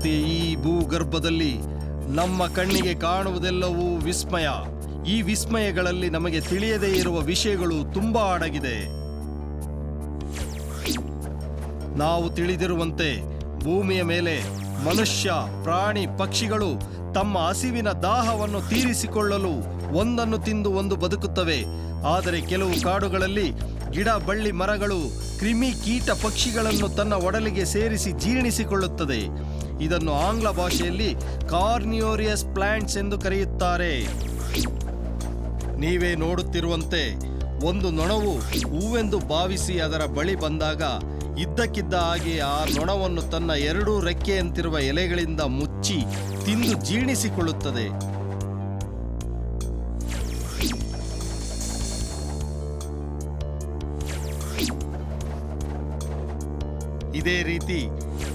ಪ್ರಕೃತಿಯ ಈ ಭೂಗರ್ಭದಲ್ಲಿ ನಮ್ಮ ಕಣ್ಣಿಗೆ ಕಾಣುವುದೆಲ್ಲವೂ ವಿಸ್ಮಯ. ಈ ವಿಸ್ಮಯಗಳಲ್ಲಿ ನಮಗೆ ತಿಳಿಯದೇ ಇರುವ ವಿಷಯಗಳು ತುಂಬಾ ಅಡಗಿದೆ. ನಾವು ತಿಳಿದಿರುವಂತೆ ಭೂಮಿಯ ಮೇಲೆ ಮನುಷ್ಯ, ಪ್ರಾಣಿ, ಪಕ್ಷಿಗಳು ತಮ್ಮ ಹಸಿವಿನ ದಾಹವನ್ನು ತೀರಿಸಿಕೊಳ್ಳಲು ಒಂದನ್ನು ತಿಂದು ಒಂದು ಬದುಕುತ್ತವೆ. ಆದರೆ ಕೆಲವು ಕಾಡುಗಳಲ್ಲಿ ಗಿಡ, ಬಳ್ಳಿ, ಮರಗಳು ಕ್ರಿಮಿ, ಕೀಟ, ಪಕ್ಷಿಗಳನ್ನು ತನ್ನ ಒಡಲಿಗೆ ಸೇರಿಸಿ ಜೀರ್ಣಿಸಿಕೊಳ್ಳುತ್ತದೆ. ಇದನ್ನು ಆಂಗ್ಲ ಭಾಷೆಯಲ್ಲಿ ಕಾರ್ನಿಯೋರಿಯಸ್ ಪ್ಲಾಂಟ್ಸ್ ಎಂದು ಕರೆಯುತ್ತಾರೆ. ನೀವೇ ನೋಡುತ್ತಿರುವಂತೆ ಒಂದು ನೊಣವು ಹೂವೆಂದು ಭಾವಿಸಿ ಅದರ ಬಳಿ ಬಂದಾಗ ಇದ್ದಕ್ಕಿದ್ದ ಹಾಗೆ ಆ ನೊಣವನ್ನು ತನ್ನ ಎರಡೂ ರೆಕ್ಕೆಯಂತಿರುವ ಎಲೆಗಳಿಂದ ಮುಚ್ಚಿ ತಿಂದು ಜೀರ್ಣಿಸಿಕೊಳ್ಳುತ್ತದೆ. ಇದೇ ರೀತಿ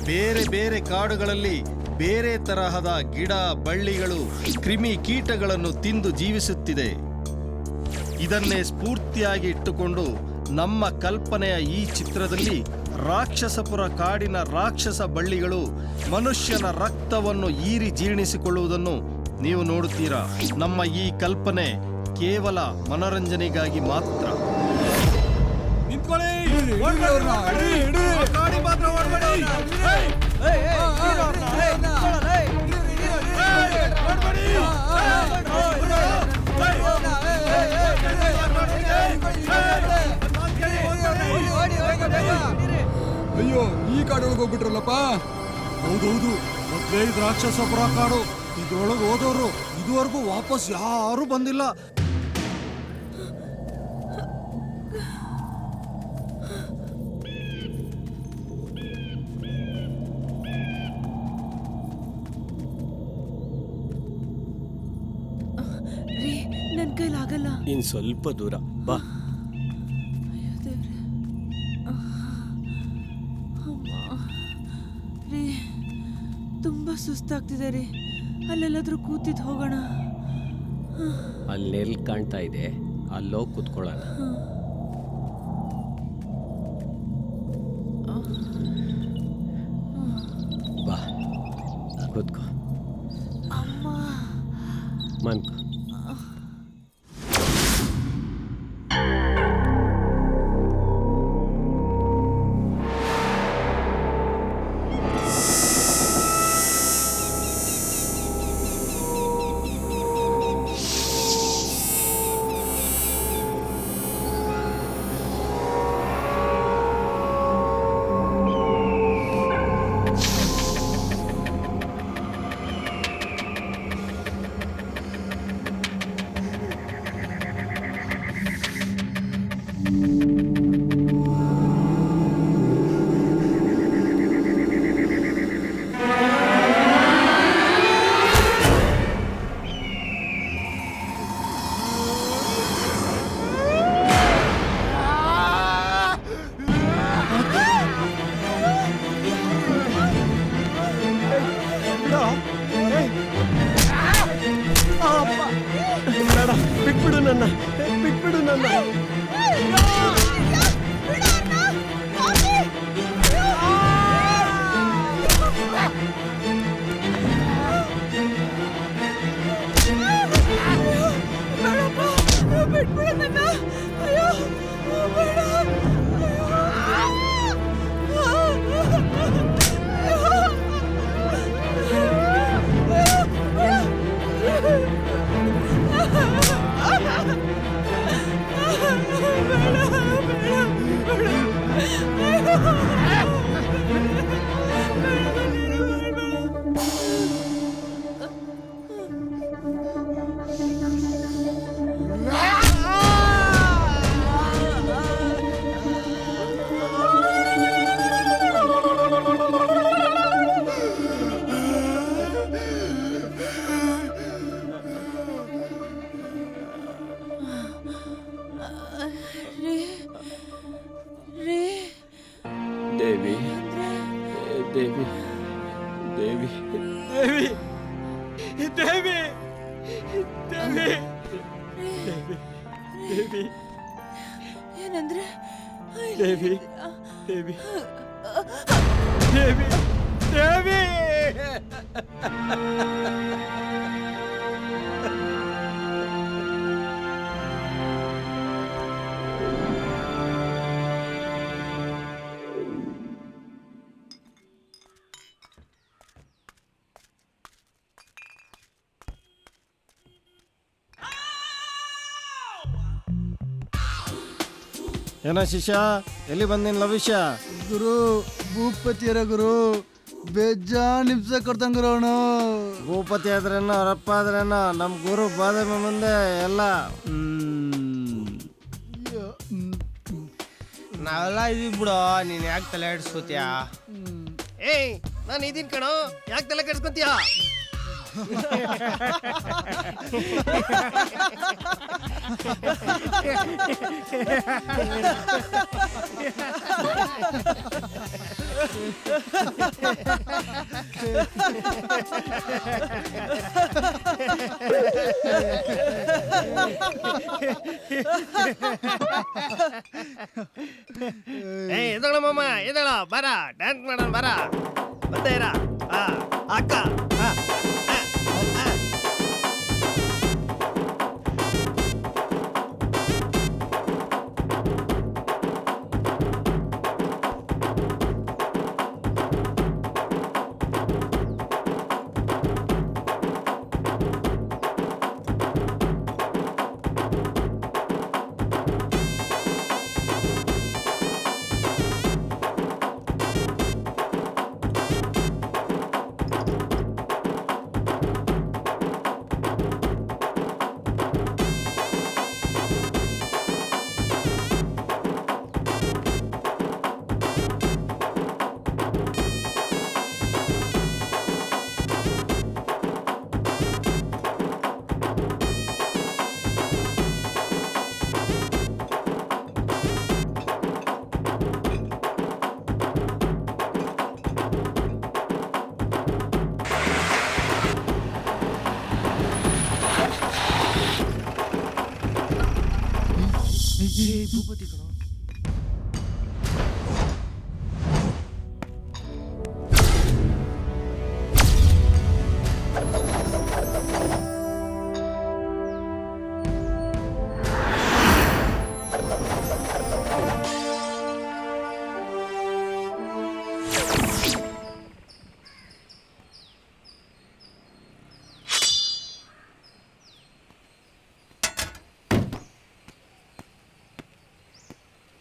ಬೇರೆ ಬೇರೆ ಕಾಡುಗಳಲ್ಲಿ ಬೇರೆ ತರಹದ ಗಿಡ, ಬಳ್ಳಿಗಳು ಕ್ರಿಮಿ ಕೀಟಗಳನ್ನು ತಿಂದು ಜೀವಿಸುತ್ತಿದೆ. ಇದನ್ನೇ ಸ್ಫೂರ್ತಿಯಾಗಿ ಇಟ್ಟುಕೊಂಡು ನಮ್ಮ ಕಲ್ಪನೆಯ ಈ ಚಿತ್ರದಲ್ಲಿ ರಾಕ್ಷಸಪುರ ಕಾಡಿನ ರಾಕ್ಷಸ ಬಳ್ಳಿಗಳು ಮನುಷ್ಯನ ರಕ್ತವನ್ನು ಹೀರಿ ಜೀರ್ಣಿಸಿಕೊಳ್ಳುವುದನ್ನು ನೀವು ನೋಡುತ್ತೀರಾ. ನಮ್ಮ ಈ ಕಲ್ಪನೆ ಕೇವಲ ಮನೋರಂಜನೆಗಾಗಿ ಮಾತ್ರ. ಅಯ್ಯೋ, ಈ ಕಾಡೊಳಗೆ ಹೋಗ್ಬಿಟ್ರಲ್ಲಪ್ಪ. ಹೌದೌದು, ಮೊದಲೇ ಇದು ರಾಕ್ಷಸಪುರ ಕಾಡು. ಇದ್ರೊಳಗೆ ಹೋದವರು ಇದುವರೆಗೂ ವಾಪಸ್ ಯಾರು ಬಂದಿಲ್ಲ. ನನ್ ಕೈಲಾಗಲ್ಲ. ಇನ್ ಸ್ವಲ್ಪ ದೂರ ಬಾ. ರೀ, ತುಂಬಾ ಸುಸ್ತಾಗ್ತಿದೆ ರೀ. ಅಲ್ಲೆಲ್ಲಾದ್ರೂ ಕೂತಿದ್ ಹೋಗೋಣ. ಅಲ್ಲೆಲ್ಲಿ ಕಾಣ್ತಾ ಇದೆ ಅಲ್ಲೋಗಿ ಕೂತ್ಕೊಳ್ಳೋಣ. ಬಾ, ಕೂತ್ಕೋ. ಅಮ್ಮ, ಮನ್ಕೋ. ಬಿಟ್ಬಿಡು ನನ್ನ, ಬಿಟ್ಬಿಡು ನನ್ನ. ದೇವಿ, ದೇವಿ, ದೇವಿ, ದೇವಿ, ದೇವಿ, ದೇವಿ, ದೇವಿ, ದೇವಿ, ಏನಂದ್ರೆ ದೇವಿ, ದೇವಿ, ದೇವಿ, ದೇವಿ. ಏನ ಶಿಷ್ಯ, ಎಲ್ಲಿ ಬಂದಿನ ಲವಿಷ್ಯ? ಗುರು ಭೂಪತಿಯರ ಗುರು ಬೇಜಾನ್ ಹಿಂಸೆ ಕೊಡ್ತಾನ ಗುರು ಅವನು. ಭೂಪತಿ ಆದ್ರೇನೋ ಅವರಪ್ಪ ಆದ್ರೇನೋ ನಮ್ಮ ಗುರು ಬಾದಾಮಿ ಮುಂದೆ ಎಲ್ಲ. ನಾವೆಲ್ಲ ಇದೀವಿ ಬಿಡೋ, ನೀನ್ ಯಾಕೆ ತಲೆ ಆಡಿಸ್ಕೋತೀಯ? ಏಯ್, ನಾನು ಇದೀನಿ ಕಣೋ, ಯಾಕೆ ತಲೆ ಕೆಡ್ಸ್ಕೊಂತೀಯ? ಏಯ್, ಎದಳ ಮಾಮ, ಎದಳ, ಬರ ಡ್ಯಾನ್ಸ್ ಮಾಡೋಣ, ಬರ ಬರ್ತಾ ಇರ. ಅಕ್ಕ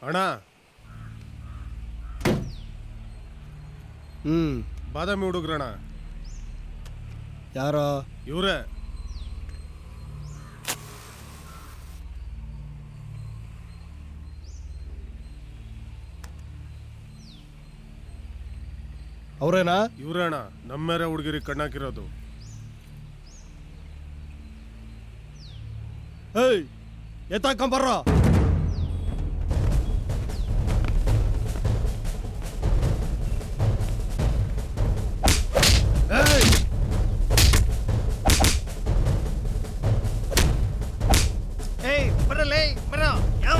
ಅಣ್ಣ, ಬಾದಾಮಿ ಹುಡುಗ್ರಣ. ಯಾರೋ ಇವ್ರೆ. ಅವ್ರೇನಾ? ಇವ್ರೇಣ ನಮ್ಮೇರೆ ಹುಡುಗಿರಿ ಕಣ್ಣಾಕಿರೋದು. ಏಯ್, ಎತ್ತಾಕೊಂಬರ್ರ. ಏಯ್, ಬರಲ್ಲ, ಬರೋ ಯಾವ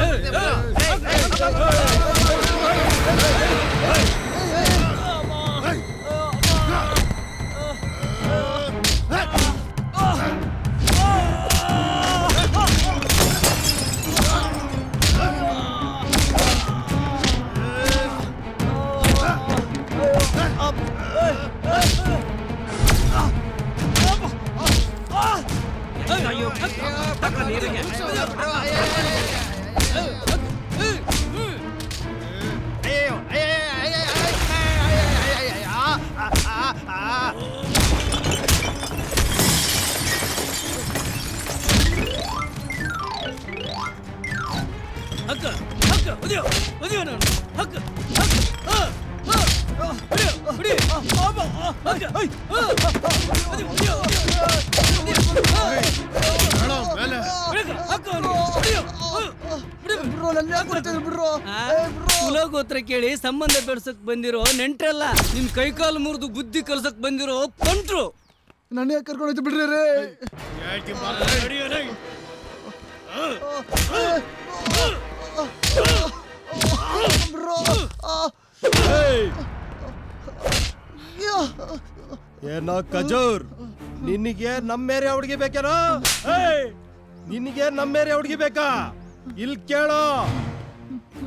ಕುಲಗೋತ್ರ ಕೇಳಿ ಸಂಬಂಧ ಬೆಳ್ಸಕ್ ಬಂದಿರೋ ನೆಂಟ್ರಲ್ಲ, ನಿಮ್ ಕೈಕಾಲು ಮುರಿದು ಬುದ್ಧಿ ಕಲ್ಸಕ್ ಬಂದಿರೋ ಪಂಟ್ರು. ನನ್ನ ಯಾಕೆ ಕರ್ಕೊಂಡೋಯ್ತು ಬಿಡ್ರಿ ರೇ. ಏನೋ ಖಜೂರ್, ನಿನಗೆ ನಮ್ಮೇರೆ ಹುಡುಗಿ ಬೇಕೇನೋ? ನಿನಗೆ ನಮ್ಮೇರೆ ಹುಡುಗಿ ಬೇಕಾ? ಇಲ್ಲಿ ಕೇಳೋ,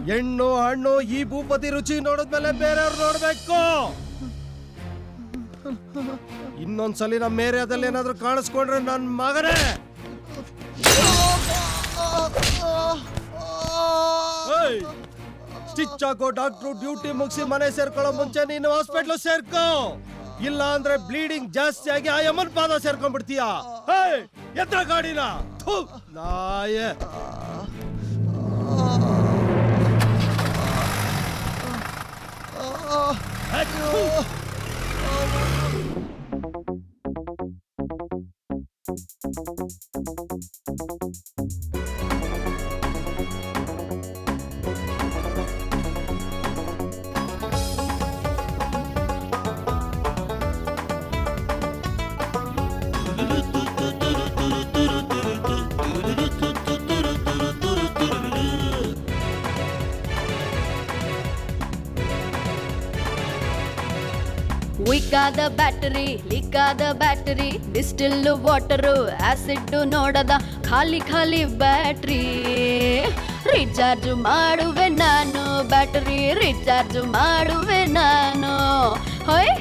ಹೆಣ್ಣು ಹಣ್ಣು ಈ ಭೂಪತಿ ರುಚಿ ನೋಡಿದ್ಮೇಲೆ ಬೇರೆಯವ್ರು ನೋಡ್ಬೇಕು. ಇನ್ನೊಂದ್ಸಲಿ ನಮ್ಮ ಏರಿಯಾದಲ್ಲಿ ಏನಾದ್ರೂ ಕಾಣಿಸ್ಕೊಂಡ್ರೆ ನನ್ನ ಮಗನೇ ಸ್ಟಿಚ್ ಹಾಕೋ. ಡಾಕ್ಟ್ರು ಡ್ಯೂಟಿ ಮುಗಿಸಿ ಮನೆ ಸೇರ್ಕೊಳ್ಳೋ ಮುಂಚೆ ನೀನು ಹಾಸ್ಪಿಟ್ಲ್ ಸೇರ್ಕೋ, ಇಲ್ಲ ಅಂದ್ರೆ ಬ್ಲೀಡಿಂಗ್ ಜಾಸ್ತಿ ಆಗಿ ಆ ಯಮನ್ ಪಾದ ಸೇರ್ಕೊಂಡ್ಬಿಡ್ತೀಯ. ಎತ್ರ ಗಾಡಿನ ನಾಯೇ. ಉಯ್ಕಾದ ಬ್ಯಾಟರಿ, ಲೀಕಾದ ಬ್ಯಾಟರಿ, ಡಿಸ್ಟಿಲ್ ವಾಟರು, ಆಸಿಡ್ ನೋಡದ ಖಾಲಿ ಖಾಲಿ ಬ್ಯಾಟ್ರಿ. ರೀಚಾರ್ಜ್ ಮಾಡುವೆ ನಾನು, ಬ್ಯಾಟರಿ ರೀಚಾರ್ಜ್ ಮಾಡುವೆ ನಾನು. ಹೊಯ್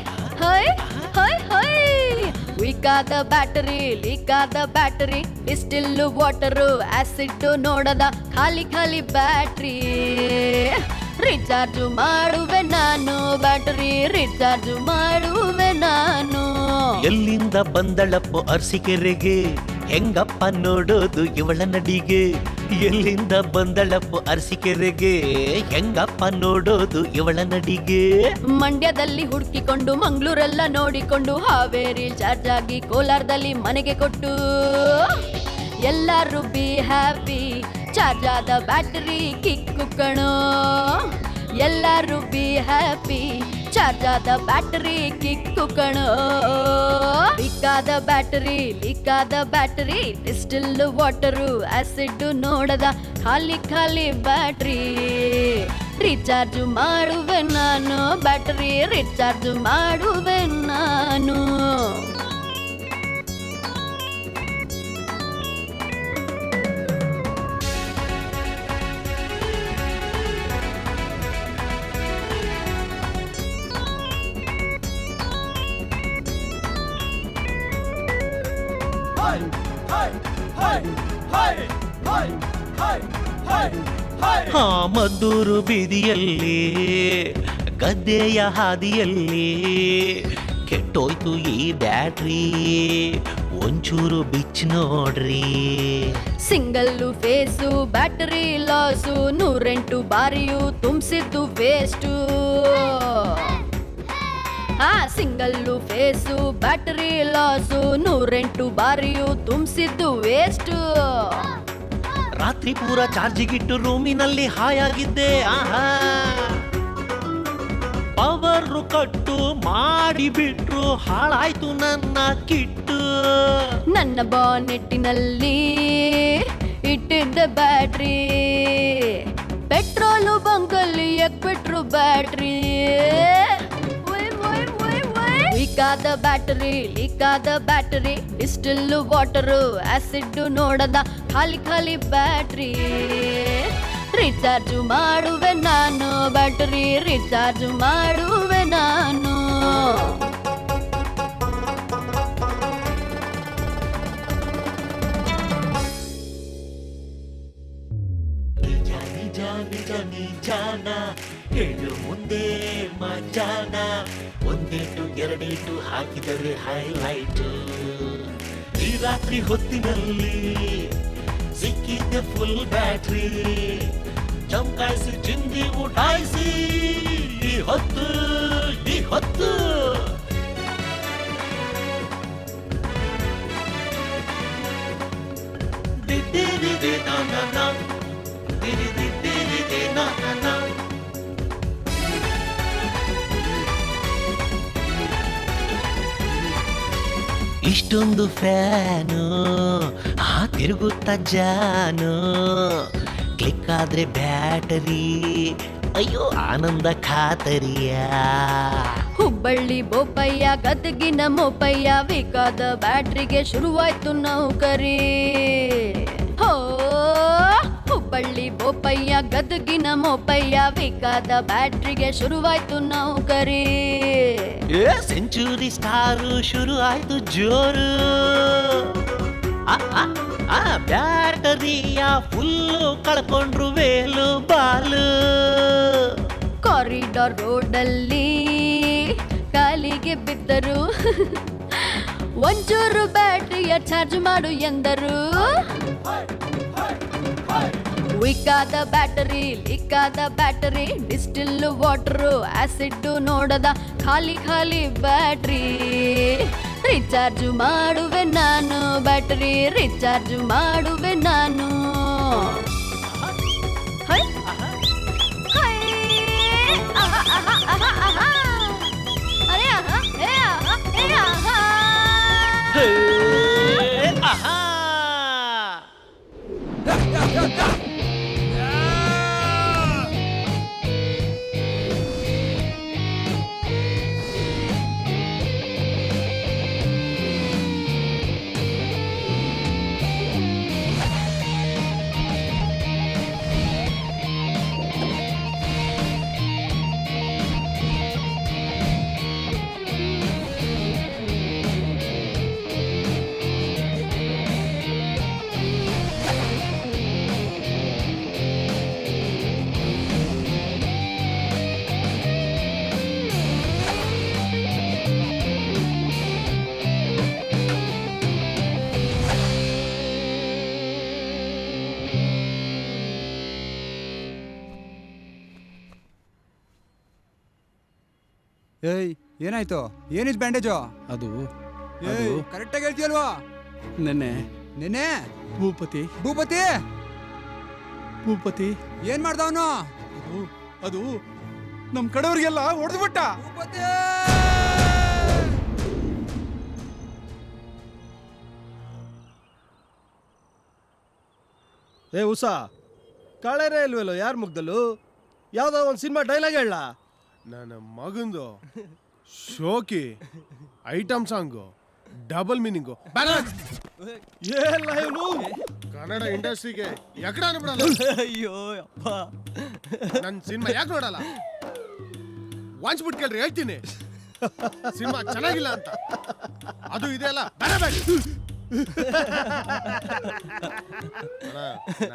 ಹೊಯ್ ಹೊಯ್ ಹೊಯ್. ಉಯ್ಕಾದ ಬ್ಯಾಟರಿ, ಲೀಕಾದ ಬ್ಯಾಟರಿ, ಡಿಸ್ಟಿಲ್ ವಾಟರು, ಆಸಿಡ್ ನೋಡದ ಖಾಲಿ ಖಾಲಿ ಬ್ಯಾಟ್ರಿ. ರೀಚಾರ್ಜ್ ಮಾಡುವೆ ನಾನು, ಬ್ಯಾಟರಿ ರೀಚಾರ್ಜ್ ಮಾಡುವೆ ನಾನು. ಎಲ್ಲಿಂದ ಬಂದಳಪ್ಪು ಅರ್ಸಿಕೆರೆಗೆ, ಹೆಂಗಪ್ಪ ನೋಡೋದು ಇವಳ ನಡಿಗೆ. ಎಲ್ಲಿಂದ ಬಂದಳಪ್ಪು ಅರ್ಸಿಕೆರೆಗೆ, ಹೆಂಗಪ್ಪ ನೋಡೋದು ಇವಳ ನಡಿಗೆ. ಮಂಡ್ಯದಲ್ಲಿ ಹುಡುಕಿಕೊಂಡು, ಮಂಗ್ಳೂರೆಲ್ಲ ನೋಡಿಕೊಂಡು, ಹಾವೇರಿ ಚಾರ್ಜ್ ಆಗಿ ಕೋಲಾರದಲ್ಲಿ ಮನೆಗೆ ಕೊಟ್ಟು, ಎಲ್ಲರೂ ಬಿ ಹ್ಯಾಪಿ. ಚಾರ್ಜ್ ಆದ ಬ್ಯಾಟರಿ ಕಿಕ್ಕು ಕಣೋ, ಎಲ್ಲರೂ ಬಿ ಹ್ಯಾಪಿ. ಚಾರ್ಜ್ ಆದ ಬ್ಯಾಟರಿ ಕಿಕ್ಕು ಕಣೋ. ಲೀಕಾದ ಬ್ಯಾಟರಿ, ಲೀಕಾದ ಬ್ಯಾಟರಿ, ಡಿಸ್ಟಿಲ್ ವಾಟರು, ಆಸಿಡ್ ನೋಡದ ಖಾಲಿ ಖಾಲಿ ಬ್ಯಾಟ್ರಿ. ರೀಚಾರ್ಜ್ ಮಾಡುವೆ ನಾನು, ಬ್ಯಾಟರಿ ರೀಚಾರ್ಜ್ ಮಾಡುವೆ ನಾನು. ಮದ್ದೂರು ಬೀದಿಯಲ್ಲಿ, ಗದ್ದೆಯ ಹಾದಿಯಲ್ಲಿ ಕೆಟ್ಟೋಯ್ತು ಈ ಬ್ಯಾಟ್ರಿ, ಒಂಚೂರು ಬಿಚ್ಚ ನೋಡ್ರಿ. ಸಿಂಗಲ್ಲು ಫೇಸು ಬ್ಯಾಟರಿ ಲಾಸು, 108 ಬಾರಿಯು ತುಂಬಿಸಿದ್ದು waste. Single phase battery loss, 108 ಬಾರಿಯು ತುಂಬಿಸಿದ್ದು ವೇಸ್ಟು. ರಾತ್ರಿ ಪೂರ ಚಾರ್ಜಿಗಿಟ್ಟು ರೂಮಿನಲ್ಲಿ ಹಾಯಾಗಿದ್ದೆ. ಪವರು ಕಟ್ಟು ಮಾಡಿಬಿಟ್ರು, ಹಾಳಾಯ್ತು ನನ್ನ ಕಿಟ್ಟು. ನನ್ನ ಬಾನೆಟ್ಟಿನಲ್ಲಿ ಇಟ್ಟಿದ್ದ ಬ್ಯಾಟ್ರಿ, ಪೆಟ್ರೋಲು ಬಂಕಲ್ಲಿ ಎಕ್ಬಿಟ್ರು ಬ್ಯಾಟ್ರಿ. ಲೀಕಾದ ಬ್ಯಾಟರಿ, ಲೀಕಾದ ಬ್ಯಾಟರಿ, ಡಿಸ್ಟಿಲ್ ವಾಟರು, ಆಸಿಡ್ ನೋಡದ ಖಾಲಿ ಖಾಲಿ ಬ್ಯಾಟ್ರಿ. ರೀಚಾರ್ಜ್ ಮಾಡುವೆ ನಾನು, ಬ್ಯಾಟರಿ ರೀಚಾರ್ಜ್ ಮಾಡುವೆ ನಾನು. ಜಾನ ಹೇಳು ಮುಂದೆ ಮಜಾನ, ಒಂದೇಟು ಎರಡೇಟು ಹಾಕಿದರೆ ಹೈಲೈಟ್. ಈ ರಾತ್ರಿ ಹೊತ್ತಿನಲ್ಲಿ ಸಿಕ್ಕಿದ್ದೆ ಫುಲ್ ಬ್ಯಾಟ್ರಿ, ಚಮಕಾಯಿಸಿ ಚಿಂದಿ ಉಟಾಯಿಸಿ ಈ ಹೊತ್ತು ಈ ಹೊತ್ತು. ದಿದ್ದಿರಿದೆ ನಾನ, ದಿರಿದಿದ್ದಿರಿದೆ ನಾನ. ಇಷ್ಟೊಂದು ಫ್ಯಾನು ತಿರುಗುತ್ತ ಜಾನು, ಕ್ಲಿಕ್ ಆದ್ರೆ ಬ್ಯಾಟರಿ, ಅಯ್ಯೋ ಆನಂದ ಖಾತರಿಯ. ಹುಬ್ಬಳ್ಳಿ ಬೋಪಯ್ಯ ಗದಗಿನ ಮೋಪಯ್ಯ ಬೇಕಾದ ಬ್ಯಾಟ್ರಿಗೆ ಶುರುವಾಯ್ತು ನೌಕರಿ. ಹೋ ಹುಬ್ಬಳ್ಳಿ ಬೋಪಯ್ಯ ಗದಗಿನ ಮೋಪಯ್ಯ ಬೇಕಾದ ಬ್ಯಾಟ್ರಿಗೆ ಶುರುವಾಯ್ತು ನೌಕರಿ. ಸೆಂಚುರಿ ಸ್ಟಾರು ಶುರು ಆಯ್ತು ಜೋರು. ಬ್ಯಾಟರಿಯ ಫುಲ್ಲು ಕಳ್ಕೊಂಡ್ರು ವೇಲು ಬಾಲು. ಕಾರಿಡಾರ್ ರೋಡಲ್ಲಿ ಕಾಲಿಗೆ ಬಿದ್ದರು, ಒಂಚೂರು ಬ್ಯಾಟ್ರಿಯ ಚಾರ್ಜ್ ಮಾಡು ಎಂದರು. ವೀಕಾದ ಬ್ಯಾಟರಿ ಲೀಕಾದ ಬ್ಯಾಟರಿ ಡಿಸ್ಟಿಲ್ ವಾಟರು ಆಸಿಡ್ ನೋಡದ ಖಾಲಿ ಖಾಲಿ ಬ್ಯಾಟ್ರಿ. ರಿಚಾರ್ಜ್ ಮಾಡುವೆ ನಾನು ಬ್ಯಾಟರಿ ರಿಚಾರ್ಜ್ ಮಾಡುವೆ ನಾನು. ಹೈ ಹೈ ಆಹಾ ಆಹಾ ಆಹಾ ಆಹಾ ಅರೆ ಆಹಾ ಏ ಆಹಾ ಏ ಆಹಾ. ಏಯ್ ಏನಾಯ್ತು? ಏನಿದ್ ಬ್ಯಾಂಡೇಜು? ಅದು ಏಯ್ ಕರೆಕ್ಟಾಗಿ ಹೇಳ್ತೀಯಲ್ವಾ? ನೆನ್ನೆ ನೆನ್ನೆ ಭೂಪತಿ ಭೂಪತಿ ಭೂಪತಿ ಏನ್ ಮಾಡ್ದವನು? ಅದು ನಮ್ ಕಡೆಯವ್ರಿಗೆಲ್ಲ ಹೊಡೆದು ಬಿಟ್ಟ. ಭೂಪತಿ ಏ ಉಷಾ ಕಳೆರೇ ಇಲ್ವಲ್ಲೋ ಯಾರ ಮುಗ್ದಲ್ಲೂ? ಯಾವ್ದೋ ಒಂದು ಸಿನಿಮಾ ಡೈಲಾಗ್ ಹೇಳ. ನನ್ನ ಮಗಂದು ಶೋಕಿ ಐಟಮ್ ಸಾಂಗು ಡಬಲ್ ಮೀನಿಂಗು ಏಲ್ಲ ಇವನು ಕನ್ನಡ ಇಂಡಸ್ಟ್ರಿಗೆ ಎಕಡ ಬಿಡಲ್ಲ. ಅಯ್ಯೋ ಅಪ್ಪ, ನನ್ನ ಸಿನಿಮಾ ಯಾಕೆ ನೋಡಲ್ಲ? ವಾಂಚ್ಬಿಟ್ಟು ಕೇಳ್ರಿ ಹೇಳ್ತೀನಿ ಸಿನಿಮಾ ಚೆನ್ನಾಗಿಲ್ಲ ಅಂತ. ಅದು ಇದೆಯಲ್ಲ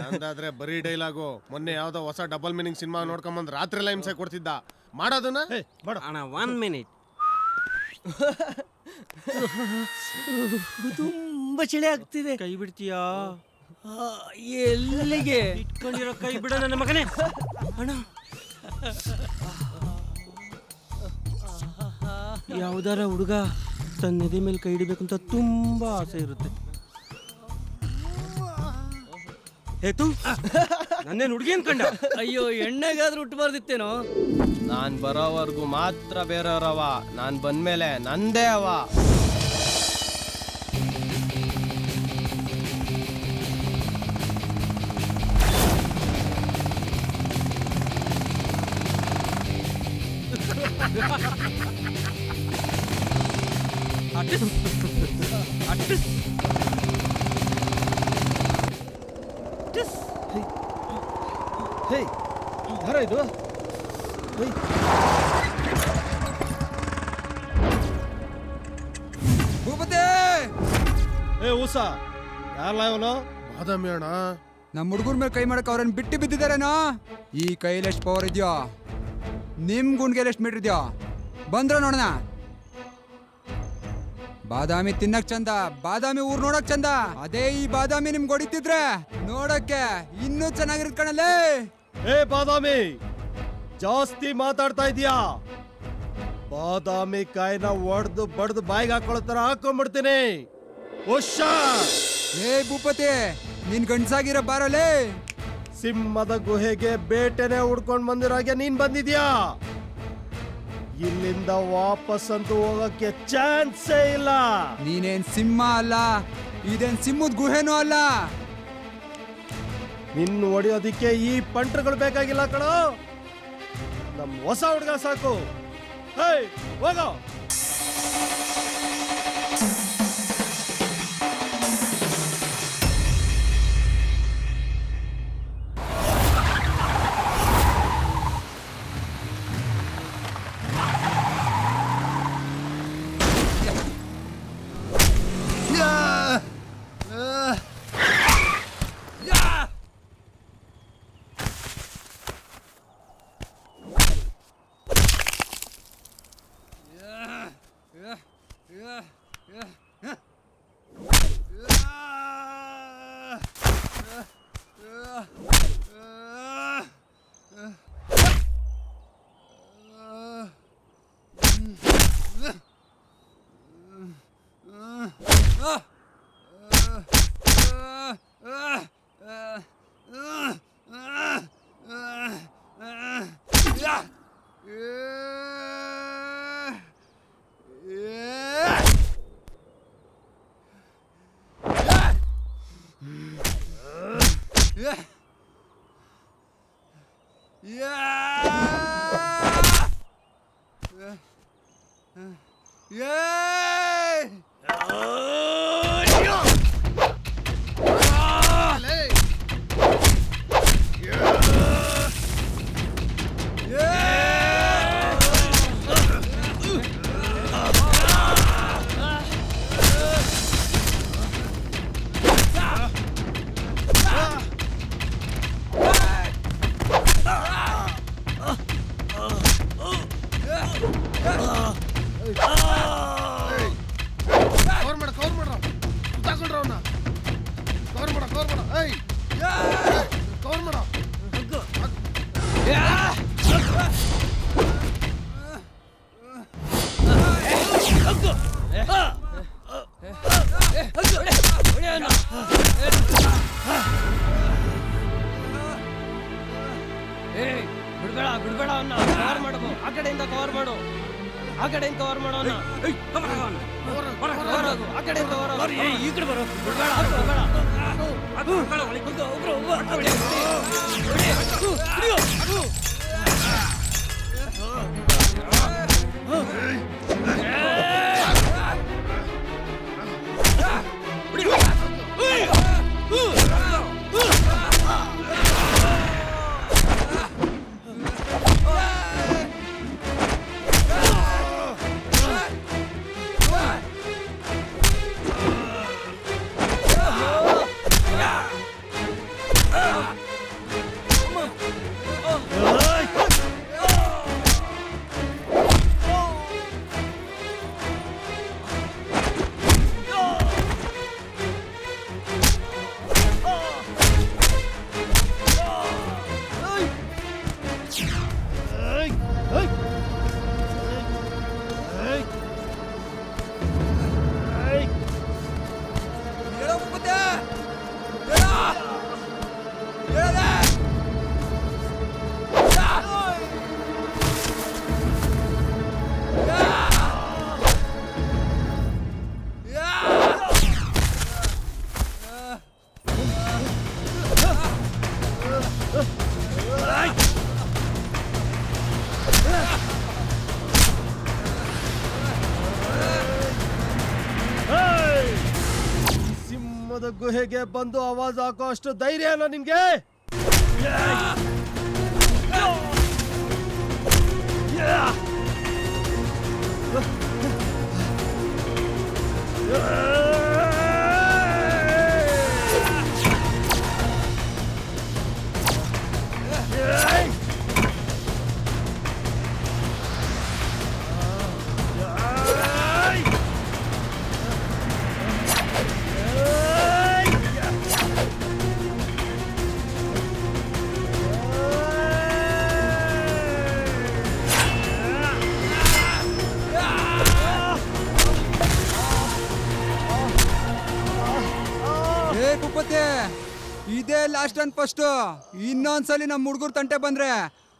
ನಂದಾದ್ರೆ ಬರೀ ಡೈಲಾಗು. ಮೊನ್ನೆ ಯಾವ್ದೋ ಹೊಸ ಡಬಲ್ ಮೀನಿಂಗ್ ಸಿನಿಮಾ ನೋಡ್ಕೊಂಬಂದ್ ರಾತ್ರಿ ಎಲ್ಲ ಹಿಂಸೆ ಕೊಡ್ತಿದ್ದ. ಮಾಡೋದನ್ನ ಅಣ್ಣ 1 ಮಿನಿಟ್. ತುಂಬಾ ಚಳಿ ಆಗ್ತಿದೆ. ಕೈ ಬಿಡ್ತೀಯಾ? ಎಲ್ಲಿಗೆ ಇಟ್ಕೊಂಡಿರೋ ಕೈ ಬಿಡ ನನ್ನ ಮಗನೇ. ಅಣ್ಣ ಯಾವ್ದಾರ ಹುಡುಗ ತನ್ನ ಎದೆ ಮೇಲೆ ಕೈ ಹಿಡಿಬೇಕಂತ ತುಂಬಾ ಆಸೆ ಇರುತ್ತೆ. ಹೇತು ನನ್ನೇನು ಹುಡುಗಿ ಅನ್ಕಂಡ? ಅಯ್ಯೋ ಎಣ್ಣೆಗಾದ್ರೂ ಹುಟ್ಟಬಾರ್ದಿತ್ತೇನೋ. ನಾನ್ ಬರೋವರೆಗೂ ಮಾತ್ರ ಬೇರೆಯವರವ, ನಾನ್ ಬಂದ್ಮೇಲೆ ನಂದೇ ಅವ. ಹೇ ಯಾರ ಇದು? ಭೂಪತಿ ಏ ಉಷಾ ಯಾರಲ್ಲ ಇವನು? ಬಾದಾಮಿ ಅಣ್ಣ. ನಮ್ಮ ಹುಡುಗರ ಮೇಲೆ ಕೈ ಮಾಡಕ್ ಅವ್ರನ್ನ ಬಿಟ್ಟು ಬಿದ್ದಿದಾರೇನೋ? ಈ ಕೈಲಿ ಎಷ್ಟು ಪವರ್ ಇದೆಯೋ? ನಿಮ್ ಗುಂಡ್ಗೆಲ್ ಎಷ್ಟು ಮೀಟರ್ ಇದೆಯೋ? ಬಂದ್ರ ನೋಡೋಣ. ಬಾದಾಮಿ ತಿನ್ನಕ್ ಚಂದ, ಬಾದಾಮಿ ಊರ್ ನೋಡಕ್ ಚಂದ. ಅದೇ ಈ ಬಾದಾಮಿ ನಿಮ್ಗೆ ಹೊಡಿತಿದ್ರೆ ನೋಡಕ್ಕೆ ಇನ್ನೂ ಚೆನ್ನಾಗಿರುತ್ತೆ ಕಣಲೇ. ಏ ಬಾದಾಮಿ ಜಾಸ್ತಿ ಮಾತಾಡ್ತಾ ಇದೀಯಾ? ಬಾದಾಮಿ ಕಾಯಿನ ಒಡ್ದು ಬಡ್ದು ಬಾಯಿಗೆ ಹಾಕೊಳ್ಳೋ ತರ ಹಾಕೊಂಡ್ಬಿಡ್ತೀನಿ. ಏ ಭೂಪತಿ ನೀನ್ ಗಂಡ್ಸಾಗಿರೋ ಬಾರಲೇ. ಸಿಂಹದ ಗುಹೆಗೆ ಬೇಟೆನೆ ಹುಡ್ಕೊಂಡ್ ಬಂದಿರೋ ಹಾಗೆ ನೀನ್ ಬಂದಿದ್ಯಾ. ಇಲ್ಲಿಂದ ವಾಪಸ್ ಅಂತೂ ಹೋಗಕ್ಕೆ ಚಾನ್ಸೇ ಇಲ್ಲ. ನೀನೇನ್ ಸಿಂಹ ಅಲ್ಲ, ಇದೇನ್ ಸಿಂಹದ ಗುಹೆನೂ ಅಲ್ಲ. ನಿನ್ನ ಹೊಡಿಯೋದಿಕ್ಕೆ ಈ ಪಂಟ್ರುಗಳು ಬೇಕಾಗಿಲ್ಲ ಕಣೋ. ನಮ್ ಹೊಸ ಹುಡುಗ ಸಾಕು. ಹೇಯ್ ಹೋಗೋ. ಬಿಡ್ಬೇಡ ಬಿಡ್ಬೇಡ ಅವನ್ನ ಕವರ್ ಮಾಡಬೇಕು. ಆ ಕಡೆಯಿಂದ ಕವರ್ ಮಾಡು, ಆ ಕಡೆಯಿಂದ ಕವರ್ ಮಾಡು ಅವನ್ನ. ಆ ಕಡೆಯಿಂದ ಕವರ್ ಮಾಡು. ಈ ಕಡೆ ಬರೋ. ಬಿಡ್ಬೇಡ ಬಿಡ್ಬೇಡ. ಸಿಂಹದ ಗುಹೆಗೆ ಬಂದು ಆವಾಜ್ ಹಾಕೋ ಅಷ್ಟು ಧೈರ್ಯ ಅಲ್ಲ ನಿಮ್ಗೆ? ಇದೇ ಲಾಸ್ಟ್ ಅಂಡ್ ಫಸ್ಟ್. ಇನ್ನೊಂದ್ಸಲಿ ನಮ್ಮ ಹುಡುಗರು ತಂಟೆ ಬಂದ್ರೆ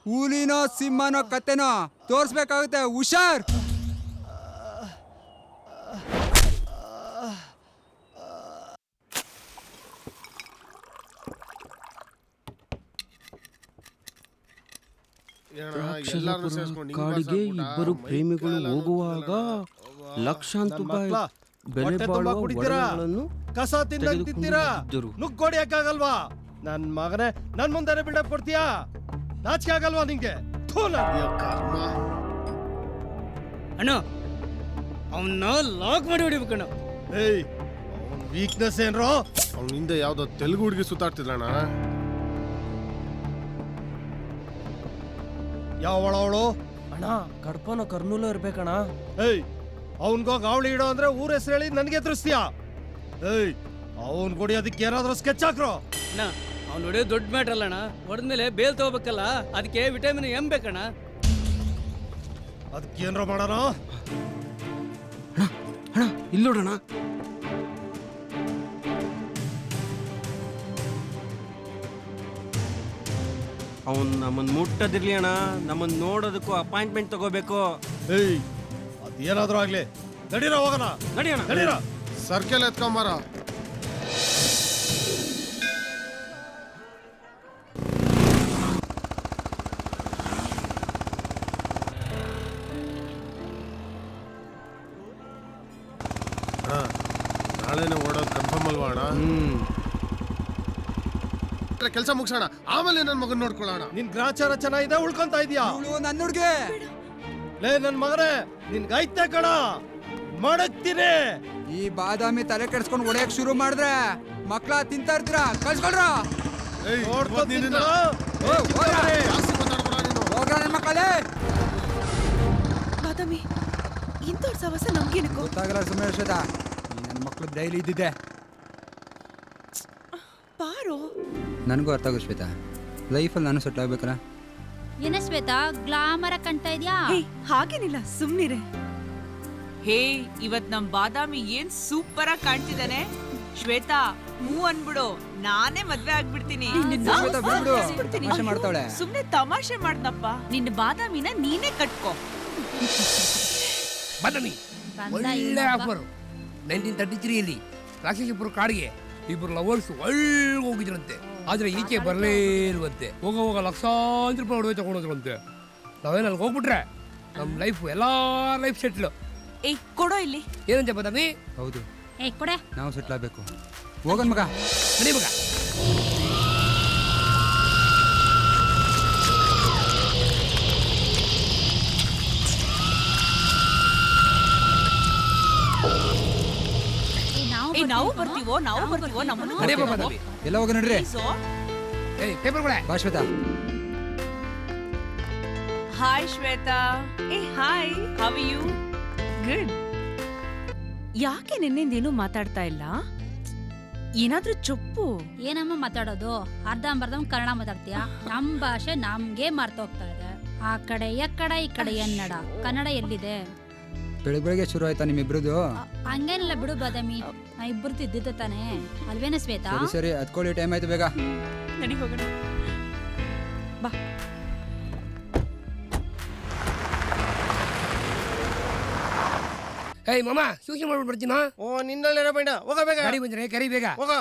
ಹುಲಿನೋ ಸಿಂಹನೋ ಕತ್ತೆನೋ ತೋರ್ಸ್ಬೇಕಾಗುತ್ತೆ. ಹುಷಾರ್. ಕಾಡಿಗೆ ಇಬ್ಬರು ಪ್ರೇಮಿಗಳು ಹೋಗುವಾಗ ಲಕ್ಷಾಂತರ ರೂಪಾಯಿ ಬೆಲೆ ಹೊಟ್ಟೆ ತುಂಬಾ ಬಾಳುವ ಕುಡಿತೀರಾ? ಒಡವೆಗಳನ್ನು ಕಸ ತಿಂದಂಗ್ ತಿಂತೀರಾ? ನುಗ್ಗೋಡಿ ಯಾಕಾಗಲ್ವಾ? ನನ್ ಮಗನೇ ನನ್ ಮುಂದೆ ಬಿಲ್ಡಪ್ ಕೊಡ್ತೀಯಾ? ನಾಚಿಕೆ ಆಗಲ್ವಾ ನಿಂಗೆ? ಥು, ಅಣ್ಣ ಅವನ್ನ ಲಾಕ್ ಮಾಡಿ ಹೊಡಿಬೇಕಣ್ಣ. ಏಯ್ ಅವನ್ ವೀಕ್ನೆಸ್ ಏನ್ರೋ? ಅವ್ನ ಹಿಂದೆ ಯಾವ್ದೋ ತೆಲುಗು ಹುಡುಗಿ ಸುತ್ತಾಡ್ತಿದ್ಲಣ್ಣ. ಯಾವಳವಳು? ಅಣ್ಣ ಕಡ್ಪನ ಕರ್ನೂಲ ಇರ್ಬೇಕಣ್ಣ. ಏಯ್ ಅವನ್ಗೋಗ್ ಅವಳಿ ಇಡೋ ಅಂದ್ರೆ ಊರ ಹೆಸರು ಹೇಳಿ ನನ್ಗೆ ಎದುರಿಸ್ತೀಯಾ? ಏಯ್ ಅವನ್ ಕೊಡಿ ಅದಕ್ಕೆ ಏನಾದ್ರೂ ಸ್ಕೆಚ್ ಹಾಕ್ರೋ. ಅಣ್ಣ ಅವ್ನು ಹೊಡೆಯೋದು ದೊಡ್ಡ ಮ್ಯಾಟ್ರ್ ಅಲ್ಲ ಅಣ್ಣ. ಹೊಡೆದ್ಮೇಲೆ ಬೇಲ್ ತಗೋಬೇಕಲ್ಲ, ಅದಕ್ಕೆ ವಿಟಮಿನ್ ಎಂ ಬೇಕಣ್ಣ. ಅದಕ್ಕೆ ಏನ್ರ ಮಾಡೋಣ? ಅಣ್ಣ ಇಲ್ಲಿ ನೋಡೋಣ. ಅವನ್ ನಮ್ಮನ್ ಮುಟ್ಟದಿರ್ಲಿ ಅಣ್ಣ, ನಮ್ಮನ್ ನೋಡೋದಕ್ಕೂ ಅಪಾಯಿಂಟ್ಮೆಂಟ್ ತಗೋಬೇಕು. ಏಯ್ ಅದೇನಾದ್ರೂ ಆಗ್ಲಿ, ನಡೀರ ಹೋಗೋಣ. ನಡಿಯೋಣ. ನಡೀರ. ಸರ್ಕೆಲ್ ಎತ್ಕೊಂಬಾರ. ನಾಳೆನೆ ಓಡೋದು ಕನ್ಫರ್ಮ್ ಅಲ್ವಾ ಅಣ್ಣ? ಕೆಲಸ ಮುಗಿಸೋಣ, ಆಮೇಲೆ ನನ್ನ ಮಗನ್ ನೋಡ್ಕೊಳ್ಳೋಣ. ನಿನ್ ಗ್ರಾಚಾರ ಚೆನ್ನಾಗಿದೆ, ಉಳ್ಕೊಂತ ಇದೀಯಾ? ನನ್ನ ಹುಡ್ಗೆ ಲೇ ನನ್ ಮಗನೇ, ನಿನ್ಗೆ ಐತೆ ಕಣ, ಮಡಗ್ತೀನಿ. ಈ ಬಾದಾಮಿ ತಲೆ ಕೆಡ್ಸ್ಕೊಂಡು ಹೊಡೆಯಕ್ ಶುರು ಮಾಡಿದ್ರೆ ಮಕ್ಳ ತಿಂತಾ ಇರ್ತೀರಾ? ಕಳ್ಸ್ಕೊಳ್ರ. ಏಯ್, ನೋಡ್ಕೊಂತೀನಿ ನಿನ್ನ ಜಾಸ್ತಿ ಮಾತಾಡ್ಬೇಡ ನೀನು. ಹೋಗ್ರ ನನ್ನ ಮಕ್ಕಳೇ. ಬಾದಾಮಿ ಇಂಥವ್ರ ಸವಸ ನಮ್ಗೇನಕ್ಕೋ ಗೊತ್ತಾಗಲ್ಲ ಸುಮ್ಮನೆ ಶ್ವೇತಾ, ನನ್ನ ಮಕ್ಳು ಡೈಲಿ ಇದ್ದಿದ್ದೆ. ಪಾರೋ. ನನಗೂ ಅರ್ಥ ಆಗೋ ಶ್ವೇತಾ, ಲೈಫಲ್ಲಿ ನಾನು ಸೆಟ್ ಆಗ್ಬೇಕಲ್ಲ. ಏನ ಶ್ವೇತಾ ಗ್ಲಾಮರ ಕಾಣ್ತಾ ಇದ್ಯಾ? ಹಾಗೇನಿಲ್ಲ, ಸುಮ್ನಿರೆ. ಹೇ, ಇವತ್ ನಮ್ ಬಾದಾಮಿ ಏನ್ ಸೂಪರ್ ಆಗಿ ಕಾಣ್ತಿದ್ದಾನೆ. ಶ್ವೇತಾ ಹೂ ಅನ್ಬಿಡು, ನಾನೇ ಮದ್ವೆ ಆಗ್ಬಿಡ್ತೀನಿ. ಶ್ವೇತಾ ಬಿಡ್ಬಿಡು, ತಮಾಷೆ ಮಾಡ್ತಾವಳೆ. ಸುಮ್ನೆ ತಮಾಷೆ ಮಾಡ್ದಪ್ಪ. ನಿನ್ನ ಬಾದಾಮಿನ ನೀನೇ ಕಟ್ಕೋ. ಬಾದಾಮಿ ಒಳ್ಳೆ ಆಫರ್. 1933 ರಾಕ್ಷಸಪುರ ಕಾಡಿಗೆ ಇಬ್ಬರು ಲವರ್ಸ್ ಒಳ್ಳೆ ಹೋಗಿದ್ರಂತೆ. ಆದ್ರೆ ಈಚೆ ಬರಲೇ ಇರುವಂತೆ. ಹೋಗ ಲಕ್ಷಾಂತರ ರೂಪಾಯಿ ಒಡವೆ ತಗೊಂಡೋದ್ರಂತೆ. ನಾವೇನು ಅಲ್ಲಿಗೆ ಹೋಗ್ಬಿಟ್ರೆ ನಮ್ಮ ಲೈಫ್ ಎಲ್ಲಾ ಲೈಫ್ ಸೆಟ್ಲು. ಏಯ್ ಕೊಡೋ ಇಲ್ಲಿ. ಏನಂತೆ ಬಾದಾಮಿ? ಹೌದು, ಕೊಡೆ. ನಾವು ಸೆಟ್ಲ್ ಆಗ್ಬೇಕು. ಹೋಗನ್ ಮಗ, ನಡಿ ಮಗ. ನಾವು ಬರ್ತೀವೋ ನಮ್ಮನ್ನು ನಡಿಯಪ್ಪ ಬಾದಾಮಿ. ಎಲ್ಲ ಹೋಗಿ ನಡ್ರಿ. ಏಯ್ ಪೇಪರ್ ಕೊಡೆ. ಬಾ ಶ್ವೇತಾ. ಹಾಯ್ ಶ್ವೇತಾ. ಏ hi, how are you? Good. ಯಾಕೆ ನಿನ್ನೇನು ಮಾತಾಡ್ತಾ ಇಲ್ಲ? ಏನಾದ್ರೂ ಚೊಪ್ಪು. ಏನಮ್ಮ ಮಾತಾಡೋದು? ಅರ್ಧಂಬರ್ಧ ಕನ್ನಡ ಮಾತಾಡ್ತೀಯ. ನಮ್ ಭಾಷೆ ನಮ್ಗೆ ಮರ್ತೋಗ್ತಾ ಇದೆ. ಆ ಕಡೆ ಈ ಕಡೆ ಎನ್ನಡ. ಕನ್ನಡ ಎಲ್ಲಿದೆ? ಬೆಳಿಗ್ಗೆ ಶುರು ಆಯ್ತಾ ನಿಮ್ಮಿಬ್ರದ್ದು? ಹಂಗೇನಿಲ್ಲ ಬಿಡು ಬಾದಾಮಿ, ನಾ ಇಬ್ಬರು ಇದ್ದಿದ್ದ ತಾನೆ ಅಲ್ವೇನ ಶ್ವೇತಾ? ಸರಿ ಅದ್ಕೊಳ್ಳಿ, ಟೈಮ್ ಆಯ್ತು, ಬೇಗ ನಡಿ ಹೋಗೋಣ. ಬಾ. ಏಯ್ ಮಾಮ, ಸೂಚನೆ ಮಾಡ್ಬಿಟ್ಟು ಬರ್ತೀನಾ? ಓ ನಿನ್ನಲ್ಲೇ ಬೇಡ, ಹೋಗ ಬೇಗ. ಗಾಡಿ ಬಂದ್ರೆ ಕರಿ ಬೇಗ. ಹೋಗ.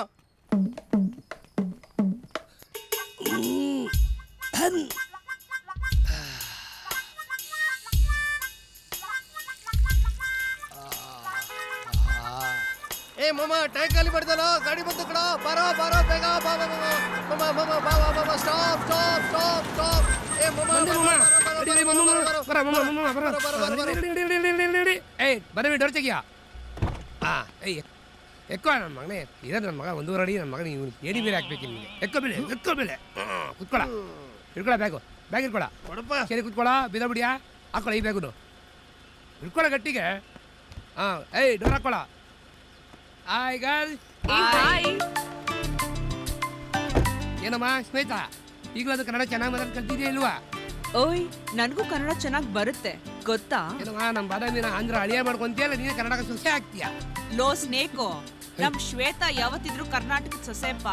ಏ ಮಮ್ಮ ಟ್ಯಾಂಕ್ ಖಾಲಿ ಮಾಡ್ದಲ್ಲ, ಗಾಡಿ ಬಂತು ಕಣ. ಬಾರೋ ಬೇಗ, ಬಾ ಮಮ್ಮ ಸ್ಟಾಪ್. ಏ ಮಮ್ಮ ಏಯ್ ಬಾದಾಮಿ ಡೋರ್ ತೆಗಿಯ. ಏಯ್ ಎಕ್ಕೋ ನನ್ನ ಮಗನೇ, ಇರೋದು ನನ್ನ ಮಗ 1.5 ಅಡಿ. ನನ್ನ ಮಗನ ಇವನು ಏಡಿ ಬೇರೆ ಹಾಕ್ಬೇಕು ನಿಮಗೆ. ಎಕ್ಕೋ ಬೆಲೆ ಕುತ್ಕೊಳ. ಇಟ್ಕೊಳ ಬ್ಯಾಗ್ ಇಟ್ಕೊಳ. ಸರಿ ಕುತ್ಕೊಳ, ಬಿದ ಬಿಡಿಯಾ ಹಾಕೊಳ. ಈ ಬ್ಯಾಗುನು ಇಟ್ಕೊಳ ಗಟ್ಟಿಗೆ. ಏಯ್ ಡೋರ್ ಹಾಕೊಳ. Hi girl. ಏನಮ್ಮ ಸ್ನೇಹಿತ, ಈಗಲೂ ಅದು ಕನ್ನಡ ಚೆನ್ನಾಗಿ ಮಾತಾಡ್ ಕಲ್ತಿದ್ಯಾ ಇಲ್ವಾ? ಓಯ್, ನನಗೂ ಕನ್ನಡ ಚೆನ್ನಾಗಿ ಬರುತ್ತೆ ಗೊತ್ತಾ? ಏನಮ್ಮ ನಮ್ಮ ಬಾದಾಮಿನ ಆಂಧ್ರ ಅಳಿಯ ಮಾಡ್ಕೊಂತೀಯಲ್ಲ, ನೀನೇ ಕರ್ನಾಟಕ ಸೊಸೆ ಆಗ್ತೀಯ. ಲೋ ಸ್ನೇಕೋ, ನಮ್ ಶ್ವೇತಾ ಯಾವತ್ತಿದ್ರು ಕರ್ನಾಟಕದ ಸೊಸೆಪ್ಪ.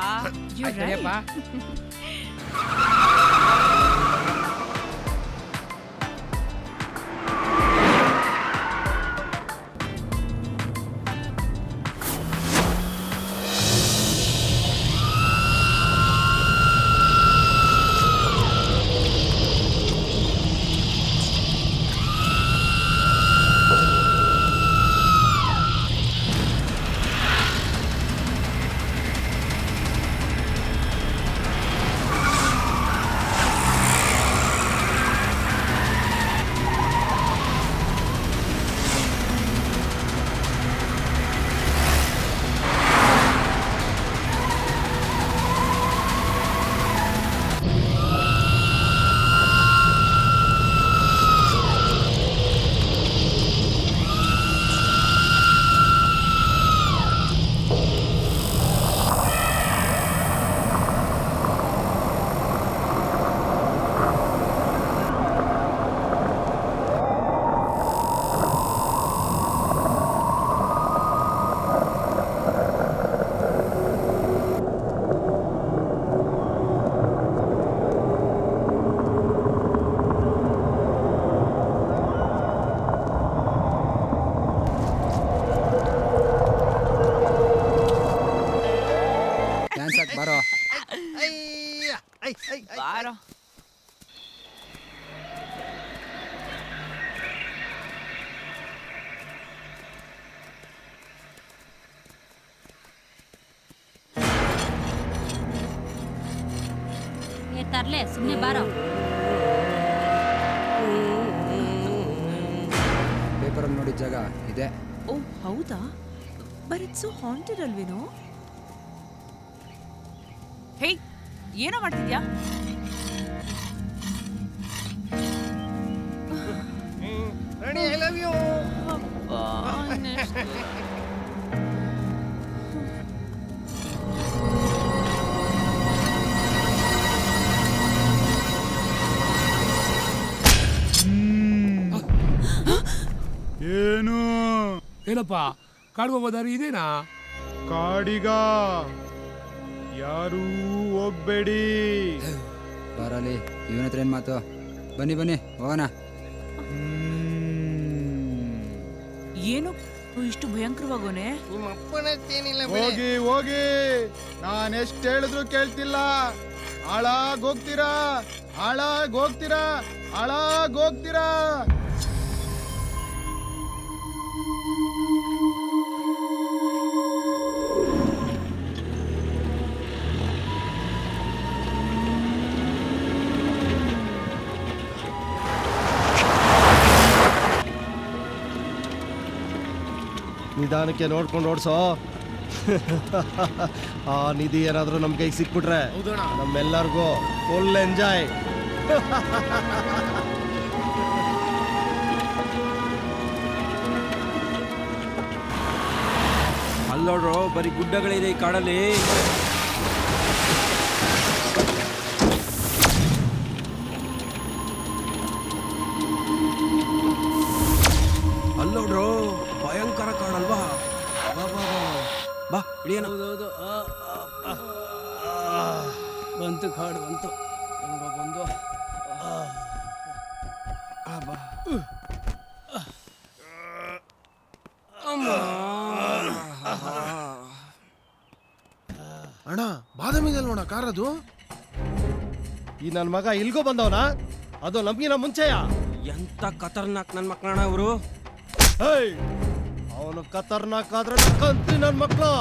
ಡ್ಯಾನ್ಸ್ ಹಾಕಿ ಬಾರೋ. ಬಾರೋ. ತರ್ಲೆ ಸುಮ್ಮನೆ ಬಾರೋ. ಪೇಪರಲ್ಲಿ ನೋಡಿದ ಜಾಗ ಇದೆ. ಓ ಹೌದಾ? ಬಟ್ ಇಟ್ಸ್ ಸೋ ಹಾಂಟೆಡ್ ಅಲ್ವೇನೋ? ಹೇ ಏನೋ ಮಾಡ್ತಿದ್ಯಾ? Rani I love you. ಏನು ಏನಪ್ಪ ಕಾಡ್ಕೋಬೋದಾರಿ ಇದೇನಾ? ಕಾಡಿಗ ಯಾರೂ ಹೋಗ್ಬೇಡಿ. ಬಾರಲ್ಲಿ ಇವನ ಹತ್ರ ಏನು ಮಾತು? ಬನ್ನಿ ಬನ್ನಿ ಹೋಗೋಣ. ಏನು ಇಷ್ಟು ಭಯಂಕರವಾಗೋನೆ? ನಿಮ್ಮ ಅಪ್ಪನತ್ತೇನಿಲ್ಲ. ಹೋಗಿ ಹೋಗಿ, ನಾನೆಷ್ಟು ಹೇಳಿದ್ರು ಕೇಳ್ತಿಲ್ಲ. ಹಾಳಾಗೋಗ್ತೀರಾ, ಹಾಳಾಗೋಗ್ತೀರಾ, ಹಾಳಾಗೋಗ್ತೀರಾ. ನಿಧಾನಕ್ಕೆ ನೋಡ್ಕೊಂಡು ಓಡಿಸೋ. ಆ ನಿಧಿ ಏನಾದರೂ ನಮ್ಮ ಕೈಗೆ ಸಿಕ್ಬಿಟ್ರೆ ನಮ್ಮೆಲ್ಲರಿಗೂ ಫುಲ್ ಎಂಜಾಯ್. ಅಲ್ಲೋಡ್ರು ಬರೀ ಗುಡ್ಡಗಳಿದೆ ಈ ಕಾಡಲ್ಲಿ. ಅಲ್ಲೋಡ್ರು ಭಯಂಕರ ಕಾಡಲ್ವಾ? ಬಾ ಬಾ ಬಾ ಬಾ ಇಳಿಯೋಣ. ಹೌದೌದು. ಬಂತು ಕಾಡು ಬಂತು. ಬಂದು ಅಣ್ಣ ಬಾದಾಮಿದಲ್ಲಿ ನೋಡ ಕಾರದು. ಈ ನನ್ನ ಮಗ ಇಲ್ಗೋ ಬಂದವನ, ಅದು ನಮ್ಗಿನ ಮುಂಚೆಯ. ಎಂತ ಖತರ್ನಾಕ್ ನನ್ನ ಮಕ್ಕಳಣ್ಣ ಅವರು. ಅವನು ಖತರ್ನಾಕ್ ಆದ್ರೆ ಕಂತ್ರಿ ನನ್ನ ಮಕ್ಕಳು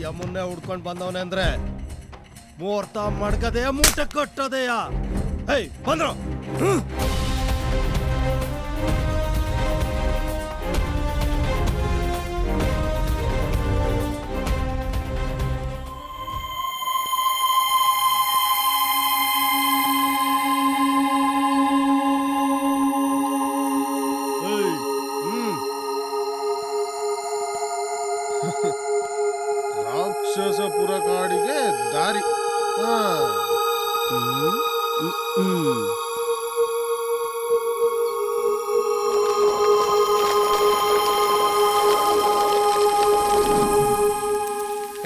ಯಮುನ್ನೆ ಹುಡ್ಕೊಂಡು ಬಂದವನೆ ಅಂದ್ರೆ ಮುಹೂರ್ತ ಮಾಡ್ಕದೆಯ ಮೂಟೆ ಕಟ್ಟದೆಯ. ಬಂದ್ರು. ರಾಕ್ಷಸಪುರ ಕಾಡಿಗೆ ದಾರಿ.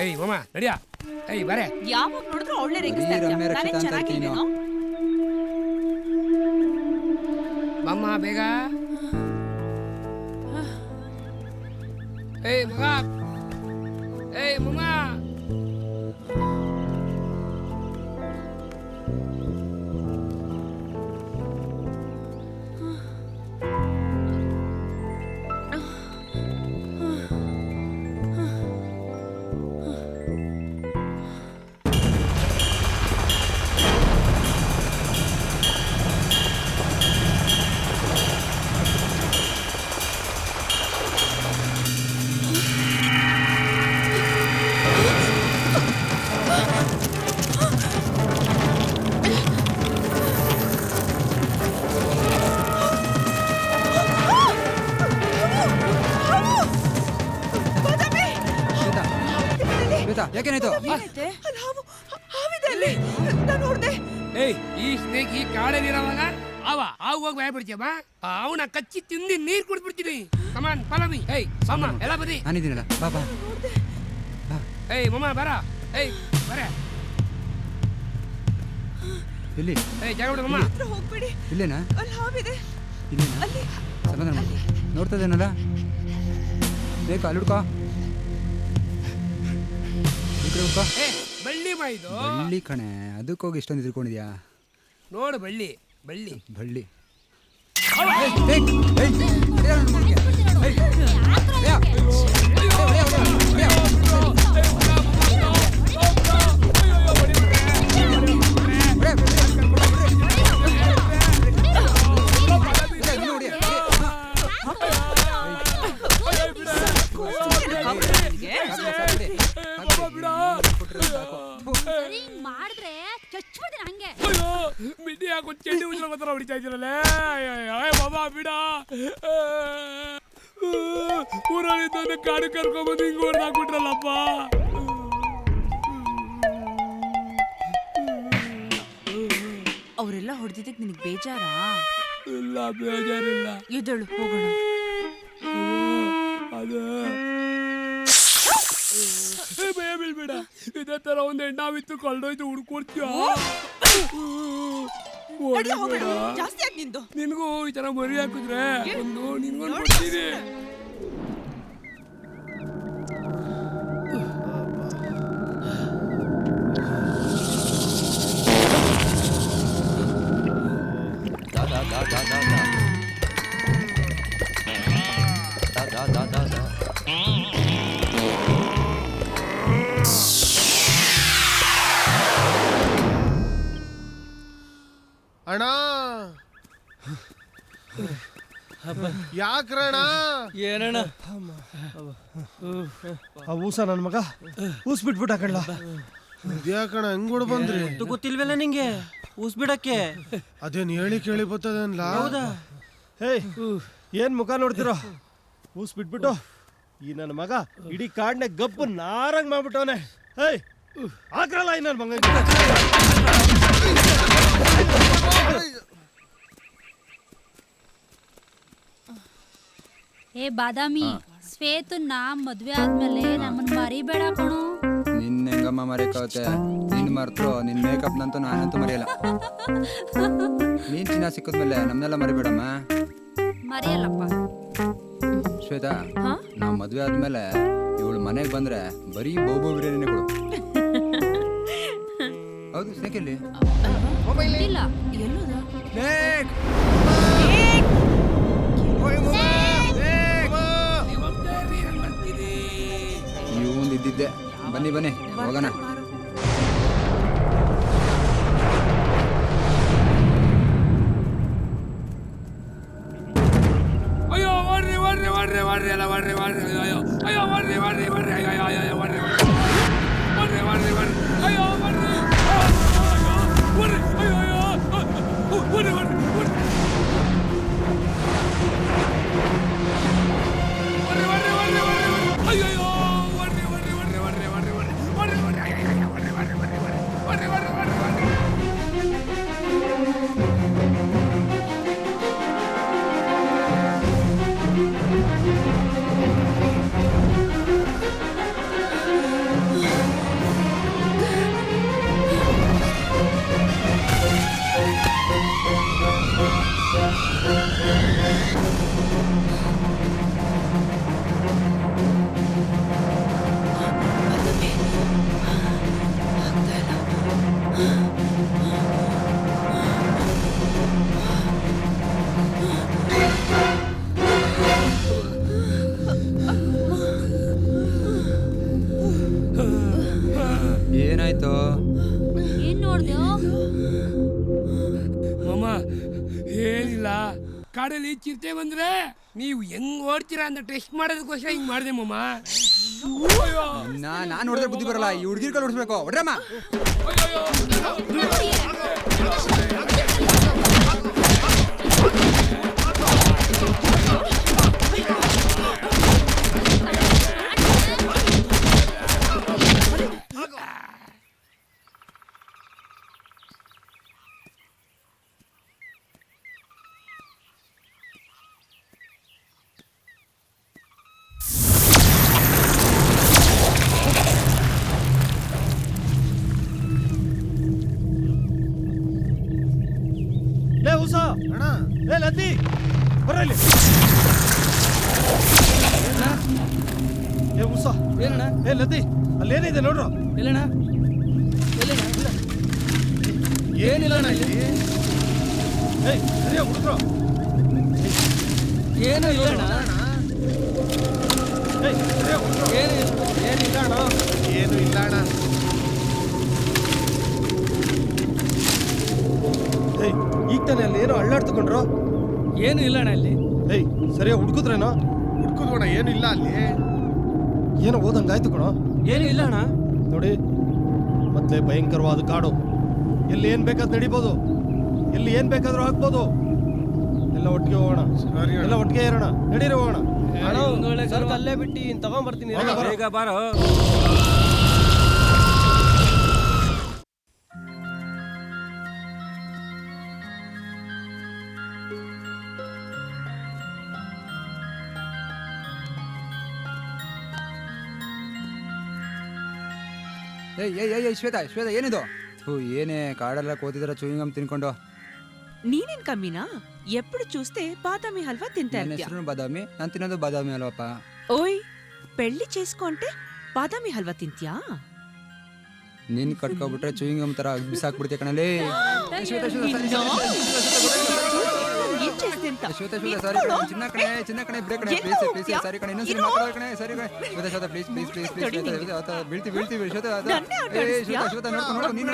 ಏಯ್ ಮಾಮ ನಡಿಯಾ. ಏಯ್ ಬರೇ. ಯಾವಾಗ ನೋಡಿದ್ರು ಒಳ್ಳೆ ರೇಗಿಸ್ತಾ ಇರ್ತೀಯ. ನಾನೇ ಚೆನ್ನಾಗಿದ್ದೀನೋ? ಮಾಮ ಬೇಗ. ಏಯ್ ಮಗ. ಏಯ್ ಮಾಮ. ಯಾಕೇನಾಯ್ತು? ಏಯ್ ಈ ಸ್ನೇಕ್ ಈ ಕಾಡಲ್ಲಿರೋವಾಗ ಹಾವು ಹೋಗಿ ಭಯ ಬಿಡ್ತೀಯಮ್ಮ. ಅವನ ಕಚ್ಚಿ ತಿಂದು ನೀರು ಕುಡಿದ್ಬಿಡ್ತೀನಿ. ಕಮಾನ್ ಫಾಲೋ ಮೀ. ಏಯ್ ಮಾಮ ಎಲ್ಲ ಬನ್ನಿ. ನಾನಿದ್ದೀನಲ್ಲ ಬಾ ಬಾ. ಏಯ್ ಮಾಮ ಬರ. ಏಯ್ ಬರೇ. ಇಲ್ಲಿ. ಏಯ್ ಜಾಗ ಬಿಡು ಮಾಮ. ಹೋಗ್ಬಿಡಿ. ಇಲ್ಲೇನಾ? ಅಲ್ಲಿ ಹಾವಿದೆ. ಇಲ್ಲೇನಾ? ಸಮಾಧಾನ ಮಾಡಿ. ನೋಡ್ತಾ ಇದ್ದೇನಲ್ಲ ಬೇಕಾ ಅಲ್ಲಿ ಹುಡ್ಕೋ. ಹುಡ್ಕೋ. ಮಾ ಇದು ಬಳ್ಳಿ ಕಣೆ, ಅದಕ್ಕೋಗಿ ಇಷ್ಟೊಂದು ತಿಳ್ಕೊಂಡಿದ್ಯಾ? ನೋಡು ಬಳ್ಳಿ ಬಳ್ಳಿ ಬಳ್ಳಿ. ಮಾಡಿದ್ರೆ ಚಚ್ಬಿಡ್ತೀನಿ ಹಂಗೆ. ಬಿಡಿ ಹಾಕೊಂಡು ಚೆಂಡು ಉಜ್ರ ಮಾತ್ರ ಹೊಡಿತಾ ಇದ್ದೀರಲ್ಲ ಬಾಬಾ ಬಿಡ. ಊರಲ್ಲಿ ಕಾಡು ಕರ್ಕೊಂಬಂದು ಹಿಂಗ್ ಹೊಡೆದಾಕ್ಬಿಟ್ರಲ್ಲಪ್ಪ. ಅವರೆಲ್ಲ ಹೊಡೆದಿದ್ದಕ್ಕೆ ನಿನಗೆ ಬೇಜಾರಾ? ಇಲ್ಲ ಬೇಜಾರಿಲ್ಲ. ಎದ್ದೇಳು ಹೋಗೋಣ. ಅದು ಭಯ ಬೀಳ್ಬೇಡ. ಇದೇ ತರ ಒಂದ್ ಹೆಣ್ಣಾವಿತ್ತು ಕಳ್ದೋಯ್ತು, ಹುಡ್ಕೊಡ್ತೀಯ. ಜಾಸ್ತಿ ಆಗಿ ನಿಂದು. ನಿನ್ಗೂ ಈ ತರ ಮರಿ ಹಾಕಿದ್ರೆ ನಿನ್ಗೊಂದು ಕೊಡ್ತೀನಿ. ಅಣ್ಣ ಯಾಕ್ರಣ? ಏನಣ್ಣ? ಆ ಊಸ ನನ್ನ ಮಗ ಊಸ್ ಬಿಟ್ಬಿಟ್ಟ ಕಣ್ಲ. ಇದ್ಯಾಕಣ ಹೆಂಗ್ ಕೂಡ ಬಂದ್ರಿ? ಗೊತ್ತಿಲ್ವಲ್ಲ ನಿಂಗೆ ಊಸ್ ಬಿಡಕ್ಕೆ? ಅದೇನ್ ಹೇಳಿ ಕೇಳಿ ಬರ್ತದನ್ಲ. ಹೇಯ್, ಏನ್ ಮುಖ ನೋಡ್ತಿರೋ? ಊಸ್ ಬಿಟ್ಬಿಟ್ಟು ಈ ನನ್ನ ಮಗ ಇಡೀ ಕಾಡ್ನೆ ಗಪ್ಪು ನಾರಂಗ್ ಮಾಡ್ಬಿಟ್ಟವನೆ. ಹೇಯ್, ಹಾಕ್ರಲ್ಲ ಈ ನನ್ನ ಮಗ. ಏ ಬಾದಾಮಿ, ಶ್ವೇತನ್ನ ಮದ್ವೆ ಆದ್ಮೇಲೆ ನಮ್ಮನ್ ಮರಿಬೇಡ ಕಣು. ನಿನ್ನ ಹೆಂಗಮ್ಮ ಮರೆಯಕಾಗುತ್ತೆ? ನಿನ್ ಮರ್ತರು ನಿನ್ ಮೇಕಪ್ ನಂತೂ ನಾನಂತೂ ಮರೆಯಲ್ಲ. ನೀನ್ ಚಿನ್ನ ಸಿಕ್ಕದ್ಮೇಲೆ ನಮ್ನೆಲ್ಲ ಮರಿಬೇಡಮ್ಮ. ಮರೆಯಲ್ಲಪ್ಪ. ಶ್ವೇತಾ, ನಾವ್ ಮದ್ವೆ ಆದ್ಮೇಲೆ ಇವಳು ಮನೆಗೆ ಬಂದ್ರೆ ಬರೀ ಬೋಬೋ ಬಿರಿಯಾನಿನೇ ಕೊಡು. ಹೌದು, ಸ್ನೇಕೆಲ್ಲಿ? ಇಲ್ಲ. ಇವನ್ ಇದ್ದಿದ್ದೆ. ಬನ್ನಿ ಬನ್ನಿ ಹೋಗೋಣ. ಅಯ್ಯೋ ಬರ್ರಿ ಬರ್ರಿ ಬರ್ರಿ ಬರ್ರಿ ಎಲ್ಲ ಬರ್ರಿ ಬರ್ರಿ. ಅಯ್ಯೋ ಅಯ್ಯೋ ಬರ್ರಿ ಬರ್ರಿ ಬರ್ರಿ. ಅಯ್ಯೋ ಅಯ್ಯೋ ಅಯ್ಯೋ ಬರ್ರಿ ಬರ್ರಿ ಬರ್ರಿ ಬರ್ರಿ ಬರ್ರಿ. ಅಯ್ಯೋ ಬರ್ರಿ ಬರ್ರಿ. ಅಯ್ಯೋ ಅಯ್ಯೋ ಬರ್ರಿ ಬರ್ರಿ ಬರ್ರಿ. ಅಯ್ಯೋ ಬರ್ರಿ ಬರ್ರಿ ಬರ್ರಿ ಬರ್ರಿ ಬರ್ರಿ ಬರ್ರಿ ಬರ್ರಿ. ಅಯ್ಯೋ ಬರ್ರಿ ಬರ್ರಿ ಬರ್ರಿ ಬರ್ರಿ ಬರ್ರಿ ಬರ್ರಿ ಬರ್ರಿ. ಏನಾಯ್ತು? ಏನ್ ನೋಡ್ದೆ? ಮಾಮ ಏನಿಲ್ಲ, ಕಾಡಲ್ಲಿ ಚಿರತೆ ಬಂದ್ರೆ ನೀವು ಹೆಂಗ್ ಓಡ್ತೀರಾ ಅಂತ ಟೆಸ್ಟ್ ಮಾಡೋದಕ್ಕೋಸ್ಕರ ಹಿಂಗ್ ಮಾಡಿದೆ ಮಾಮ. ನಾನ್ ನೋಡಿದ್ರೆ ಬುದ್ಧಿ ಬರಲ್ಲ, ಈ ಹುಡುಗಿರ್ ಕೈ ಹೊಡ್ಸ್ಬೇಕು. ಹೊಡ್ರಮ್ಮ. ಏ ಲದ್ದಿ, ಬರಲಿ. ಏ ಉಸ, ಏನಣ್ಣ? ಏ ಲದ್ದಿ, ಅಲ್ಲೇನಿದೆ ನೋಡ್ರು. ಎಲ್ಲಣ್ಣ? ಏನಿಲ್ಲ ಅಣ್ಣ ಇಲ್ಲಿ. ಏಯ್ ಸರಿಯಾಗಿ ಹುಡುಕ್ರು. ಏನು ಇಲ್ಲ ಅಣ್ಣ. ಏಯ್ ಸರಿಯಾಗಿ ಹುಡುಕ್ರು. ಏನಿಲ್ಲ ಅಣ್ಣ. ಏನು ಇಲ್ಲ ಅಣ್ಣ. ಏಯ್ ಈಗ ತಾನೆ ಅಲ್ಲಿ ಏನೋ ಅಳ್ಳಾಡ್ತಕೊಂಡ್ರು. ಏನು ಇಲ್ಲ ಅಣ್ಣ ಇಲ್ಲಿ. ಏಯ್ ಸರಿಯಾಗಿ ಹುಡುಕಿದ್ರೇನೋ. ಹುಡ್ಕುದ್ವಣ ಏನು ಇಲ್ಲ ಅಲ್ಲಿ. ಏನೋ ಓದಂಗಾಯ್ತು ಕಣೋ. ಏನು ಇಲ್ಲ ಅಣ್ಣ. ನೋಡಿ ಮತ್ತೆ ಭಯಂಕರವಾದ ಕಾಡು. ಎಲ್ಲಿ ಏನ್ ಬೇಕಾದ್ ನಡಿಬೋದು, ಎಲ್ಲಿ ಏನ್ ಬೇಕಾದ್ರೂ ಆಗ್ಬೋದು. ಎಲ್ಲ ಒಟ್ಟಿಗೆ ಹೋಗೋಣ, ಎಲ್ಲ ಒಟ್ಟಿಗೆ ಇರೋಣ. ನಡೀರಿ ಹೋಗೋಣ. ಸ್ವಲ್ಪ ಅಲ್ಲೇ ಬಿಟ್ಟು ತಗೊಂಡ್ಬರ್ತೀನಿ. ಬೇಗ ಬಾರೋ. ಏಯ್ ಶ್ವೇತಾ ಶ್ವೇತಾ ಏನಿದು? ಏನೇ ಕಾಡೆಲ್ಲ ಕೋತಿದ್ರ ಚೂಯಿಂಗಮ್ ತಿನ್ಕೊಂಡು. ನೀನೇನ್ ಕಮ್ಮಿನಾ? ಎప్పుడు చూస్తే బాదామి హల్వా తింటా ನನ್ನ ಹೆಸರು ಬಾದಾಮಿ, ನಾನು ತಿನ್ನೋದು ಬಾದಾಮಿ ಅಲ್ವಪ್ಪ. ఓయ్ పెళ్లి చేసుకుంటే బాదామి హల్వా తింತ್ಯಾ? ನಿನ್ ಕಟ್ಕೊಬಿಟ್ರೆ ಚೂಯಿಂಗಮ್ ತರ ಬಿಸಾಕ್ಬಿಡ್ತೀಯ ಕಣಲೇ. ಶ್ವೇತಾ ಏನ್ చేస్తే ಅಂತ? ಸಾರಿ ಕಣೆ, ಚಿನ್ನ ಕಣೆ ಬ್ರೇಕ್ ಕಣೆ, ಪ್ಲೀಸ್ ಸಾರಿ ಕಣೆ, ಇನ್ನೊಂದ್ಸರಿ ಮಾತಾಡೋ ಕಣೆ, ಸಾರಿ ಕಣೆ. ಶ್ವೇತಾ ಪ್ಲೀಸ್ ಬೀಳ್ತೀವಿ ಶ್ವೇತಾ. ಶ್ವೇತಾ ನೋಡ್ಕೊ ನೀನು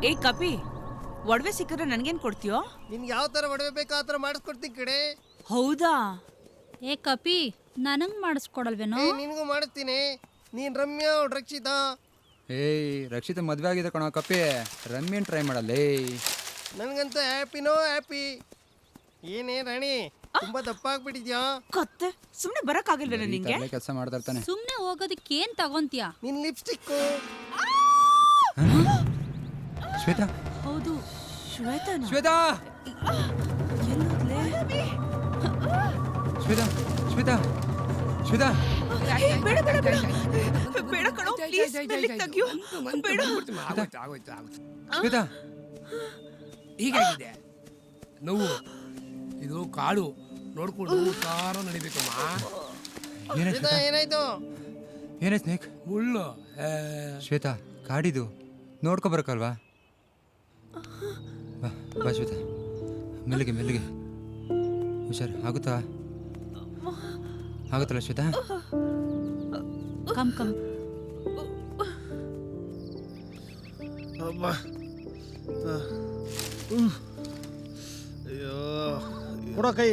ಏ ಕಪಿ, ಒಡವೆ ಸಿಕ್ಕಿದ್ರೆ ನನ್ಗೇನ್ ಕೊಡ್ತೀಯೋ? ನಿನ್ಗೆ ಯಾವ ತರ ಒಡವೆ ಬೇಕು ಆ ತರ ಮಾಡಿಸ್ಕೊಡ್ತೀನಿ ಕಡೆ. ಹೌದಾ? ಏ ಕಪಿ, ನನಂಗ್ ಮಾಡಿಸ್ಕೊಡಲ್ವೇನೋ? ನಿನ್ಗೂ ಮಾಡಿಸ್ತೀನಿ. ನೀನ್ ರಮ್ಯಾ ರಕ್ಷಿತಾ. ರಕ್ಷಿತ ಮದ್ವೆ ಆಗಿದೆ ಕಣೋ ಕಪ್ಪಿ, ರಮ್ಯನ್ ಟ್ರೈ ಮಾಡಲ್ಲೇ. ನನ್ಗಂತೂ ಹ್ಯಾಪಿನೋ ಹ್ಯಾಪಿ. ಏನೇ ರಾಣಿ ತುಂಬಾ ದಪ್ಪ ಆಗ್ಬಿಟ್ಟಿದ್ಯಾ? ಕತ್ತೆ ಸುಮ್ನೆ ಬರಕ್ ಆಗಿಲ್ವೇನೋ ನಿಂಗೆ? ಕೆಲಸ ಮಾಡ್ತಾ ಇರ್ತಾನೆ. ಸುಮ್ನೆ ಹೋಗೋದಕ್ಕೆ ಏನ್ ತಗೊಂತೀಯ? ನಿನ್ ಲಿಪ್ಸ್ಟಿಕ್. ಶ್ವೇತಾ ಹೌದು ಶ್ವೇತಾನಾ? ಶ್ವೇತಾ ಎಲ್ಲೋದ್ಲೆ? ಶ್ವೇತಾ ಶ್ವೇತಾ ಶ್ವೇತಾ ಬೇಡ ಬೇಡ ಬೇಡ ಬೇಡ ಕಣೋ, ಪ್ಲೀಸ್ ಮೆಲ್ಲಿಗೆ ತೆಗಿಯೋ. ಬೇಡ. ಶ್ವೇತಾ ಹೀಗಾಗಿದೆ ನೋವು. ಇದು ಕಾಡು ನೋಡ್ಕೊಂಡು ಸಾರ ನಡಿಬೇಕಮ್ಮ. ಏನಾಯ್ತು? ಏನೇ ಸ್ನೇಕ್? ಮುಳ್ಳು. ಶ್ವೇತಾ ಕಾಡಿದು ನೋಡ್ಕೊ ಬರಕಲ್ವಾ? ಬಾ ಶ್ವೇತಾ, ಮೆಲ್ಲಿಗೆ ಹುಷಾರು. ಆಗುತ್ತಲ್ಲ ಶ್ವೇತಾ? ಕಮ್ ಕೊಡೋ ಕೈ.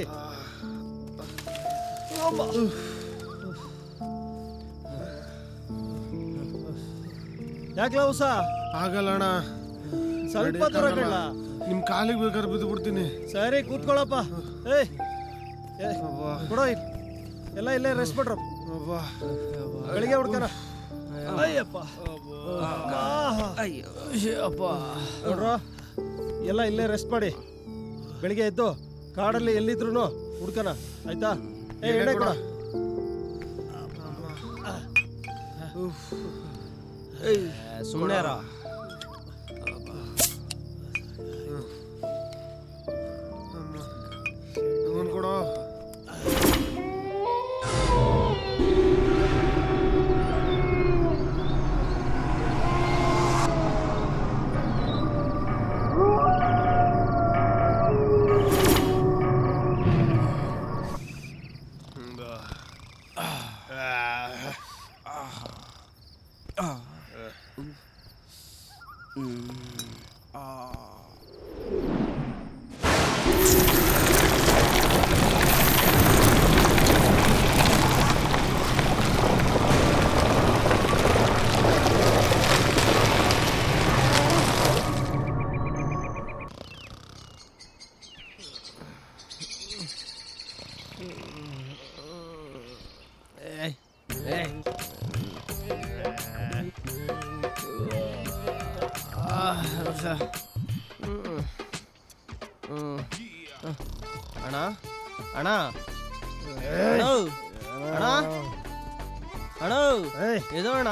ಯಾಕೆ ಲವಸ? ಆಗಲ್ಲ ಅಣ್ಣ, ಸ್ವಲ್ಪ ದೂರ ಕಳ್ಳ. ನಿಮ್ ಕಾಲಿಗೆ ಬೇಕಾದ್ರೆ ಬಿದ್ದು ಬಿಡ್ತೀನಿ. ಸರಿ ಕೂತ್ಕೊಳ್ಳಪ್ಪ. ಏಯ್ ಕೊಡೋ, ಎಲ್ಲ ಇಲ್ಲೇ ರೆಸ್ಟ್ ಮಾಡ್ರ. ಬೆಳಿಗ್ಗೆ ಹುಡ್ಕನ. ಅಯ್ಯಪ್ಪ ನೋಡ್ರ, ಎಲ್ಲ ಇಲ್ಲೇ ರೆಸ್ಟ್ ಮಾಡಿ. ಬೆಳಿಗ್ಗೆ ಎದ್ದು ಕಾಡಲ್ಲಿ ಎಲ್ಲಿದ್ರು ಹುಡ್ಕನ, ಆಯ್ತಾ? ಎಣ್ಣೆ ಕೊಡ. ಸುಮ್ಮನೆ ಕೊಡೋ. ಅಣ್ಣ ಅಣ್ಣ ಅಣ್ಣ ಅಣ್ಣ ಎದೋಣ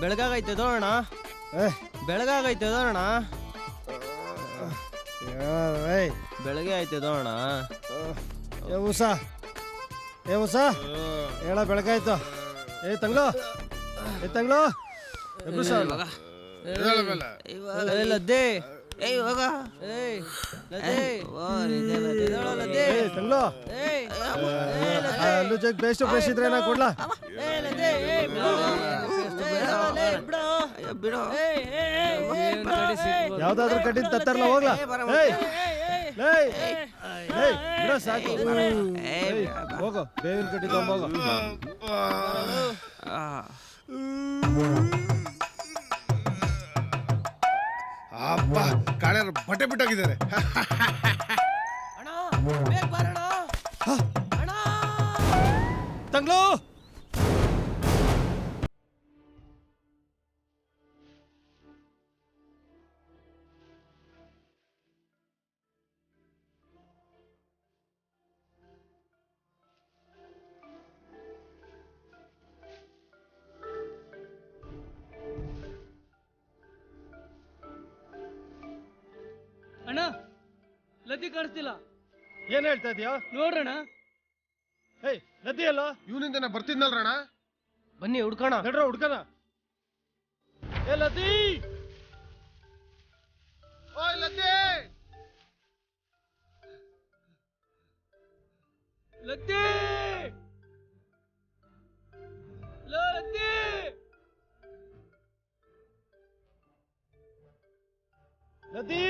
ಬೆಳಗಾಗೈತೆ ಎದೋಣ ಬೆಳಗಾಗೈತೆ ಎದೋಣ ಬೆಳಗ್ಗೆ ಆಯ್ತು ಎದೋಣ ಉಸ ಹೇಳ ಬೆಳಗಾಯ್ತು. ತಂಗ್ಳು ಲದ್ದೆ ಬೇಸ್ಟ್ ಫ್ರೆಶ್ ಇದ್ರೆ ನಾ ಕೊಡ್ಲಾ? ಯಾವ್ದಾದ್ರು ಕಟ್ಟಿದ್ ತತ್ತಾರಲ್ಲ ಹೋಗ್ಲಾ? ಬಿಡ ಸಾಕು, ಹೋಗೋ ಬೇವಿನ ಕಟ್ಟಿ ತಗೊಂಬೋಗೋ. ಅಪ್ಪ ಕಾಳೆ ಬಟ್ಟೆ ಬಿಟ್ಟೋಗಿದ್ದಾರೆ. ತಂಗ್ಳು ಅಣ್ಣ ಲದ್ದಿ ಕಾಣಿಸ್ತಿಲ್ಲ. ಏನ್ ಹೇಳ್ತಾ ಇದೀಯಾ? ನೋಡ್ರಣ. ನದಿ ಅಲ್ಲ ಇವನಿಂದ ಬರ್ತಿದ್ನಲ್ರಣ. ಬನ್ನಿ ಹುಡ್ಕೋಣ. ನಡ್ರ ಹುಡ್ಕಣ. ಲದ್ದಿ ಲದ್ದಿ ಲದ್ದಿ ಲದ್ದಿ ನದಿ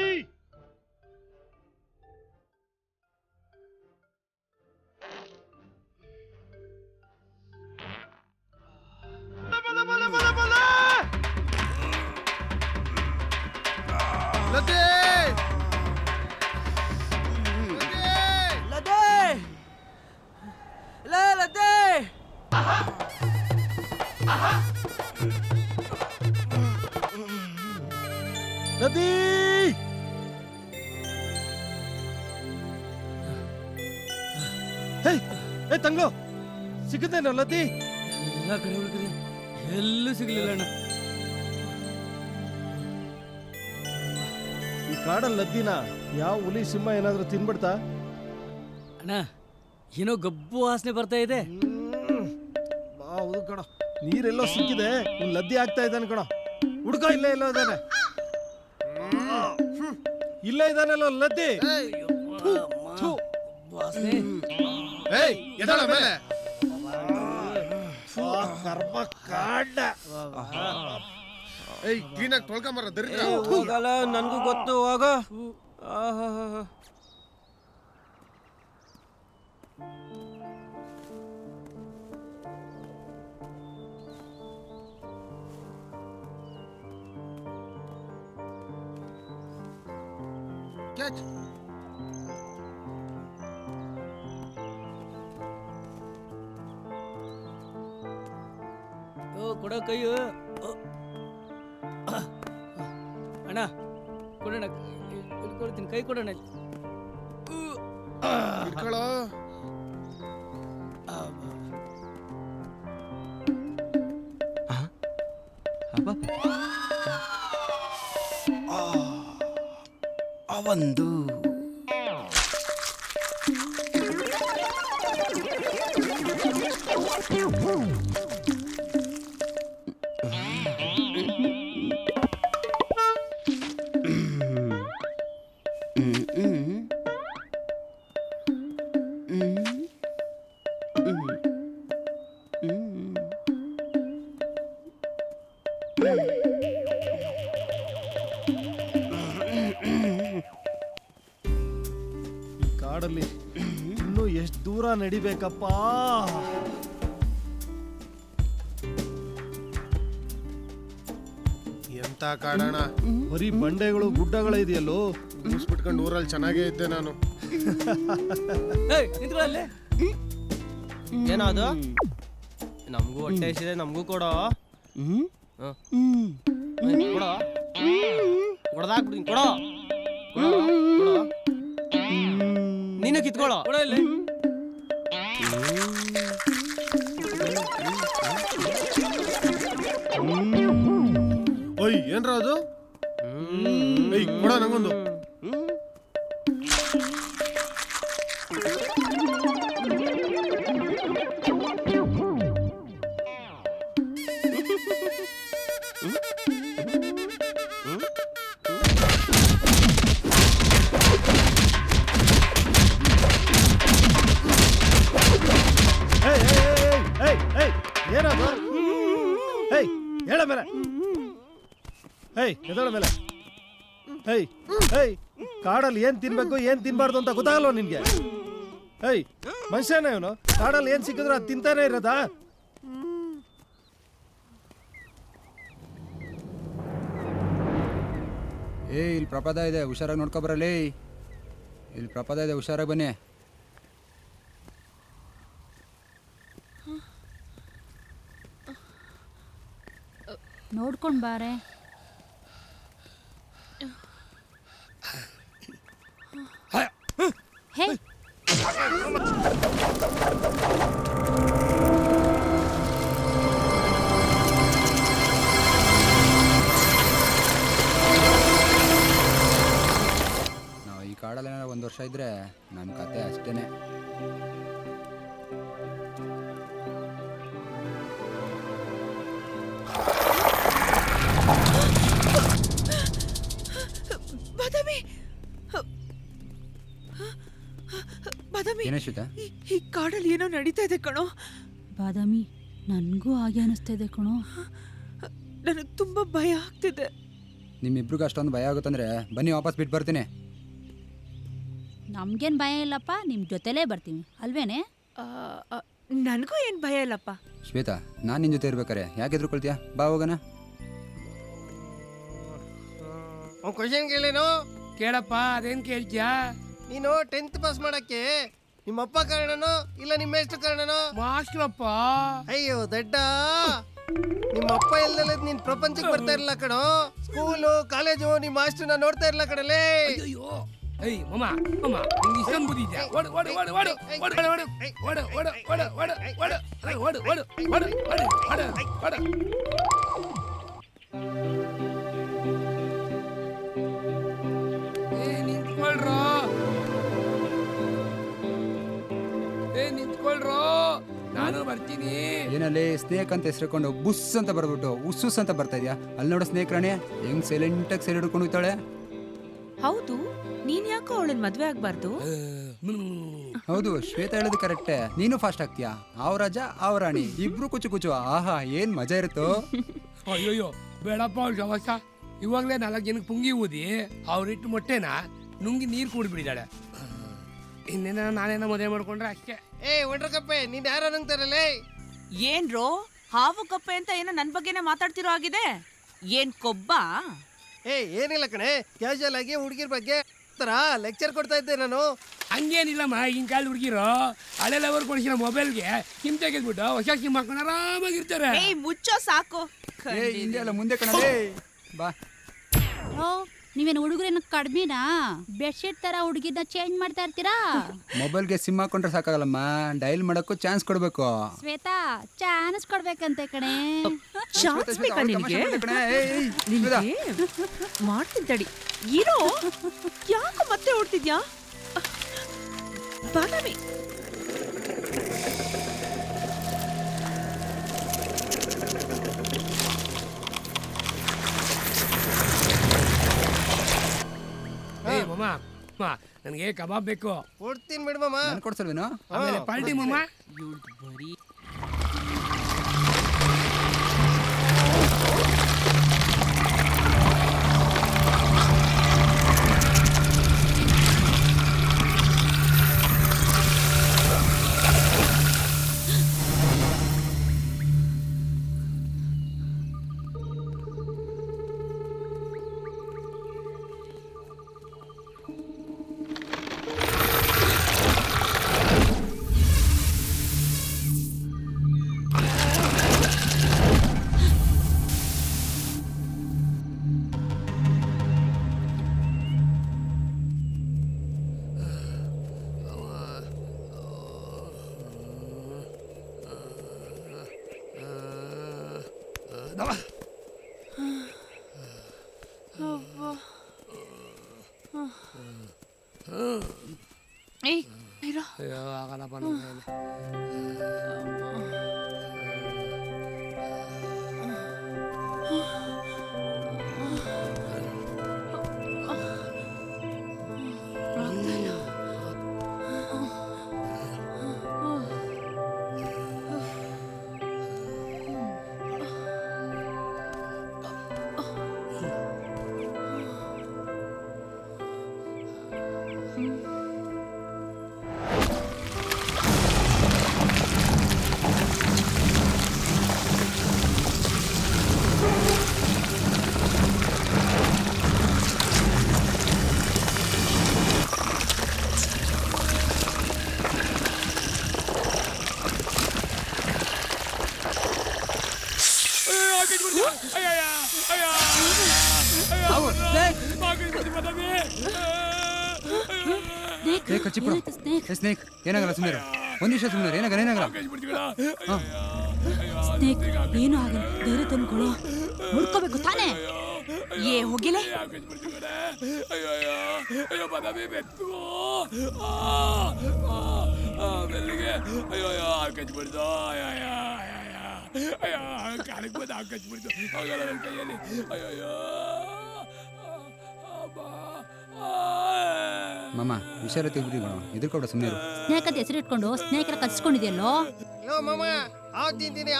ನದಿ ತಂಗ್ಳು ಸಿಗುತ್ತೇನೋ ಲದ್ದಿ? ಎಲ್ಲ ಕಡೆ ಹುಡುಕಿದೆ, ಎಲ್ಲೂ ಸಿಗ್ಲಿಲ್ಲ ಅಣ್ಣ. ಈ ಕಾಡಲ್ಲಿ ಲದ್ದಿನ ಯಾವ ಹುಲಿ ಸಿಂಹ ಏನಾದ್ರೂ ತಿನ್ಬಿಡ್ತಾ? ಅಣ್ಣ ಏನೋ ಗಬ್ಬು ವಾಸನೆ ಬರ್ತಾ ಇದೆ. ಹೌದು ಕಣ, ನೀರೆಲ್ಲೋ ಸಿಕ್ಕಿದೆ. ಇನ್ ಲದ್ದಿ ಆಗ್ತಾ ಇದ್ದಾನೆ ಕಣ. ಹುಡ್ಕ ಇಲ್ಲೇ ಎಲ್ಲೋ ಇದ್ದಾನೆ. ಇಲ್ಲೇ ಇದ್ದಾನಲ್ಲೋ ಲದ್ದಿ. ಕ್ಲೀನಾಗಿ ತೊಳ್ಕೊಂಬರ ದರಿದ್ರ. ಹೋಗಲ್ಲ, ನನ್ಗೂ ಗೊತ್ತು. ಹೋಗ. ಕೊಡ ಕೈಯು. ಅಣ್ಣ ಕೊಡೋಣ, ಕೊಡ್ತೀನಿ, ಕೈ ಕೊಡೋಣ. ಇಟ್ಕೊಳ್ಳೋ. ಅವಂದು ಕಾಡಲ್ಲಿ ಇನ್ನೂ ಎಷ್ಟು ದೂರ ನಡಿಬೇಕಪ್ಪ? ಎಂತ ಕಾಡಣ, ಬರೀ ಬಂಡೆಗಳು ಗುಡ್ಡಗಳು ಇದೆಯಲ್ಲೋ. ಬಿಟ್ಕೊಂಡು ಊರಲ್ಲಿ ಚೆನ್ನಾಗೇ ಇದ್ದೆ ನಾನು. ನಿಂತ್ಕೊಳ್ಳಿ. ಏನದು? ನಮಗೂ ಹೊಟ್ಟೆ ಹಸಿದೆ, ನಮಗೂ ಕೊಡೋ. ಕೊಡೋ. ಹೊಡೆದಾಕ್ಬಿಡ್ತೀನಿ ಕೊಡೋ ಕೊಡೋ ಕೊಡೋ ನೀನು ಕಿತ್ಕೊಳ್ಳೋ ಕೊಡೋ ಇಲ್ಲಿ ಓಯ್ ಏನ್ರ ಅದು ಏಯ್ ಕೊಡ ನಂಗೊಂದು ಏನದು ಏಯ್ ಹೇಳ ಮೇಲೆ ಏಯ್ ಎದಳ ಮೇಲೆ ಏಯ್ ಏಯ್ ಕಾಡಲ್ಲಿ ಏನ್ ತಿನ್ಬೇಕು ಏನ್ ತಿನ್ಬಾರ್ದು ಅಂತ ಗೊತ್ತಾಗಲ್ವ ನಿನ್ಗೆ? ಏಯ್ ಮನುಷ್ಯನ ಇವನು, ಕಾಡಲ್ಲಿ ಏನ್ ಸಿಕ್ಕಿದ್ರು ಅದು ತಿಂತಾನೆ ಇರೋದಾ? ಇಲ್ಲಿ ಪ್ರಪಾದ ಇದೆ, ಹುಷಾರಾಗಿ ನೋಡ್ಕೊ ಬರಲಿ. ಇಲ್ಲಿ ಪ್ರಪಾದ ಇದೆ, ಹುಷಾರಾಗಿ ಬನ್ನಿ. ನೋಡ್ಕೊಂಡ್ ಬಾರೆ. ಹೇ ನಾವು ಈ ಕಾಡಲ್ಲಿ 1 ವರ್ಷ ಇದ್ರೆ ನಮ್ಮ ಕತೆ ಅಷ್ಟೇನೆ. ಈ ಕಾಡಲ್ಲಿ ಏನೋ ನಡೀತಾ ಇದೆ ಕಣೋ. ಬಾದಾಮಿ, ನನಗೂ ಹಾಗೆ ಅನಿಸ್ತಾ ಇದೆ ಕಣೋ. ನನಗೆ ತುಂಬಾ ಭಯ ಆಗ್ತಿದೆ. ನಿಮ್ಮಿಬ್ರಿಗೂ ಅಷ್ಟೊಂದು ಭಯ ಆಗುತ್ತಂದ್ರೆ ಬನ್ನಿ, ವಾಪಸ್ ಬಿಟ್ಟು ಬರ್ತೀನಿ. ನಮ್ಗೇನು ಭಯ ಇಲ್ಲಪ್ಪ, ನಿಮ್ಮ ಜೊತೆಲೇ ಬರ್ತೀನಿ ಅಲ್ವೇನೆ? ನನಗೂ ಏನು ಭಯ ಇಲ್ಲಪ್ಪ. ಶ್ವೇತಾ, ನಾನು ನಿನ್ನ ಜೊತೆ ಇರ್ಬೇಕಾರೆ ಯಾಕೆ ಎದ್ರುಕೊಳ್ತೀಯಾ? ಬಾ ಹೋಗೋಣ. ಕ್ವಶನ್ ಕೇಳೇನು? ಕೇಳಪ್ಪ, ಅದೇನು ಕೇಳ್ತೀಯಾ? ನೀನು 10th ಪಾಸ್ ಮಾಡಕ್ಕೆ ನಿಮ್ಮಪ್ಪ ಕಾರಣನೋ ಇಲ್ಲ ನಿಮ್ಮ ಎಷ್ಟು ಕಾರಣನೋ? ಮಾಸ್ಟ್ರಪ್ಪ. ಅಯ್ಯೋ ದಡ್ಡ, ನಿಮ್ಮಪ್ಪ ಇಲ್ದಲ್ಲ ನೀನ್ ಪ್ರಪಂಚಕ್ಕೆ ಬರ್ತಾ ಇರಲ್ಲ ಕಣೋ. ಸ್ಕೂಲು ಕಾಲೇಜು ನಿಮ್ಮ ಮಾಸ್ಟರ್ನ ನೋಡ್ತಾ ಇರಲ್ಲ ಕಣಲೇ. ಅಯ್ಯೋ ಏಯ್ ಮಮ್ಮ ಮಮ್ಮ, ನಿಂಗೆ ಇಷ್ಟೊಂದು ಬುದ್ಧಿ ಇದೆಯಾ? ಓಡು ಓಡು ಓಡು ಓಡು ಓಡು ಓಡು ಓಡು ಓಡು ಓಡು ಓಡು ಓಡು ಓಡು ಓಡು ಓಡು ಓಡು. ನಿಂತ್ಕೊಳ್ರೋ, ನಿಂತ್ಕೊಳ್ರೋ, ನಾನು ಬರ್ತೀನಿ. ಏನಲ್ಲಿ ಸ್ನೇಕ್ ಅಂತ ಹೆಸರುಕೊಂಡು ಬುಸ್ ಅಂತ ಬರ್ಬಿಟ್ಟು ಉಸ್ಸುಸ್ ಅಂತ ಬರ್ತಾ ಇದೆಯಾ? ಅಲ್ಲಿ ನೋಡೋ ಸ್ನೇಕ್ ರಾಣಿ ಹೆಂಗ್ ಸೈಲೆಂಟಾಗಿ ಸೈಡ್ ಹಿಡ್ಕೊಂಡು ಹೋಗ್ತಾಳೆ. ಹೌದು, ನೀನ್ ಯಾಕೋ ಅವಳನ್ನ ಮದ್ವೆ ಆಗ್ಬಾರ್ದು? ಹೌದು, ಶ್ವೇತಾ ಹೇಳೋದು ಕರೆಕ್ಟೇ. ನೀನು ಫಾಸ್ಟ್ ಆಗ್ತೀಯಾ. ಅವ್ ರಾಜ ಅವ್ ರಾಣಿ ಇಬ್ರು ಕುಚು ಕುಚು, ಆಹಾ ಏನ್ ಮಜಾ ಇರುತ್ತೋ. ಅಯ್ಯೋಯ್ಯೋ ಬೇಡಪ್ಪ ಅವ್ಳ ಸಮಸ್ಯೆ. ಇವಾಗಲೇ 4 ಜನಕ್ಕೆ ಪುಂಗಿ ಊದಿ ಅವ್ರಿಟ್ಟು ಮೊಟ್ಟೆನ ನುಂಗಿ ನೀರು ಕುಡಿದ್ಬಿಟ್ಟಿದ್ದಾಳೆ. ಇನ್ನೇನ ನಾನೇನ ಮದುವೆ ಮಾಡ್ಕೊಂಡ್ರೆ ಅಷ್ಟೇ. ಒಡ್ರ ಕಪ್ಪೆ, ನೀನ್ ಯಾರ ನಂಗ್ತಾರಲ್ಲೇ? ಏನ್ರೋ ಹಾವು ಕಪ್ಪೆ ಅಂತ ಏನೋ ನನ್ ಬಗ್ಗೆನೇ ಮಾತಾಡ್ತಿರೋ ಆಗಿದೆ. ಏನ್ ಕೊಬ್ಬ? ಏನಿಲ್ಲ ಕಣೆ, ಕ್ಯಾಶುಯಲ್ ಆಗಿ ಹುಡುಗಿರ್ ಬಗ್ಗೆ ಲೆಕ್ಚರ್ ಕೊಡ್ತಾ ಇದ್ದೆ ನಾನು. ಹಂಗೇನಿಲ್ಲಮ್ಮ, ಹಿಂಗ್ ಕಾಲ್ ಹುಡುಗಿರು ಹಳೆ ಲವರ್ ಕೊಡಿಸಿರೋ ಮೊಬೈಲ್ಗೆ ಸಿಮ್ ತೆಗೆದ್ಬಿಟ್ಟು ಹೊಸ ಸಿಮ್ ಹಾಕೊಂಡು ಆರಾಮಾಗಿರ್ತಾರೆ. ಮುಚ್ಚೋ ಸಾಕು. ಹಿಂದೆ ಅಲ್ಲ ಮುಂದೆ ಕಣಲೇ. ಬಾ. ನೀವೇನು ಹುಡುಗರೇನು ಕಡಿಮೆನಾ? ಬೆಡ್ಶೀಟ್ ತರ ಹುಡುಗಿನ ಚೇಂಜ್ ಮಾಡ್ತಾ ಇರ್ತೀರಾ? ಮೊಬೈಲ್ಗೆ ಸಿಮ್ ಹಾಕೊಂಡ್ರೆ ಸಾಕಾಗಲ್ಲಮ್ಮ, ಡೈಲ್ ಮಾಡಕ್ಕೂ ಚಾನ್ಸ್ ಕೊಡ್ಬೇಕು. ಶ್ವೇತಾ, ಚಾನ್ಸ್ ಕೊಡ್ಬೇಕಂತೆ ಕಣೆ. ಚಾನ್ಸ್ ಬೇಕಾ ನಿನ್ಗೆ? ಮಾಡ್ತೀನಿ ತಡಿ. ಇರೋ, ಯಾಕೆ ಮತ್ತೆ ಓಡ್ತಿದ್ಯಾ? ಬಾದಾಮಿ, ಮಮ್ಮ ನನಗೆ ಕಬಾಬ್ ಬೇಕು. ಕೊಡ್ತೀನಿ ಬಿಡ್ಮಮ್ಮ. ನಾನು ಕೊಡ್ಸಲ್ವೇನೋ? ಆಮೇಲೆ ಪಾರ್ಟಿ ಮಮ್ಮ. ಏಯ್ ಇರೋ. ಅಯ್ಯೋ ಆಗಲ್ಲಪ್ಪ ನನ್ನ ಕೈಯಲ್ಲಿ. ಸ್ನೇಕ್ ಏನಾಗಲ್ಲ ಸುಮ್ಮನೆ ಒಂದು ನಿಮಿಷ ಸುಮ್ಮನೆ ಏನಾಗಲ್ಲ ಸ್ನೇಕ್ ಏನು ಆಗಲ್ಲ ಧೈರ್ಯ ತಂದ್ಕೊಳ್ಳೋ ಹುಡ್ಕೋಬೇಕು ತಾನೇ ಏ ಹೋಗಿಲೆ ಮಾಮ ವಿಷಯ ತಿಳ್ಬಿಡಿ ಎದುರ್ಕೊಡ ಸುಮ್ಮನೆ ಸ್ನೇಕ್ ಅಂತ ಹೆಸರು ಇಟ್ಕೊಂಡು ಸ್ನೇಕ್ ಎಲ್ಲ ಕಚ್ಕೊಂಡಿದೆಯಲ್ಲೋ ಲೋ ಮಾಮ ಹಾವು ತಿಂತೀನಿ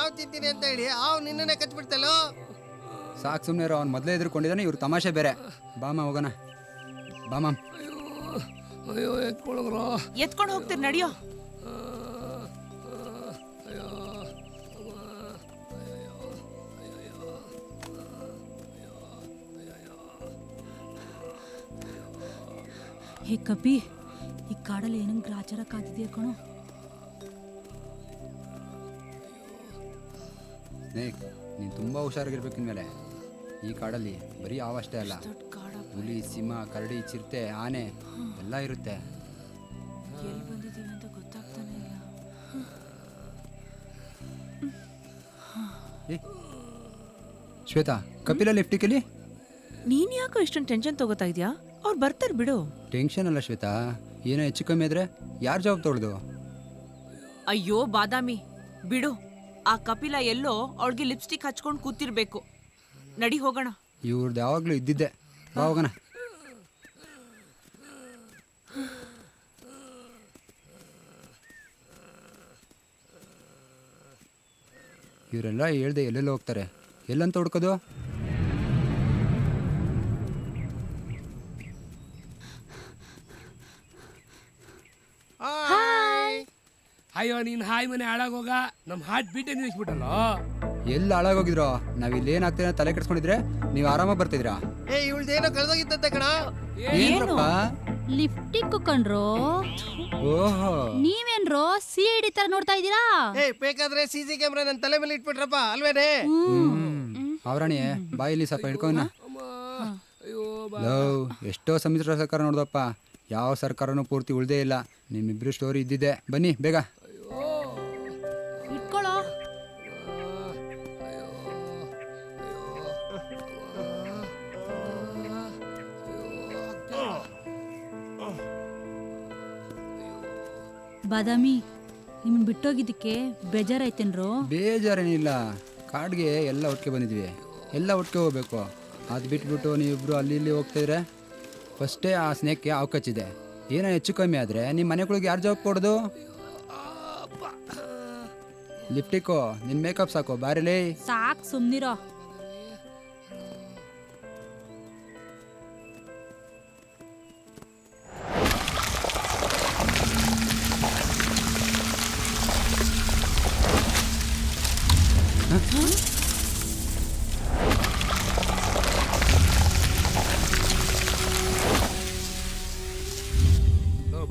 ಅಂತ ಹೇಳಿ ಹಾವು ನಿನ್ನನ್ನೇ ಕಚ್ಬಿಡ್ತಲ್ಲೋ. ಸಾಕು ಸುಮ್ಮನೆ ಅವ್ನು ಮೊದಲೇ ಎದುರ್ಕೊಂಡಿದ್ದಾನೆ, ಇವ್ರು ತಮಾಷೆ ಬೇರೆ. ಬಾಮ ಹೋಗೋಣ ಬಾಮ. ಅಯ್ಯೋ ಎತ್ಕೊಳ್ಳೋಗ್ರು. ಎತ್ಕೊಂಡು ಹೋಗ್ತೀರಿ ನಡಿಯೋ. ಹೇ ಕಪಿ, ಈ ಕಾಡಲ್ಲಿ ಏನಂಗ್ ಗ್ರಾಚಾರ ಕಾದಿದೆಯಾ ಕಣೋ. ಸ್ನೇಕ್ ನೀನು ತುಂಬ ಹುಷಾರಾಗಿರ್ಬೇಕು ಇನ್ಮೇಲೆ. ಈ ಕಾಡಲ್ಲಿ ಬರೀ ಹಾವಷ್ಟೇ ಅಲ್ಲ, ಹುಲಿ, ಸಿಂಹ, ಕರಡಿ, ಚಿರತೆ, ಆನೆ ಎಲ್ಲ ಇರುತ್ತೆ. ಎಲ್ಲಿ ಬಂದಿದ್ದೀವಿ ಅಂತ ಗೊತ್ತಾಗ್ತಾನೆ ಇಲ್ಲ. ಶ್ವೇತಾ, ಕಪಿಲ ಲಿಫ್ಟಿಕಲಿ. ನೀನ್ ಯಾಕೋ ಇಷ್ಟೊಂದು ಟೆನ್ಷನ್ ತಗೋತಾ ಇದ್ಯಾ? ಅವ್ರು ಬರ್ತಾರ ಬಿಡು. ಟೆನ್ಷನ್ ಅಲ್ಲ ಶ್ವೇತಾ, ಏನೋ ಹೆಚ್ಚು ಕಮ್ಮಿ ಆದ್ರೆ ಯಾರು ಜವಾಬ್ ತೊಳ್ದು? ಅಯ್ಯೋ ಬಾದಾಮಿ ಬಿಡು. ಆ ಕಪಿಲ ಎಲ್ಲೋ ಅವಳಿಗೆ ಲಿಪ್ಸ್ಟಿಕ್ ಹಚ್ಕೊಂಡು ಕೂತಿರ್ಬೇಕು. ನಡಿ ಹೋಗೋಣ. ಇವ್ರದ್ದು ಯಾವಾಗಲೂ ಇದ್ದಿದ್ದೆ. ಬಾ ಹೋಗೋಣ. ಇವರೆಲ್ಲ ಹೇಳ್ದೆ ಎಲ್ಲೆಲ್ಲ ಹೋಗ್ತಾರೆ, ಎಲ್ಲಂತ ಹುಡ್ಕೋದು? ಅಯ್ಯೋ ನೀನ್ ಹಾಯ್ ಮನೆ ಹಾಳಾಗೋಗ ನಮ್ ಹಾರ್ಟ್ ಬೀಟೇ ನಿಲ್ಲಿಸ್ಬಿಟ್ಟಲ್ಲ. ಎಲ್ಲಿ ಹಾಳಾಗೋಗಿದ್ರೋ? ನಾವ್ ಇಲ್ಲಿ ಏನಾಗ್ತೇನೆ ತಲೆ ಕೆಡ್ಸ್ಕೊಂಡಿದ್ರೆ ನೀವು ಆರಾಮಾಗಿ ಬರ್ತಿದ್ರಾ? ಏ ಇವಳ್ದೇನೋ ಕಳ್ದೋಗಿತ್ತಂತೆ ಕಣ. ಏನಪ್ಪ? ಲಿಫ್ಟಿಕ್ ಕಣ್ರೋ. ಓಹೋ, ನೀವೇನ್ರೋ ಸಿಡಿ ತರ ನೋಡ್ತಾ ಇದ್ದೀರಾ? ಏ ಬೇಕಾದ್ರೆ CC ಕ್ಯಾಮ್ರಾ ನನ್ನ ತಲೆ ಮೇಲೆ ಇಟ್ಬಿಟ್ರಪ್ಪ ಅಲ್ವೇನೆ? ಅವರಾಣಿ ಬಾಯಿಲಿ ಸ್ವಲ್ಪ ಹಿಡ್ಕೊಂಡ. ಲವ್, ಎಷ್ಟೋ ಸಮ್ಮಿಶ್ರ ಸರ್ಕಾರ ನೋಡ್ದಪ್ಪ, ಯಾವ ಸರ್ಕಾರನೂ ಪೂರ್ತಿ ಉಳ್ದೇ ಇಲ್ಲ. ನಿಮ್ಮಿಬ್ರು ಸ್ಟೋರಿ ಇದ್ದಿದ್ದೆ. ಬನ್ನಿ ಬೇಗ. ಇಟ್ಕೊಳ್ಳೋ. ಬಾದಾಮಿ, ನಿಮ್ಮನ್ ಬಿಟ್ಟೋಗಿದ್ದಕ್ಕೆ ಬೇಜಾರಾಯ್ತೇನ್ರೋ? ಬೇಜಾರೇನಿಲ್ಲ, ಕಾಡ್ಗೆ ಎಲ್ಲ ಒಟ್ಟಿಗೆ ಬಂದಿದ್ವಿ, ಎಲ್ಲ ಒಟ್ಟಿಗೆ ಹೋಗ್ಬೇಕು. ಅದು ಬಿಟ್ಬಿಟ್ಟು ನೀವಿಬ್ರು ಅಲ್ಲಿ ಇಲ್ಲಿ ಹೋಗ್ತಿದ್ರೆ ಫಸ್ಟೇ ಆ ಸ್ನೇಕ್ಗೆ ಹಾವು ಕಚ್ಚಿದೆ. ಏನೋ ಹೆಚ್ಚು ಕಮ್ಮಿ ಆದರೆ ನಿಮ್ಮ ಮನೆಗಳಿಗೆ ಯಾರು ಜವಾಬ್ ಕೊಡೋದು? ಲಿಫ್ಟಿಕ್ಕು, ನಿನ್ನ ಮೇಕಪ್ ಸಾಕು, ಬಾರಿಲೇ. ಸಾಕ್ ಸುಮ್ನಿರೋ.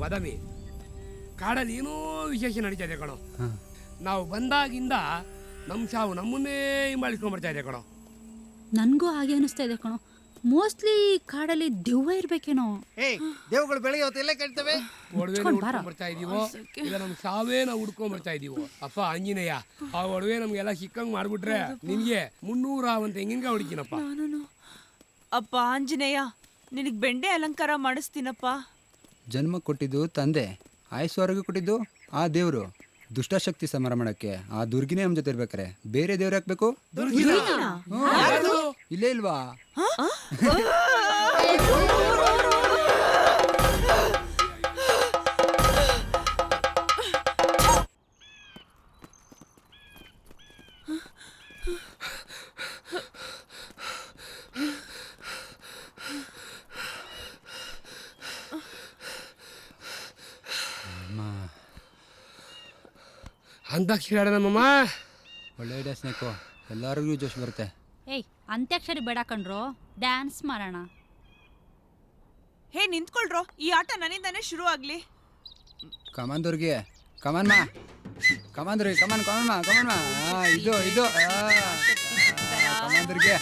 ಬಾದಾಮಿ, ಕಾಡಲ್ಲಿ ಏನೋ ವಿಶೇಷ ನಡೀತಾ ಇದೆ ಕಣೋ. ನಾವು ಬಂದಾಗಿಂದ ನಮ್ಮ ಸಾವು ನಮ್ಮನ್ನೇ ಹಿಂಬಾಲಿಸ್ಕೊಂಡ್ ಬರ್ತಾ ಇದೆ ಕಣೋ. ನನ್ಗೂ ಹಾಗೆ ಅನಿಸ್ತಾ ಇದೆ ಕಣೋ. ಮೋಸ್ಟ್ಲಿ ಕಾಡಲ್ಲಿ ದೆವ್ವ ಇರ್ಬೇಕೇನೋ. ಏಯ್ ದೇವುಗಳು ಬೆಳಿಗ್ಗೆ ಹೊತ್ತು ಎಲ್ಲೇ ಕಾಣ್ತವೆ? ಒಡವೆನ ಹುಡ್ಕೊಂಡ್ ಬರ್ತಾ ಇದೀವೋ ಇಲ್ಲ ನಮ್ ಸಾವೇ ನಾವು ಹುಡ್ಕೊಂಡ್ ಬರ್ತಾ ಇದೀವೋ? ಅಪ್ಪ ಆಂಜನೇಯ, ಆ ಒಡವೆ ನಮ್ಗೆಲ್ಲ ಸಿಕ್ಕಂಗ್ ಮಾಡ್ಬಿಟ್ರೆ ನಿನ್ಗೆ 300 ಅಂತ ಹೆಂಗಿಂಗ ಹುಡುಕಿನಪ್ಪ. ಅಪ್ಪ ಆಂಜನೇಯ, ನಿನಗ್ ಬೆಂಡೆ ಅಲಂಕಾರ ಮಾಡಿಸ್ತೀನಪ್ಪ. ಜನ್ಮ ಕೊಟ್ಟಿದ್ದು ತಂದೆ, ಆಯುಸ್ವರೆಗೂ ಕೊಟ್ಟಿದ್ದು ಆ ದೇವರು. ದುಷ್ಟಶಕ್ತಿ ಸಮರ ಮಾಡಕ್ಕೆ ಆ ದುರ್ಗಿನೇ ನಮ್ಮ ಜೊತೆ ಇರ್ಬೇಕಾರೆ ಬೇರೆ ದೇವ್ರು ಹಾಕ್ಬೇಕು? ಇಲ್ಲೇ ಇಲ್ವಾ? ಅಂತಾಕ್ಷರಿ ಆಡೋಣ ಮಾಮ. ಒಳ್ಳೆ ಐಡಿಯಾ ಸ್ನೇಕು, ಎಲ್ಲರಿಗೂ ಜೋಶ್ ಬರುತ್ತೆ. ಏಯ್ ಅಂತ್ಯಾಕ್ಷರಿ ಬೇಡ ಕಣ್ರೋ, ಡ್ಯಾನ್ಸ್ ಮಾಡೋಣ. ಹೇ ನಿಂತ್ಕೊಳ್ರೋ, ಈ ಆಟ ನನ್ನಿಂದಾನೇ ಶುರು ಆಗ್ಲಿ. ಕಮಾನ್ ದುರ್ಗಿ, ಕಮಾನ್ ಮಾ, ಕಮಾನ್ ದುರ್ಗಿ, ಕಮಾನ್ ಕಮಾನ್ ಮಾ, ಕಮಾನ್ ಮಾ. ಇದು ಕಮಾನ್ ದುರ್ಗಿ.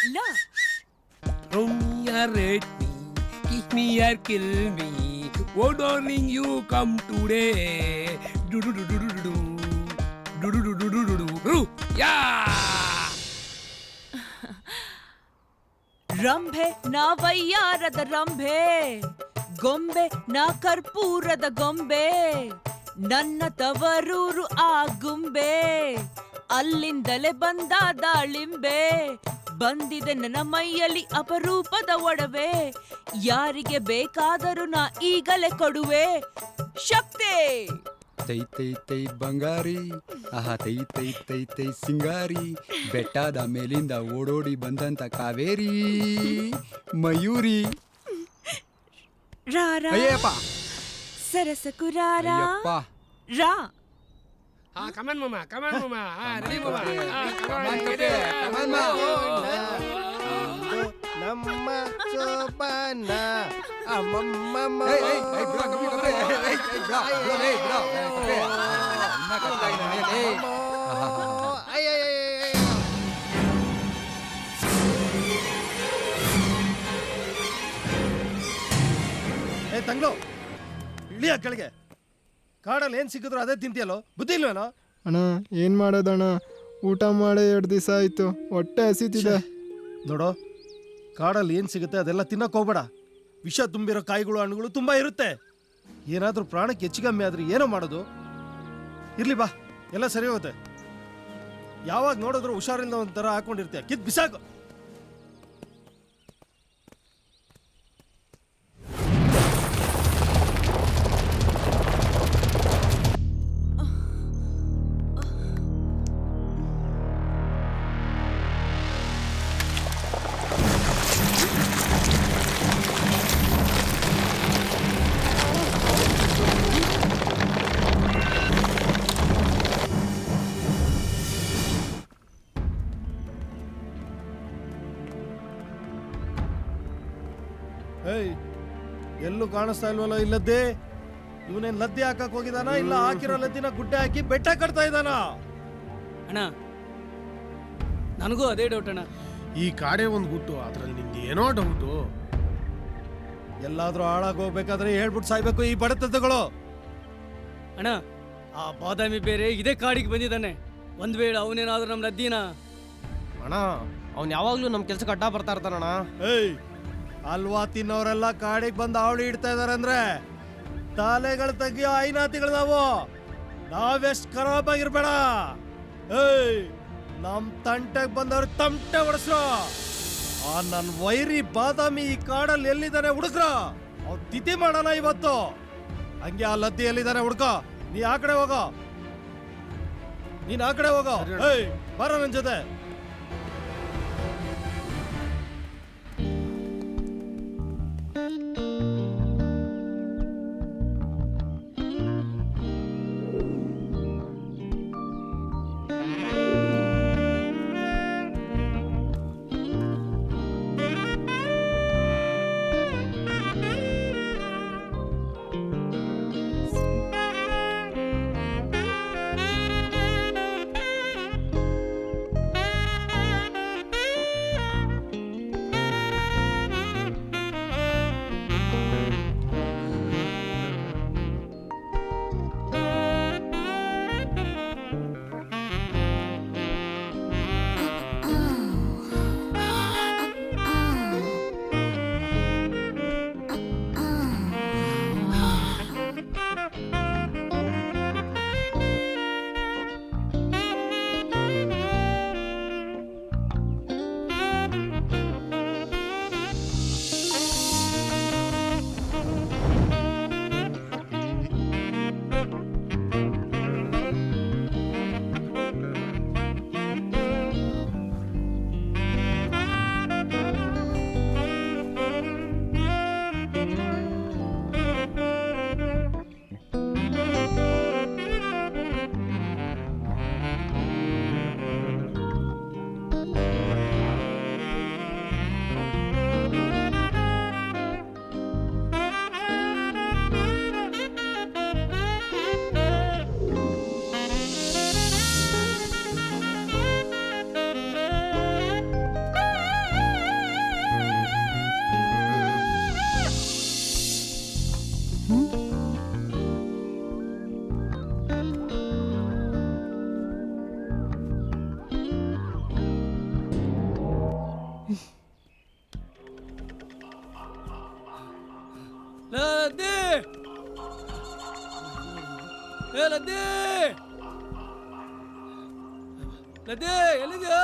ಇಲ್ಲ Roll me or rate me, kiss me or kill me. Oh darling, you come today. Do do do do do do do do do do do do do do. Yeah. Rambha ನಾ ವಯ್ಯಾರದ ರಂಭೆ, ಗೊಂಬೆ ನಾ ಕರ್ಪೂರದ ಗೊಂಬೆ, ನನ್ನ ತವರೂರು ಆ ಗುಂಬೆ, ಅಲ್ಲಿಂದಲೇ ಬಂದ ದಾಳಿಂಬೆ, ಬಂದಿದೆ ನನ್ನ ಮೈಯಲ್ಲಿ ಅಪರೂಪದ ಒಡವೆ, ಯಾರಿಗೆ ಬೇಕಾದರೂ ನಾ ಈಗಲೇ ಕೊಡುವೆ ಶಕ್ತಿ. ತೈ ತೈ ತೈ ಬಂಗಾರಿ, ಆಹಾ ತೈ ತೈ ತೈ ತೈ ಸಿಂಗಾರಿ, ಬೆಟ್ಟದ ಮೇಲಿಂದ ಓಡೋಡಿ ಬಂದಂತ ಕಾವೇರಿ ಮಯೂರಿ. ರಾರಾ ಅಯ್ಯಪ್ಪ ಸರಸಕು ರಾರಾ ಅಯ್ಯಪ್ಪ. ರಾ. Come on mama, come on mama. Ready mama. Come on mama. ನಮ್ಮ ಸೋಬಾನ ಅಮ್ಮಮ್ಮ. ಏ ತಂಗ್ಳು, ಇಳಿಯ ಕೆಳಗೆ. ಕಾಡಲ್ಲಿ ಏನ್ ಸಿಕ್ಕಿದ್ರು ಅದೇ ತಿಂತೀಯಲ್ಲೋ, ಬುದ್ಧಿ ಇಲ್ವೇನೋ? ಅಣ್ಣ ಏನು ಮಾಡೋದಣ್ಣ, ಊಟ ಮಾಡೇ 2 ದಿವಸ ಆಯಿತು, ಹೊಟ್ಟೆ ಹಸಿತಿದೆ. ನೋಡೋ, ಕಾಡಲ್ಲಿ ಏನು ಸಿಗುತ್ತೆ ಅದೆಲ್ಲ ತಿನ್ನಕ್ಕೆ ಹೋಗ್ಬೇಡ. ವಿಷ ತುಂಬಿರೋ ಕಾಯಿಗಳು ಹಣ್ಣುಗಳು ತುಂಬ ಇರುತ್ತೆ. ಏನಾದರೂ ಪ್ರಾಣಕ್ಕೆ ಹೆಚ್ಚು ಕಮ್ಮಿ ಆದ್ರೆ ಏನೋ ಮಾಡೋದು. ಇರ್ಲಿ ಬಾ, ಎಲ್ಲ ಸರಿ ಹೋಗುತ್ತೆ. ಯಾವಾಗ ನೋಡಿದ್ರು ಹುಷಾರಿಲ್ಲ ಒಂಥರ ಹಾಕೊಂಡಿರ್ತೀಯ, ಕಿತ್ ಬಿಸಾಕು. ಏಯ್, ಎಲ್ಲೂ ಕಾಣಿಸ್ತಾ ಇಲ್ವಲ್ಲ ಇಲ್ಲದ್ದೇ? ಇವನೇನ್ ಲದ್ದಿ ಹಾಕಕ್ ಹೋಗಿದಾನ, ಇಲ್ಲ ಹಾಕಿರೋ ಲದ್ದಿನ ಗುಡ್ಡೆ ಹಾಕಿ ಬೆಟ್ಟ ಕಟ್ತಾ ಇದಾನ? ಅಣ್ಣ ನನಗೂ ಅದೇ ಡೌಟ್ ಅಣ್ಣ. ಈ ಕಾಡೇ ಒಂದು ಗುಟ್ಟು, ಅದ್ರಲ್ಲಿ ನಿಂದು ಏನೋ ಡೌಟು. ಎಲ್ಲಾದ್ರೂ ಹಾಳಾಗೋಗ್ಬೇಕಾದ್ರೆ ಹೇಳ್ಬಿಟ್ಟು ಸಾಯ್ಬೇಕು ಈ ಬಡತಗಳು. ಅಣ್ಣ ಆ ಬಾದಾಮಿ ಬೇರೆ ಇದೇ ಕಾಡಿಗೆ ಬಂದಿದ್ದಾನೆ. ಒಂದ್ ವೇಳೆ ಅವನೇನಾದ್ರೂ ನಮ್ಮ ನದ್ದಿನ. ಅಣ್ಣ ಅವ್ನು ಯಾವಾಗ್ಲೂ ನಮ್ ಕೆಲ್ಸಕ್ಕೆ ಅಡ್ಡ ಬರ್ತಾ ಇರ್ತಾನಣ್ಣ. ಏಯ್, ಅಲ್ವಾ ತಿನ್ನೋರೆಲ್ಲ ಕಾಡಿಗೆ ಬಂದು ಅವಳಿ ಇಡ್ತಾ ಇದಾರೆ ಅಂದ್ರೆ ತಾಲೆಗಳು ತೆಗಿಯೋ ಐನಾತಿಗಳು ನಾವು. ನಾವೆಷ್ಟು ಖರಾಬ್ ಆಗಿರ್ಬೇಡ. ಏಯ್, ನಮ್ ತಂಟೆಗೆ ಬಂದವ್ರು ತಮಟೆ ಹೊಡೆಸ್ರು. ಆ ನನ್ ವೈರಿ ಬಾದಾಮಿ ಈ ಕಾಡಲ್ಲಿ ಎಲ್ಲಿದ್ದಾನೆ ಹುಡುಕ್ರ, ಅವ್ನು ತಿಥಿ ಮಾಡೋಣ ಇವತ್ತು. ಹಂಗೆ ಆ ಲದ್ದಿ ಎಲ್ಲಿದ್ದಾನೆ ಹುಡ್ಕೋ. ನೀ ಆ ಕಡೆ ಹೋಗೋ, ನೀನ್ ಆ ಕಡೆ ಹೋಗೋ. ಏಯ್, ಬರೋ ನನ್ ಜೊತೆ. ಲದ್ದಿ ಲದ್ದಿ ಎಲ್ಲಿದ್ಯಾ?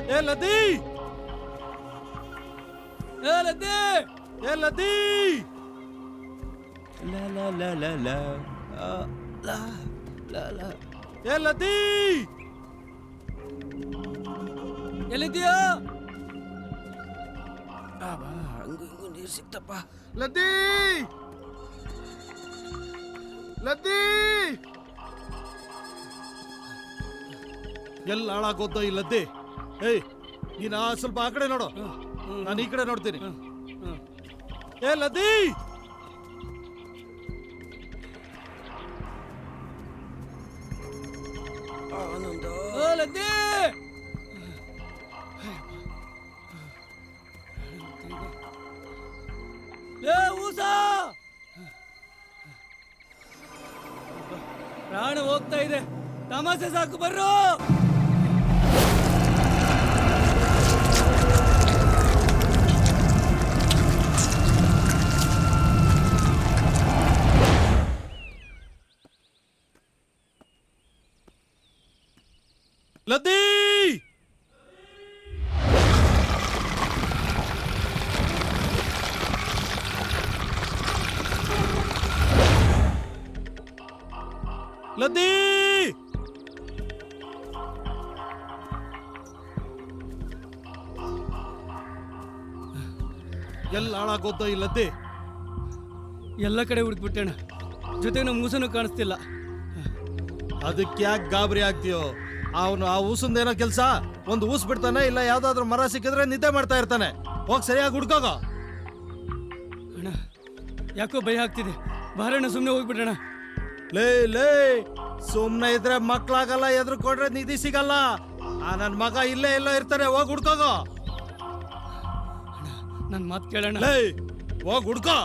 ಏ ಲದ್ದಿ, ಏ ಲದ್ದಿ, ಏ ಲದ್ದಿ, ಲಾ ಲಾ ಲಾ ಲಾ ಲಾ ಆ, ಲಾ ಲಾ ಲಾ. ಏ ಲದ್ದಿ, ಎಲ್ಲಿದ್ಯಾ? ಹಂಗು ಹಿಂಗು ನೀರು ಸಿಕ್ತಪ್ಪ. ಲದ್ದಿ ಲದ್ದಿ ಎಲ್ಲ ಹಾಳಾಗೋದ ಈ ಲದ್ದಿ. ಏಯ್ ನೀನ್ ಸ್ವಲ್ಪ ಆ ಕಡೆ ನೋಡು, ನಾನು ಈ ಕಡೆ ನೋಡ್ತೀನಿ. ಏ ಲದ್ದಿ, ಆನಂದ. ಓ ಲದ್ದಿ, ಏ ಊಸ, ಪ್ರಾಣ ಹೋಗ್ತಾ ಇದೆ, ತಮಾಷೆ ಸಾಕು ಬರ್ರು. ಲದ್ದಿ, ಲದ್ದಿ, ಎಲ್ಲ ಹಾಳಾಗೋದ ಈ ಲದ್ದಿ. ಎಲ್ಲ ಕಡೆ ಹುಡುಕ್ಬಿಟ್ಟೇಣ, ಜೊತೆಗೆ ನಮ್ಮ ಮೂಸನು ಕಾಣಿಸ್ತಿಲ್ಲ. ಅದಕ್ಕೆ ಯಾಕೆ ಗಾಬರಿ ಆಗ್ತೀಯೋ? ಅವನು ಆ ಊಸಂದೇನೋ ಕೆಲಸ, ಒಂದು ಊಸ್ ಬಿಡ್ತಾನೆ, ಇಲ್ಲ ಯಾವ್ದಾದ್ರು ಮರ ಸಿಕ್ಕಿದ್ರೆ ನಿದ್ದೆ ಮಾಡ್ತಾ ಇರ್ತಾನೆ. ಹೋಗಿ ಸರಿಯಾಗಿ ಹುಡ್ಕೋಗ. ಅಣ್ಣ ಯಾಕೋ ಭಯ ಆಗ್ತಿದೆ, ಬಾರಣ್ಣ ಸುಮ್ಮನೆ ಹೋಗ್ಬಿಡೋಣ. ಲೇ ಲೇ, ಸುಮ್ನೆ ಇದ್ರೆ ಮಕ್ಳಾಗಲ್ಲ, ಎದ್ರು ಕೊಡ್ರೆ ನಿಧಿ ಸಿಗಲ್ಲ. ಆ ನನ್ ಮಗ ಇಲ್ಲೇ ಎಲ್ಲ ಇರ್ತಾನೆ, ಹೋಗಿ ಹುಡ್ಕೋಗ. ನನ್ನ ಮಾತು ಕೇಳೋಣ. ಲೇ ಹೋಗಿ ಹುಡ್ಕೋ.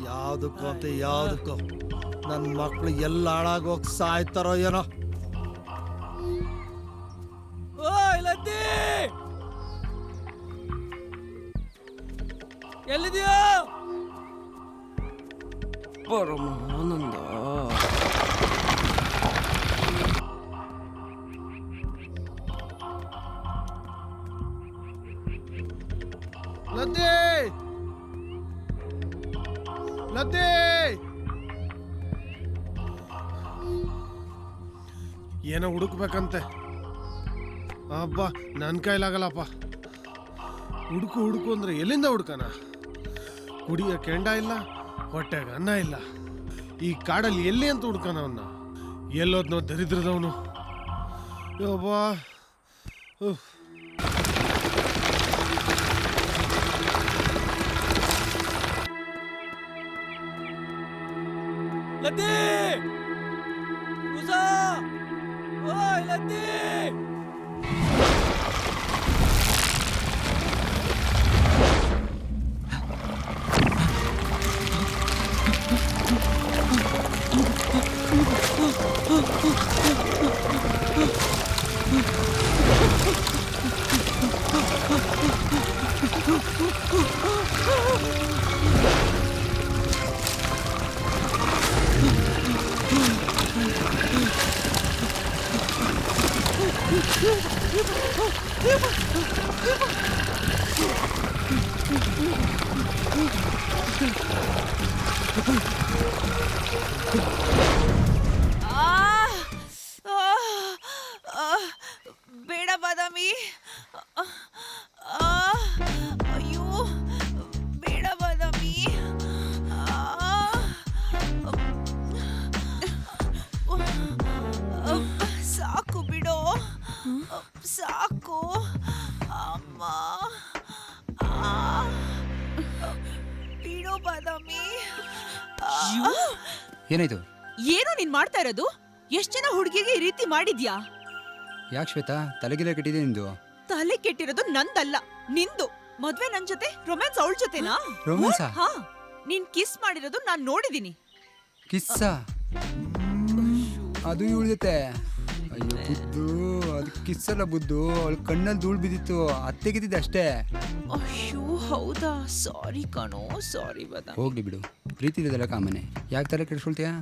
ಯಾವ್ದಕ್ಕೋ ಅಂತ ಯಾವ್ದಕ್ಕೋ ನನ್ ಮಕ್ಳು ಎಲ್ಲ ಹಾಳಾಗೋಗ್ ಸಾಯ್ತಾರೋ ಏನೋ. ಓಯ್ ಲದ್ದಿ, ಎಲ್ಲಿದ್ಯಾ? ಪರಮ ಆನಂದ. ಲದ್ದಿ ಲದ್ದಿ, ಏನೋ ಹುಡುಕ್ಬೇಕಂತೆ. ಅಬ್ಬ ನನ್ನ ಕೈಲಾಗಲ್ಲಪ್ಪ. ಹುಡುಕು ಹುಡುಕು ಅಂದ್ರೆ ಎಲ್ಲಿಂದ ಹುಡ್ಕನ? ಕುಡಿಯ ಕೆಂಡ ಇಲ್ಲ, ಹೊಟ್ಟೆಗೆ ಅನ್ನ ಇಲ್ಲ. ಈ ಕಾಡಲ್ಲಿ ಎಲ್ಲಿ ಅಂತ ಹುಡ್ಕನ ಅವನ್ನ? ಎಲ್ಲೋದ್ನೋ ದರಿದ್ರದವನು. ಯಬ್ಬಾ, ಲದ್ದಿ, ಉಸಾ, ಓಯ್ ಲದ್ದಿ. ಬೇಡ ಬಾದಾಮಿ. ಅಯ್ಯೋ ಬೇಡ ಬಾದಾಮಿ. ಸಾಕು ಬಿಡೋ, ಸಾಕು ಅಮ್ಮ. ಬಿಡೋ ಬಾದಾಮಿ. ಏನಾಯ್ತು? ಏನು ನೀನ್ ಮಾಡ್ತಾ ಇರೋದು? ಎಷ್ಟ್ ಜನ ಹುಡುಗಿಗೆ ಈ ರೀತಿ ಮಾಡಿದ್ಯಾ? ಯಾಕೆ ಶ್ವೇತಾ, ತಲೆಗಿಲೆ ಕೆಟ್ಟಿದೆ ನಿಂದು? ತಲೆ ಕೆಟ್ಟಿರೋದು ನಂದಲ್ಲ, ನಿಂದು. ಮದ್ವೆ ನನ್ ಜೊತೆ, ರೊಮ್ಯಾನ್ಸ್ ಅವಳ ಜೊತೆನಾ? ರೊಮ್ಯಾನ್ಸಾ? ಹಾ. ನೀನ್ ಕಿಸ್ ಮಾಡಿರೋದು ನಾನ್ ನೋಡಿದೀನಿ. ಕಿಸ್ಸ ಅದು ಇವಳ ಜೊತೆ. ಅಯ್ಯೋ ಬುದ್ದು, ಅದು ಕಿಸ್ಸಲ್ಲ ಬುದ್ದು, ಅವಳ ಕಣ್ಣಲ್ಲಿ ಧೂಳು ಬಿದ್ದಿತ್ತು, ಅತ್ತೆಗಿದ್ದಿದ್ದೆ ಅಷ್ಟೇ. ಅಯ್ಯೋ ಹೌದಾ, ಸಾರಿ ಕಣೋ, ಸಾರಿ ಬಾದಾಮಿ. ಹೋಗ್ಲಿ ಬಿಡು, ಪ್ರೀತಿ ಇರೋದೆಲ್ಲ ಕಾಮನೆ, ಯಾಕೆ ತಲೆ ಕೆಡಿಸ್ಕೊಳ್ತೀಯಾ?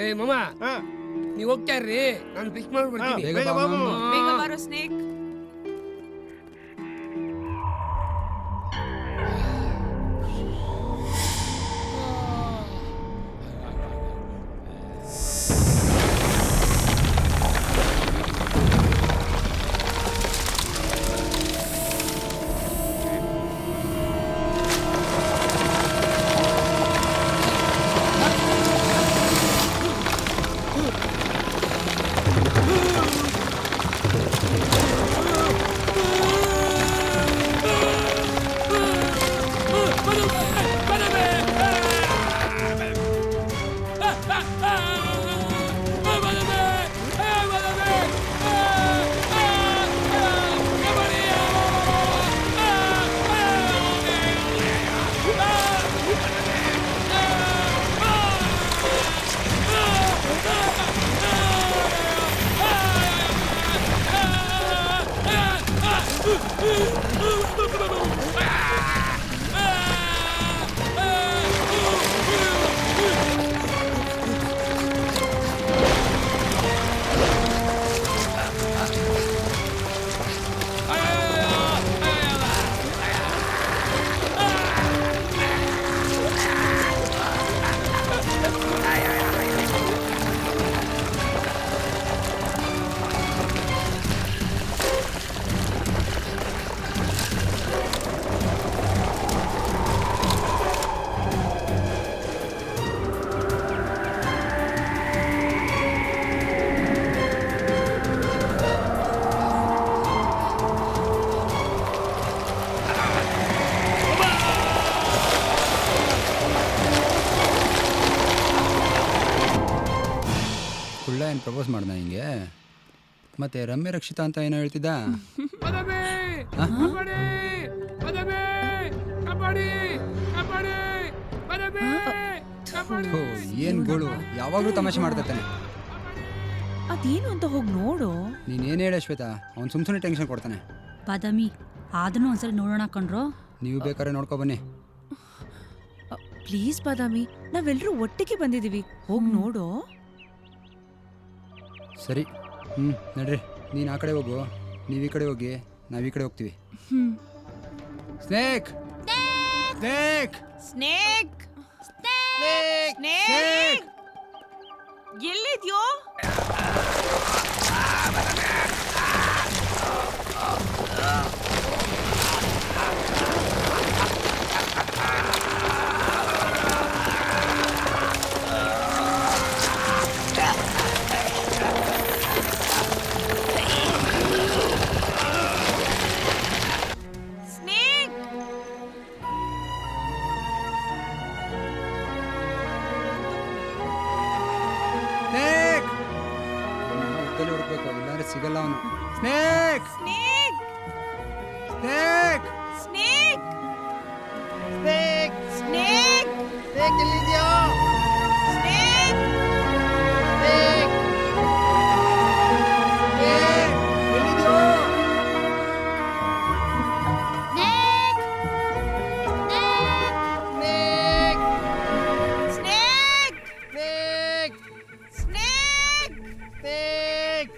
ಏ ಮಾಮ, ನೀವು ಹೋಗ್ತಾ ಇರ್ರಿ, ನಾನು ಫಿಕ್ಸ್ ಮಾಡ್ಬಿಡ್ತೀನಿ. ಬೇಗ ಬಾ ಮಾಮ. ಬೇಗ ಬಾರೋ ಸ್ನೇಕ್. ಏನು ಪ್ರಪೋಸ್ ಮಾಡ್ದ ಹಿಂಗೆ? ಮತ್ತೆ ರಮ್ಯ ರಕ್ಷಿತಾ ಅಂತ ಏನೋ ಹೇಳ್ತಿದ್ದ. ಏನ್ ಗೋಳು, ಯಾವಾಗ್ಲೂ ತಮಾಷೆ ಮಾಡ್ತಾನೆ. ಅದೇನು ಅಂತ ಹೋಗಿ ನೋಡು. ನೀನೇನು ಹೇಳ ಶ್ವೇತಾ, ಅವ್ನು ಸುಮ್ಮನೆ ಟೆನ್ಷನ್ ಕೊಡ್ತಾನೆ. ಬಾದಾಮಿ ಅದನ್ನು ಒಂದ್ಸರಿ ನೋಡೋಣ ಕಣ್ರೋ. ನೀವು ಬೇಕಾದ್ರೆ ನೋಡ್ಕೊ ಬನ್ನಿ. ಪ್ಲೀಸ್ ಬಾದಾಮಿ, ನಾವೆಲ್ಲರೂ ಒಟ್ಟಿಗೆ ಬಂದಿದೀವಿ, ಹೋಗಿ ನೋಡು. ಸರಿ, ನಡ್ರಿ. ನೀನು ಆ ಕಡೆ ಹೋಗು, ನೀವು ಈ ಕಡೆ ಹೋಗಿ, ನಾವು ಈ ಕಡೆ ಹೋಗ್ತೀವಿ. ಸ್ನೇಕ್ ಸ್ನೇಕ್ ಸ್ನೇಕ್ ಸ್ನೇಕ್ ಎಲ್ಲಿದ್ಯೋ? Snake snake snake snake snake snake ಎಲ್ಲಿದ್ಯಾ ಸ್ನೇಕ್ ಸ್ನೇಕ್ ಸ್ನೇಕ್ ಎಲ್ಲಿದ್ಯೋ ಸ್ನೇಕ್ ಸ್ನೇಕ್ ಸ್ನೇಕ್ ಸ್ನೇಕ್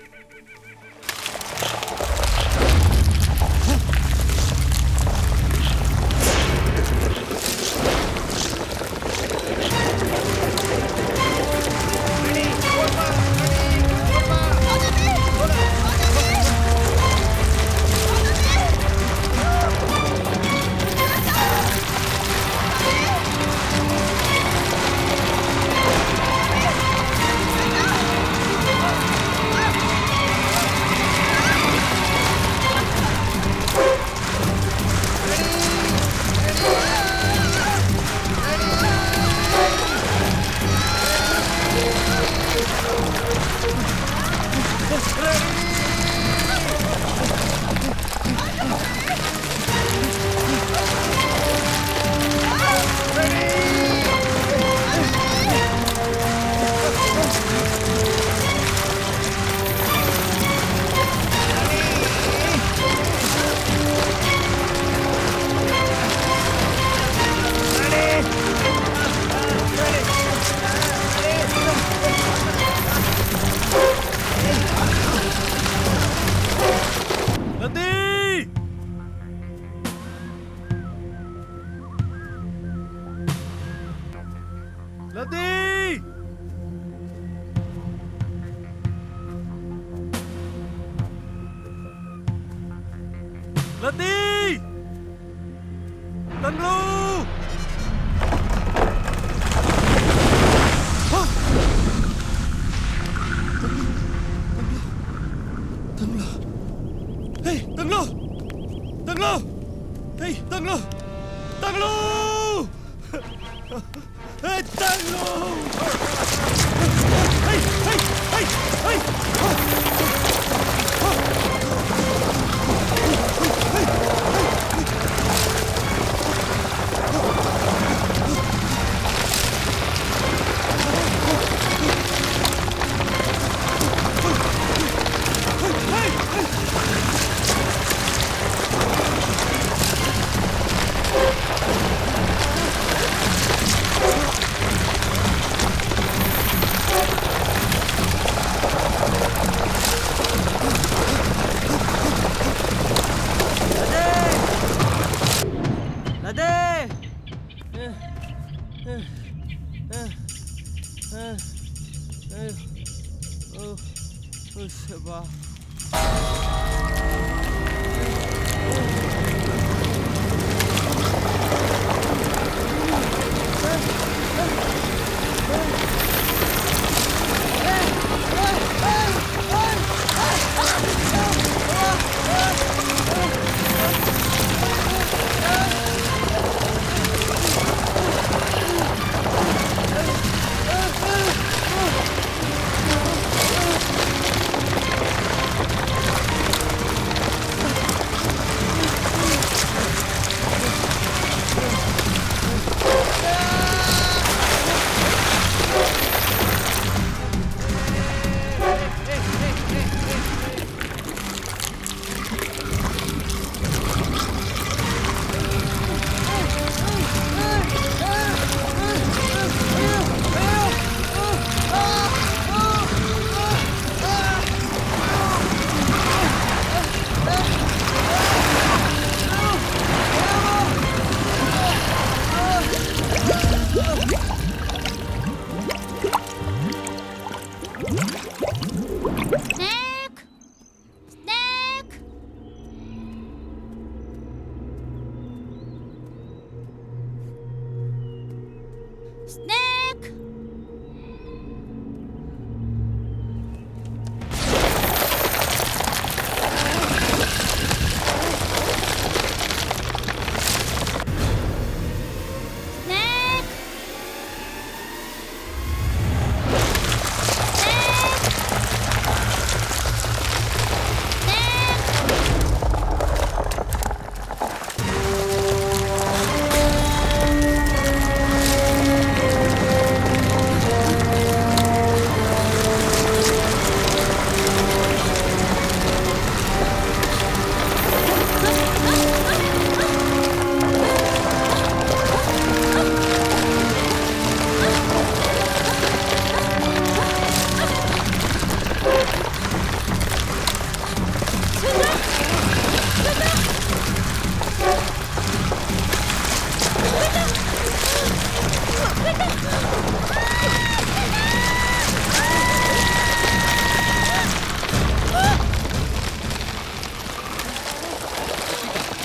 ಲತಿ ಲತಿ ತಂಗ್ಳು ತಂಗ್ಳು ತಂಗ್ಳು ಹೇಯ್ ತಂಗ್ಳು ತಂಗ್ಳು ತಂಗ್ಳು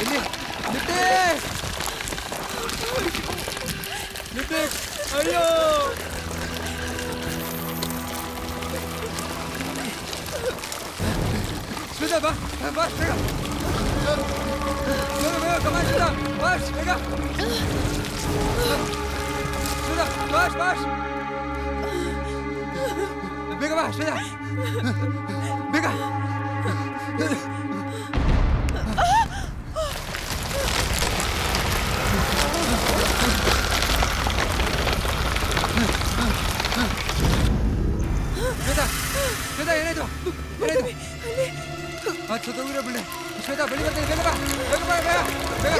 ಎಲ್ಲಿ ನಿಟ್ಟೆ ನಿಟ್ಟೆ ಅಯ್ಯೋ ಶ್ವೇತಾ ಬಾ ಬಾ ಬೇಗ ಬೇಗ ಕಮಾನ್ ಶ್ವೇತಾ ಬಾಸ್ ಬೇಗ ಶ್ವೇತಾ ಬಾಸ್ ಬಾಸ್ ಬೇಗ ಬಾ ಶ್ವೇತಾ ಬೇಗ ಶ್ವೇತಾ ಶ್ವೇತಾ ಏನಾಯ್ತು ಏನಾಯ್ತು ಶ್ವೇತಾ ಊರ ಬಿಡ ಶ್ವೇತಾ ಬೆಳಿ ಬರ್ತೇನೆ ಬೇಗ ಬಾ ಬೇಗ ಬಾ ಬೇಗ ಬೇಗ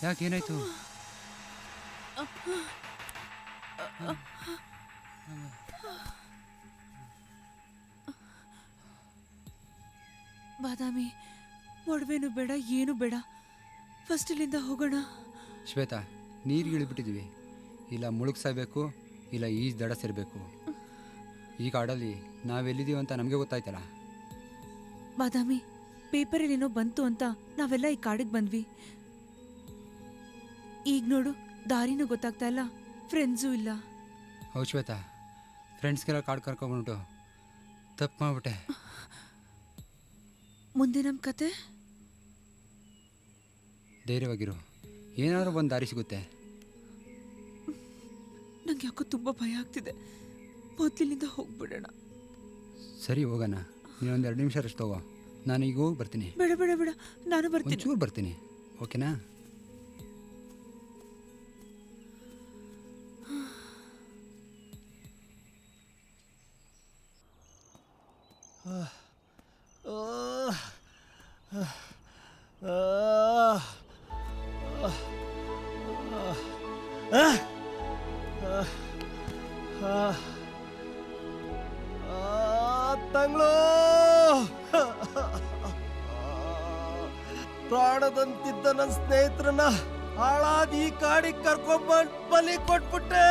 ಯಾಕೆ ಏನಾಯ್ತು ಬಾದಾಮಿ ಒಡವೆನು ಬೇಡ ಏನು ಬೇಡ ಫಸ್ಟ್ ಇಲ್ಲಿಂದ ಹೋಗೋಣ. ಶ್ವೇತಾ ನೀರಿಗೆ ಇಳಿದ್ಬಿಟ್ಟಿದ್ವಿ, ಇಲ್ಲ ಮುಳುಗ್ಸಬೇಕು ಇಲ್ಲ ಈಜು ದಡ ಸೇರಬೇಕು. ಈ ಕಾಡಲ್ಲಿ ನಾವೆಲ್ಲಿದ್ದೀವಿ ಅಂತ ನಮಗೆ ಗೊತ್ತಾಯ್ತಲ್ಲ. ಬಾದಾಮಿ ಪೇಪರಲ್ಲಿ ಏನೋ ಬಂತು ಅಂತ ನಾವೆಲ್ಲ ಈ ಕಾಡಿಗೆ ಬಂದ್ವಿ. ಈಗ ನೋಡು ದಾರಿನೂ ಗೊತ್ತಾಗ್ತಾ ಇಲ್ಲ, ಫ್ರೆಂಡ್ಸು ಇಲ್ಲ. ಹೌದು ಶ್ವೇತಾ, ಫ್ರೆಂಡ್ಸ್ಗೆಲ್ಲ ಕಾಡು ಕರ್ಕೊಂಡ್ಬಿಟ್ಟು ತಪ್ಪು ಮಾಡ್ಬಿಟ್ಟೆ. ಮುಂದೆ ನಮ್ಮ ಕತೆ? ಧೈರ್ಯವಾಗಿರು, ಏನಾದರೂ ಒಂದು ದಾರಿ ಸಿಗುತ್ತೆ. ನಂಗೆ ಯಾಕೋ ತುಂಬ ಭಯ ಆಗ್ತಿದೆ, ಮೊದಲಿನಿಂದ ಹೋಗ್ಬಿಡೋಣ. ಸರಿ ಹೋಗೋಣ, ನೀನೊಂದು 2 ನಿಮಿಷ ರೆಸ್ಟ್ ತಗೋ, ನಾನು ಈಗ ಹೋಗಿ ಬರ್ತೀನಿ. ಬೇಡ ಬೇಡ ಬೇಡ, ನಾನು ಬರ್ತೀನಿ. ಒಂಚೂರು ಬರ್ತೀನಿ, ಓಕೆನಾ? ತಂಗ್ಳು ಪ್ರಾಣದಂತಿದ್ದ ನನ್ನ ಸ್ನೇಹಿತರನ್ನ ಹಾಳಾದ ಈ ಕಾಡಿಗೆ ಕರ್ಕೊಂಡ್ಬಂದು ಬಲಿ ಕೊಟ್ಬಿಟ್ಟೆ.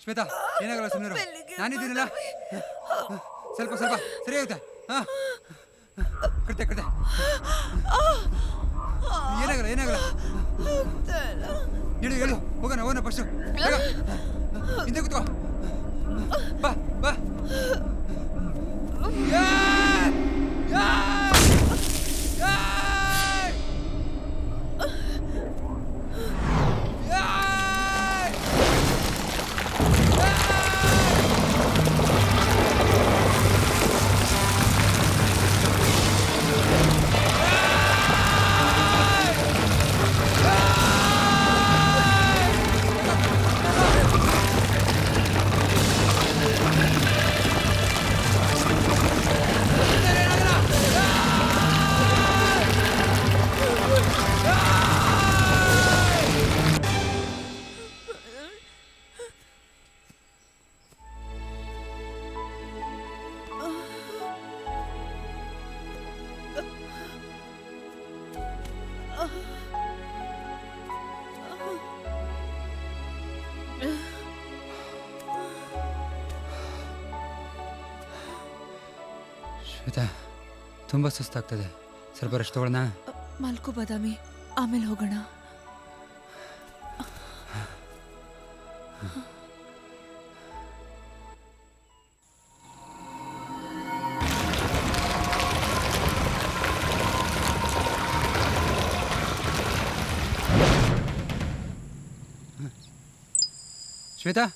ಶ್ವೇತಾ, ಏನಾಗಲ್ಲ, ಸುಮ್ಮನೆ ನಾನಿದ್ದೀನಲ್ಲ. ಸ್ವಲ್ಪ ಸ್ವಲ್ಪ ಸರಿ ಆಗುತ್ತೆ. ಹಾ, ಕಟ್ಟೆ ಕಟ್ಟೆ. ಏನಾಗಲ್ಲ ಏನಾಗಲ್ಲ. ಹೇಳು ಹೇಳು, ಹೋಗೋಣ ಹೋಗೋಣ ಫಸ್ಟ್. ಹಿಂದೆ ಕೂತ್ಕೋ. ಬಾ ಬಾ. ಶ್ವೇತಾ, ತುಂಬ ಸುಸ್ತಾಗ್ತದೆ, ಸ್ವಲ್ಪ ರೆಸ್ಟ್ ತಗೊಳ್ಳೋಣ. ಮಲ್ಕೋ ಬಾದಾಮಿ, ಆಮೇಲೆ ಹೋಗೋಣ. ಶ್ವೇತಾ,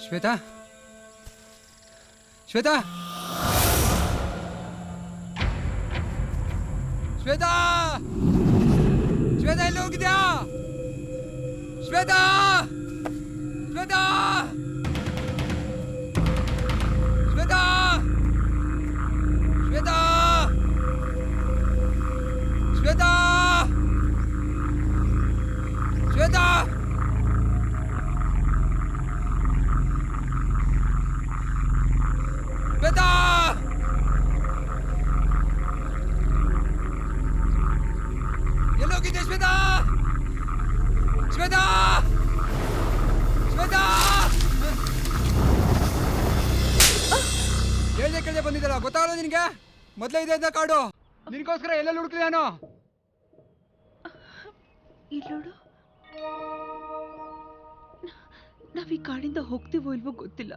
ಶ್ವೇತಾ, ಶ್ವೇತಾ, ಶ್ವೇತಾ, ಶ್ವೇತಾ, ಎಲ್ಲಿ ಹೋಗಿದ್ಯಾ? ಶ್ವೇತಾ, ಶ್ವೇತಾ, ಶ್ವೇತಾ, ಶ್ವೇತಾ, ಶ್ವೇತಾ, ಶ್ವೇತಾ, ಶ್ವೇತಾ, ಎಲ್ಲೋಗಿದ್ದೆ ಶ್ವೇತಾ? ಶ್ವೇತಾ, ಶ್ವೇತಾ, ಹೇಳ್ದೆ ಕೇಳ್ದೆ ಬಂದಿದ್ದಲ್ಲ, ಗೊತ್ತಾಗಲ್ಲ ನಿನಗೆ? ಮೊದಲೇ ಇದೆ ಅಂತ ಕಾಡು, ನಿನಗೋಸ್ಕರ ಎಲ್ಲೆಲ್ಲಿ ಹುಡುಕ್ಲಿ ನಾನು. ಇಲ್ಲೋಡು, ನಾವ್ ಈ ಕಾಡಿಂದ ಹೋಗ್ತೀವೋ ಇಲ್ವೋ ಗೊತ್ತಿಲ್ಲ.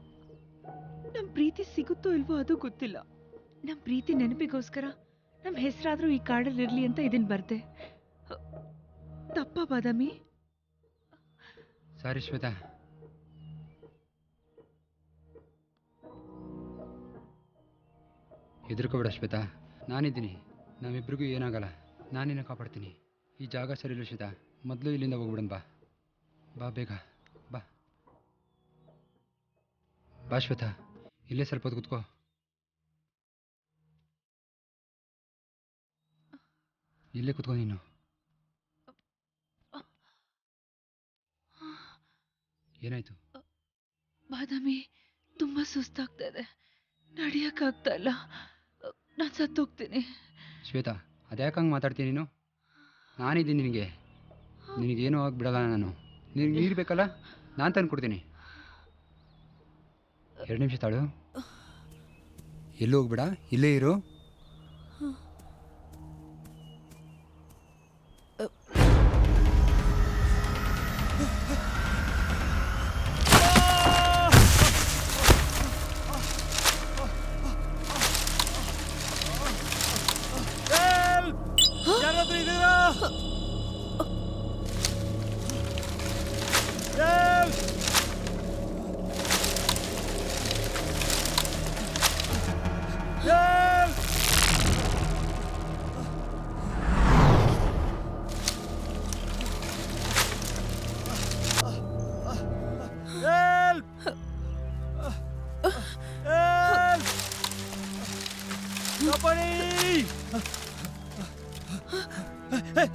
ನಮ್ ಪ್ರೀತಿ ಸಿಗುತ್ತೋ ಇಲ್ವೋ ಅದು ಗೊತ್ತಿಲ್ಲ. ನಮ್ ಪ್ರೀತಿ ನೆನಪಿಗೋಸ್ಕರ ನಮ್ ಹೆಸರಾದ್ರೂ ಈ ಕಾಡಲ್ಲಿ ಇರ್ಲಿ ಅಂತ ಇದನ್ ಬರ್ದೆ. ತಪ್ಪ ಬಾದಾಮಿ? ಸಾರಿ ಶ್ವೇತಾ. ಹೆದರ್ಕೋಬೇಡ ಶ್ವೇತಾ, ನಾನಿದ್ದೀನಿ, ನಮ್ಮಿಬ್ರಿಗೂ ಏನಾಗಲ್ಲ, ನಾನಿನ್ನ ಕಾಪಾಡ್ತೀನಿ. ಈ ಜಾಗ ಸರಿ ಇಲ್ಲ ಶ್ವೇತಾ, ಮೊದಲು ಇಲ್ಲಿಂದ ಹೋಗ್ಬಿಡೋಣ. ಬಾ ಬಾ ಬೇಗ ಬಾ. ಬಾ ಶ್ವೇತಾ, ಇಲ್ಲೇ ಸ್ವಲ್ಪ ಹೊತ್ತು ಕೂತ್ಕೋ. ಇಲ್ಲೇ ಕೂತ್ಕೋ ನೀನು. ಏನಾಯ್ತು? ಬಾದಾಮಿ, ತುಂಬಾ ಸುಸ್ತಾಗ್ತಾ ಇದೆ, ನಡಿಯಕ್ಕಾಗ್ತಾ ಇಲ್ಲ, ನಾನು ಸತ್ತೋಗ್ತೀನಿ. ಶ್ವೇತಾ, ಅದ್ಯಾಕೆ ಹಂಗೆ ಮಾತಾಡ್ತೀನಿ ನೀನು? ನಾನಿದ್ದೀನಿ ನಿನಗೆ, ನಿನಗೇನೂ ಆಗಿಬಿಡಲ್ಲ ನಾನು. ನಿನಗೆ ನೀರು ಬೇಕಲ್ಲ, ನಾನು ತಂದು ಕೊಡ್ತೀನಿ. 2 ನಿಮಿಷ ತಾಳು. ಎಲ್ಲೂ ಹೋಗ್ಬೇಡ, ಇಲ್ಲೇ ಇರು. ಯಾರಾದ್ರೂ ಇದ್ದೀರಾ?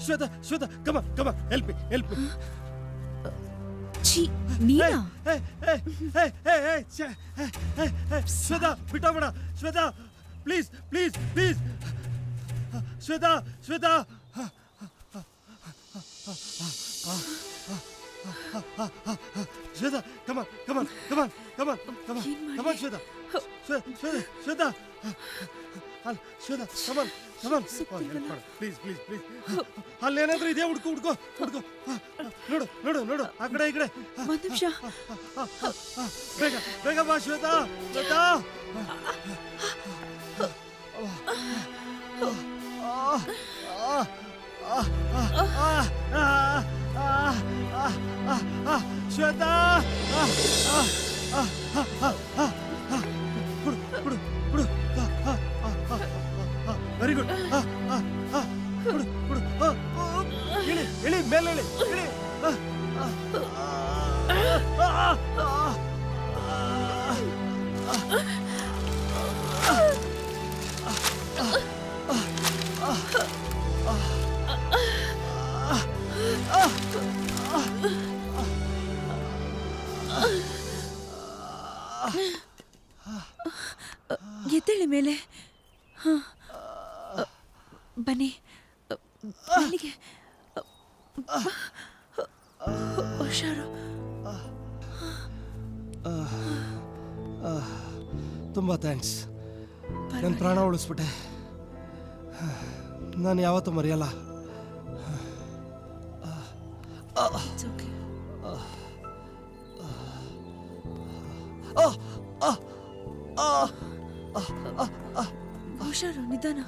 Shweta, Shweta, come on, help me. ಛೀ, ನೀನಾ? ಶ್ವೇತಾ, ಬಿಟ್ಟೋಗ್ಬೇಡ. Shweta, please. Shweta. Shweta, come on, Shweta. Shweta, please. ಅಲ್ಲೇನಾದ್ರೂ ಇದೆಯಾ? ಹುಡ್ಕೋ. ನೋಡು, ಆ ಕಡೆ ಈ ಕಡೆ. ಒಂದ್ ನಿಮಿಷ. ಬೇಗ ಬಾ ಶ್ವೇತಾ. Shweta, very good. ಇಳಿ ಮೇಲೆ ಇಳಿ. ಎದ್ದೇಳಿ ಮೇಲೆ. ಬನ್ನಿ ಮನೆಗೆ. ಹುಷಾರು. ತುಂಬ ಥ್ಯಾಂಕ್ಸ್. ನನ್ನ ಪ್ರಾಣ ಉಳಿಸ್ಬಿಟ್ಟೆ. ನಾನು ಯಾವತ್ತೂ ಮರೆಯಲ್ಲ. ಹುಷಾರು, ನಿಧಾನ.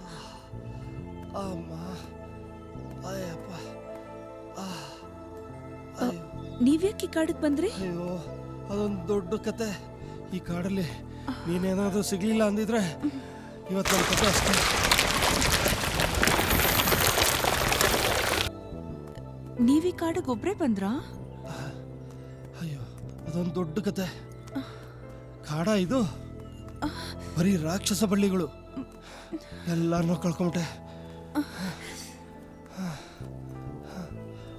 ನೀವ್ಯಾಕೆ ಈ ಕಾಡಿಗೆ ಬಂದ್ರಿ? ಅಯ್ಯೋ, ಅದೊಂದು ದೊಡ್ಡ ಕತೆ. ಈ ಕಾಡಲ್ಲಿ ನೀನೇನಾದ್ರೂ ಸಿಗ್ಲಿಲ್ಲ ಅಂದಿದ್ರೆ ಇವತ್ತು ನನ್ನ ಕತೆ ಅಷ್ಟೇ. ನೀವೀ ಕಾಡಿಗೆ ಒಬ್ರೇ ಬಂದ್ರಾ? ಅಯ್ಯೋ, ಅದೊಂದು ದೊಡ್ಡ ಕತೆ. ಕಾಡ ಇದು, ಬರೀ ರಾಕ್ಷಸ ಬಳ್ಳಿಗಳು. ಎಲ್ಲಾರನ್ನೂ ಕಳ್ಕೊಂಬಿಟ್ಟೆ.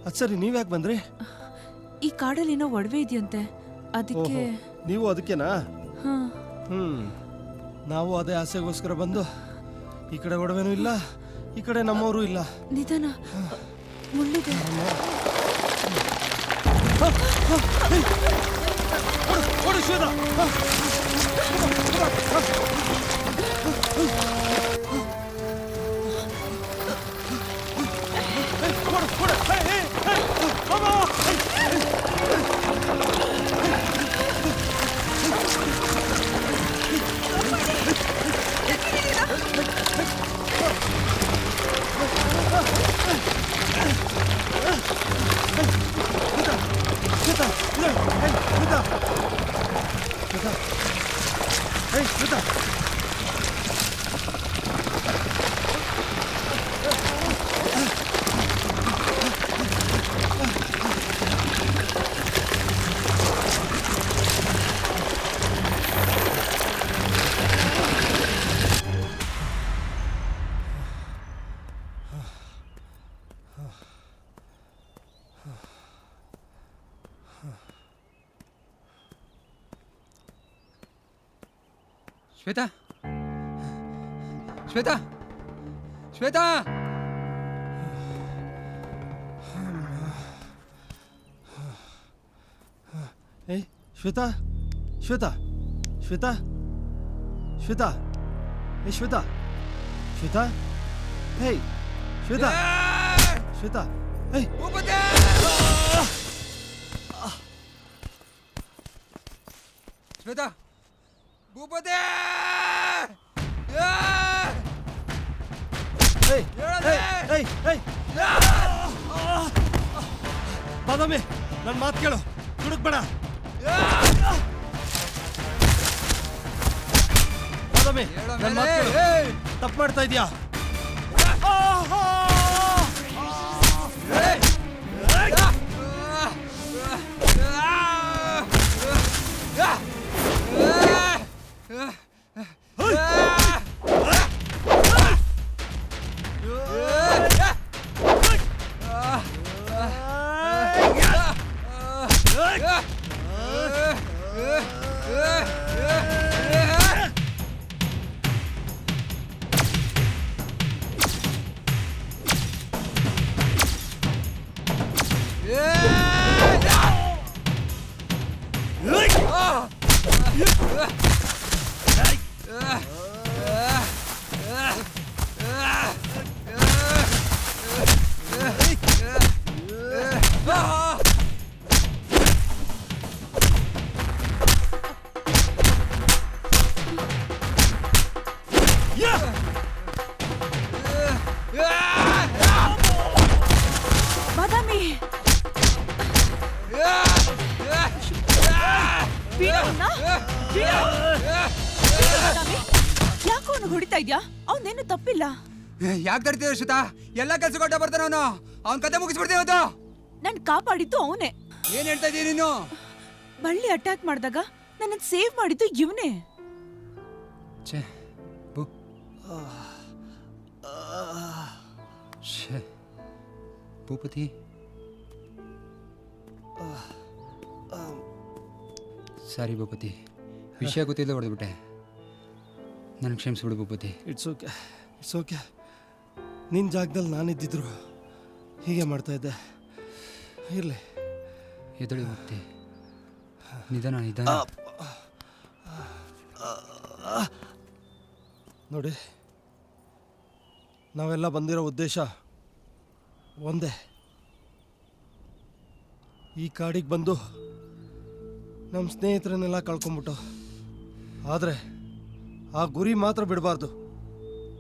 ಅದ್ ಸರಿ, ನೀವ್ಯಾಕೆ ಬಂದ್ರಿ? ಈ ಕಾಡಲ್ಲಿ ಏನೋ ಒಡವೆ ಇದೆಯಂತೆ, ಅದಕ್ಕೆ. ನೀವು ಅದಕ್ಕೆನಾ? ನಾವು ಅದೇ ಆಸೆಗೋಸ್ಕರ ಬಂದು. ಈ ಕಡೆ ಒಡವೆನೂ ಇಲ್ಲ, ಈ ಕಡೆ ನಮ್ಮವರು ಇಲ್ಲ. ನಿಧಾನ, ಮುಳ್ಳಿದೆ. ಶ್ವೇತಾ, ಶ್ವೇತಾ, ಶ್ವೇತಾ. ಏಯ್ ಶ್ವೇತಾ, ಶ್ವೇತಾ, ಶ್ವೇತಾ ಶ್ವೇತಾ ಏ ಶ್ವೇತಾ ಶ್ವೇತಾ ಹೇ ಶ್ವೇತಾ ಶ್ವೇತಾ ಹೇ ಶ್ವೇತಾ ಭೂಪತಿ ಬಾದಾಮಿ ನನ್ನ ಮಾತು ಕೇಳು ದುಡುಕ್ಬೇಡ ಬಾದಾಮಿ ನನ್ನ ಮಾತು ಕೇಳು ತಪ್ಪು ಮಾಡ್ತಾ ಇದೀಯಾ ಬಾದಾಮಿ ಯಾಕೋ ಅವನು ಹೊಡಿತಾ ಇದ್ಯಾ? ಅವನೇನು ತಪ್ಪಿಲ್ಲ. ಯಾಕೆ ತರ್ತೀವಿ ಶ್ವೇತಾ? ಎಲ್ಲ ಕೆಲಸ ಕೊಟ್ಟ ಬರ್ತಾನ ಅವನು. ಅವನ ಕತೆ ಮುಗಿಸ್ಬಿಡ್ತೀವಿ ಅವತ್ತು. ನನ್ ಕಾಪಾಡಿದ್ದು ಅವನೇ. ಏನ್ ಹೇಳ್ತಾ ಇದೀಯ ನೀನು? ಬಳ್ಳಿ ಅಟ್ಯಾಕ್ ಮಾಡಿದಾಗ ನನ್ನ ಸೇವ್ ಮಾಡಿದ್ದು ಇವನೇ. ಭೂಪತಿ ಸಾರಿ ಭೂಪತಿ, ವಿಷಯ ಗೊತ್ತಿಲ್ಲ ಹೊಡೆದ್ಬಿಟ್ಟೆ. ನನಗೆ ಕ್ಷಮಿಸ್ಬಿಡು ಭೂಪತಿ. ಇಟ್ಸ್ ಓಕೆ ನಿನ್ನ ಜಾಗದಲ್ಲಿ ನಾನಿದ್ದಿದ್ರು ಹೀಗೆ ಮಾಡ್ತಾ ಇದ್ದೆ. ಇರಲಿ, ಎದಳಿ ಭೂಪತಿ, ನಿಧಾನ. ನೋಡಿ, ನಾವೆಲ್ಲ ಬಂದಿರೋ ಉದ್ದೇಶ ಒಂದೇ. ಈ ಕಾಡಿಗೆ ಬಂದು ನಮ್ಮ ಸ್ನೇಹಿತರನ್ನೆಲ್ಲ ಕಳ್ಕೊಂಬಿಟ್ಟು, ಆದರೆ ಆ ಗುರಿ ಮಾತ್ರ ಬಿಡಬಾರ್ದು.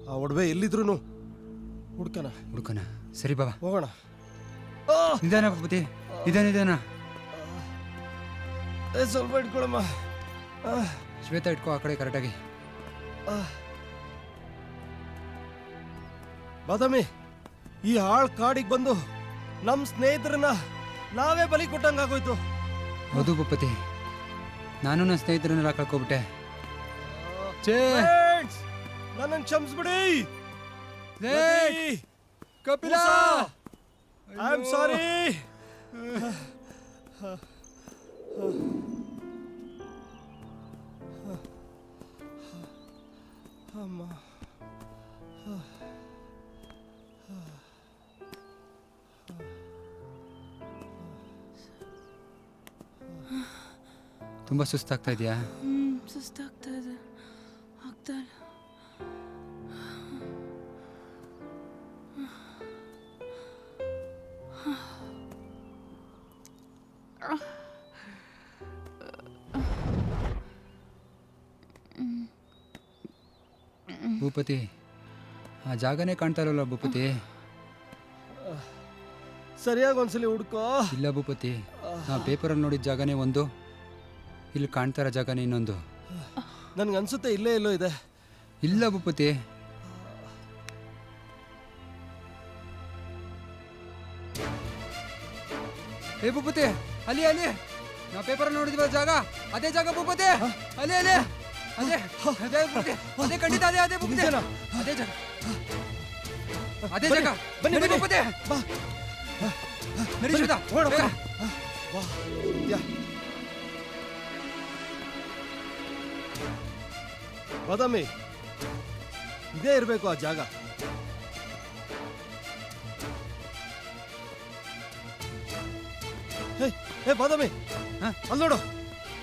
ಆ ಒಡವೆ ಎಲ್ಲಿದ್ರು ಹುಡ್ಕನ. ಸರಿ ಬಾಬಾ, ಹೋಗೋಣ. ನಿಧಾನ ಭೂಪತಿ, ನಿಧಾನ. ಸ್ವಲ್ಪ ಇಟ್ಕೊಳಮ್ಮ. ಶ್ವೇತಾ ಇಟ್ಕೋ ಆ ಕಡೆ ಕರೆಕ್ಟಾಗಿ. ಬಾದಾಮಿ, ಈ ಹಾಳ್ ಕಾಡಿಗೆ ಬಂದು ನಮ್ಮ ಸ್ನೇಹಿತರನ್ನ ನಾವೇ ಬಲಿ ಕೊಟ್ಟಂಗಾಗೋಯ್ತು. ಹೌದು ಭೂಪತಿ, ನಾನು ನನ್ನ ಸ್ನೇಹಿತರನ್ನೆಲ್ಲ ಕಳ್ಕೊಬಿಟ್ಟೆ. ನನ್ನನ್ನು ಕ್ಷಮಿಸ್ಬಿಡಿ. Kapila, I am sorry. ಅಮ್ಮ, ತುಂಬಾ ಸುಸ್ತಾಗ್ತಾ ಇದೆಯಾ? ಸುಸ್ತಾಗ್ತಾ ಇದೆ. ಆಗ್ತಾ ಇಲ್ಲ. ಭೂಪತಿ, ಆ ಜಾಗನೇ ಕಾಣ್ತಾ ಇರಲ್ಲ ಭೂಪತಿ. ಸರಿಯಾಗಿ ಒಂದ್ಸಲಿ ಹುಡ್ಕೋ. ಇಲ್ಲ ಭೂಪತಿ, ನಾ ಪೇಪರಲ್ಲಿ ನೋಡಿದ ಜಾಗನೇ ಒಂದು, ಇಲ್ಲಿ ಕಾಣ್ತಾ ಇರೋ ಜಾಗನೇ ಇನ್ನೊಂದು. ನನ್ಗನ್ಸುತ್ತೆ ಇಲ್ಲೇ ಎಲ್ಲೋ ಇದೆ. ಇಲ್ಲ ಭೂಪತಿ, ಏ ಭೂಪತಿ, ಅಲ್ಲಿ ನಾ ಪೇಪರಲ್ಲಿ ನೋಡಿದ್ವಿ ಜಾಗ, ಅದೇ ಜಾಗ ಭೂಪತಿ. ಅದೇ ಭೂಪತಿ, ಅದೇ ಖಂಡಿತ ಅದೇ ಭೂಪತಿ, ಅದೇ ಜಾಗ. ಬನ್ನಿ ಭೂಪತಿ, ನಡಿ ಶ್ವೇತಾ, ಬೇಗ. ಬಾದಾಮಿ, ಇದೇ ಇರಬೇಕು ಆ ಜಾಗ. ಹೇ ಬಾದಾಮಿ, ಅಲ್ಲಿ ನೋಡು,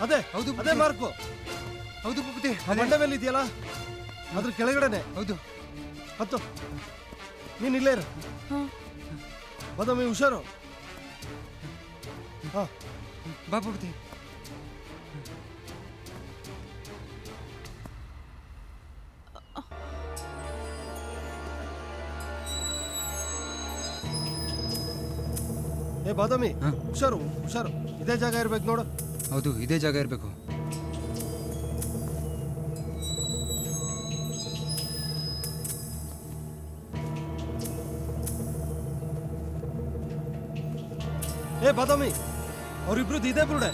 ಅದೇ ಹೌದು ಅದೇ ಮಾರ್ಕು. ಹೌದು ಭೂಪತಿ ಆ ಬಂಡೆ ಮೇಲೆ ಇದೆಯಲ್ಲ ಅದ್ರ ಕೆಳಗಡೆನೆ. ಹೌದು. ಹತ್ತು, ನೀನ್ ಇಲ್ಲೇ ಇರು. ಬಾದಾಮಿ ಹುಷಾರು. ಹಾ ಬಾ ಭೂಪತಿ. ಏ ಬಾದಾಮಿ, ಹುಷಾರು ಹುಷಾರು. ಇದೇ ಜಾಗ ಇರ್ಬೇಕು ನೋಡು. ಹೌದು, ಇದೇ ಜಾಗ ಇರಬೇಕು. ಏ ಬಾದಾಮಿ, ಅವ್ರಿಬ್ರದ್ದು ಇದೇ ಬುರುಡೆ.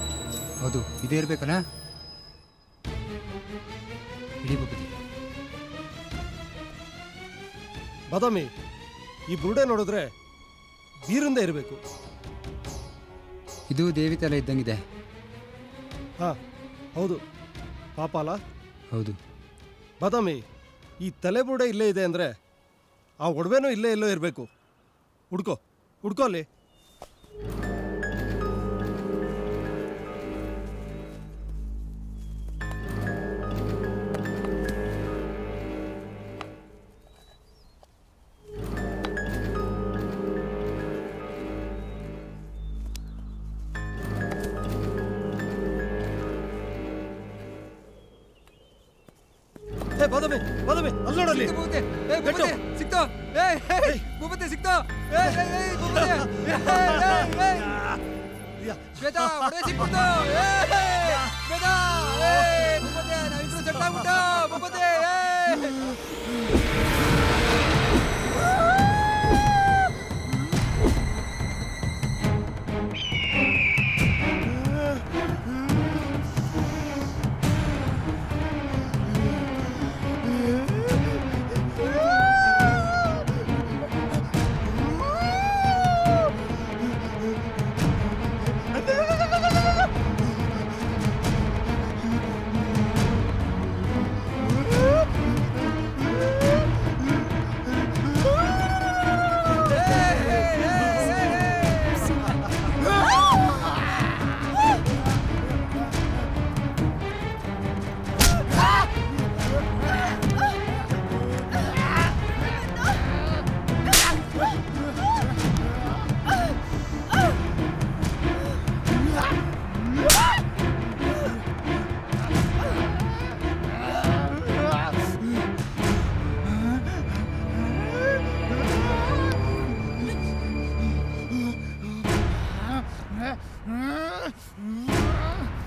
ಹೌದು, ಇದೇ ಇರ್ಬೇಕಲ್ಲ. ಇಡೀ ಭೂಪತಿ. ಬಾದಾಮಿ, ಈ ಬುರುಡೆ ನೋಡಿದ್ರೆ ಬೀರಿಂದ ಇರಬೇಕು. ಇದು ದೇವಿ ತಲೆ ಇದ್ದಂಗಿದೆ. ಹಾ ಹೌದು, ಪಾಪ ಅಲ್ಲ. ಹೌದು. ಬಾದಾಮಿ, ಈ ತಲೆ ಬುರುಡೆ ಇಲ್ಲೇ ಇದೆ ಅಂದ್ರೆ ಆ ಒಡವೆನೂ ಇಲ್ಲೇ ಎಲ್ಲೋ ಇರಬೇಕು. ಹುಡ್ಕೋ ಹುಡ್ಕೋ ಅಲ್ಲಿ. ಬಾದಾಮಿ ಬಾದಾಮಿ, ಅಲ್ಲಿ ನೋಡಲ್ಲಿ. ಸಿಕ್ತೋ ಭೂಪತಿ, ಸಿಕ್ತೋ. ಶ್ವೇತಾ, ಒಡವೆ ಸಿಕ್ಬಿಡ್ತು. ಶ್ವೇತಾ, ಭೂಪತಿ, ನಾವಿಬ್ರು ಸೆಟ್ ಆಗ್ಬಿಟ್ಟು. ಭೂಪತಿ,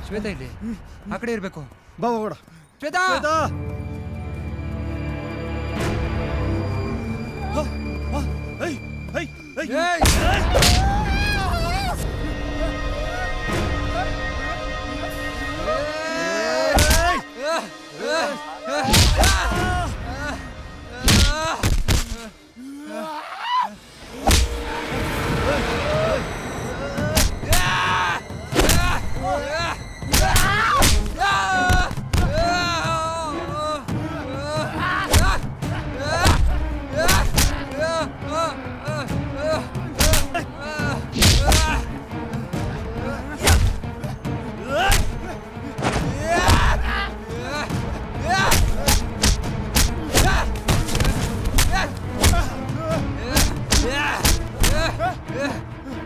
ಶ್ವೇತಾ ಇಲ್ಲಿ ಆ ಕಡೆ ಇರಬೇಕು. ಬಾ ಹೋಗೋಣ. ಶ್ವೇತಾ,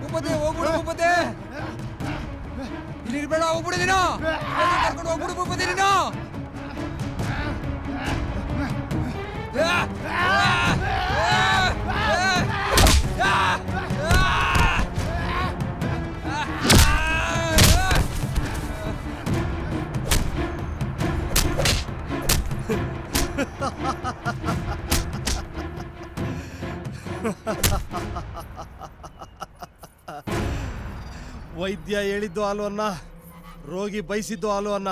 ಭೂಪತಿ, ಹೋಗ್ಬಿಡು ಭೂಪತಿ. ಇಲ್ಲಿ ಇರ್ಬೇಡ, ಹೋಗ್ಬಿಡು ನೀನು. ಕರ್ಕೊಂಡು ಹೋಗ್ಬಿಡು ಭೂಪತಿ ನೀನು. ವೈದ್ಯ ಹೇಳಿದ್ದು ಹಾಲು ಅನ್ನ, ರೋಗಿ ಬಯಸಿದ್ದು ಹಾಲು ಅನ್ನ.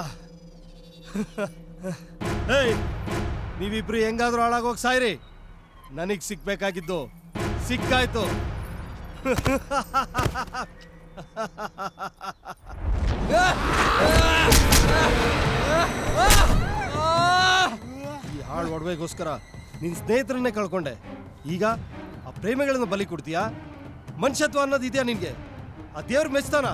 ಏಯ್, ನೀವಿಬ್ರು ಹೆಂಗಾದ್ರೂ ಹಾಳಾಗೋಗಿ ಸಾಯ್ರಿ. ನನಗ್ ಸಿಕ್ಬೇಕಾಗಿದ್ದು ಸಿಕ್ಕಾಯ್ತು. ಈ ಹಾಳು ಒಡವೆಗೋಸ್ಕರ ನಿನ್ ಸ್ನೇಹಿತರನ್ನೇ ಕಳ್ಕೊಂಡೆ. ಈಗ ಆ ಪ್ರೇಮಿಗಳನ್ನ ಬಲಿ ಕೊಡ್ತೀಯಾ? ಮನುಷ್ಯತ್ವ ಅನ್ನೋದು ಇದೆಯಾ ನಿನ್ಗೆ? ಆ ದೇವ್ರ ಮೆಚ್ತಾನ?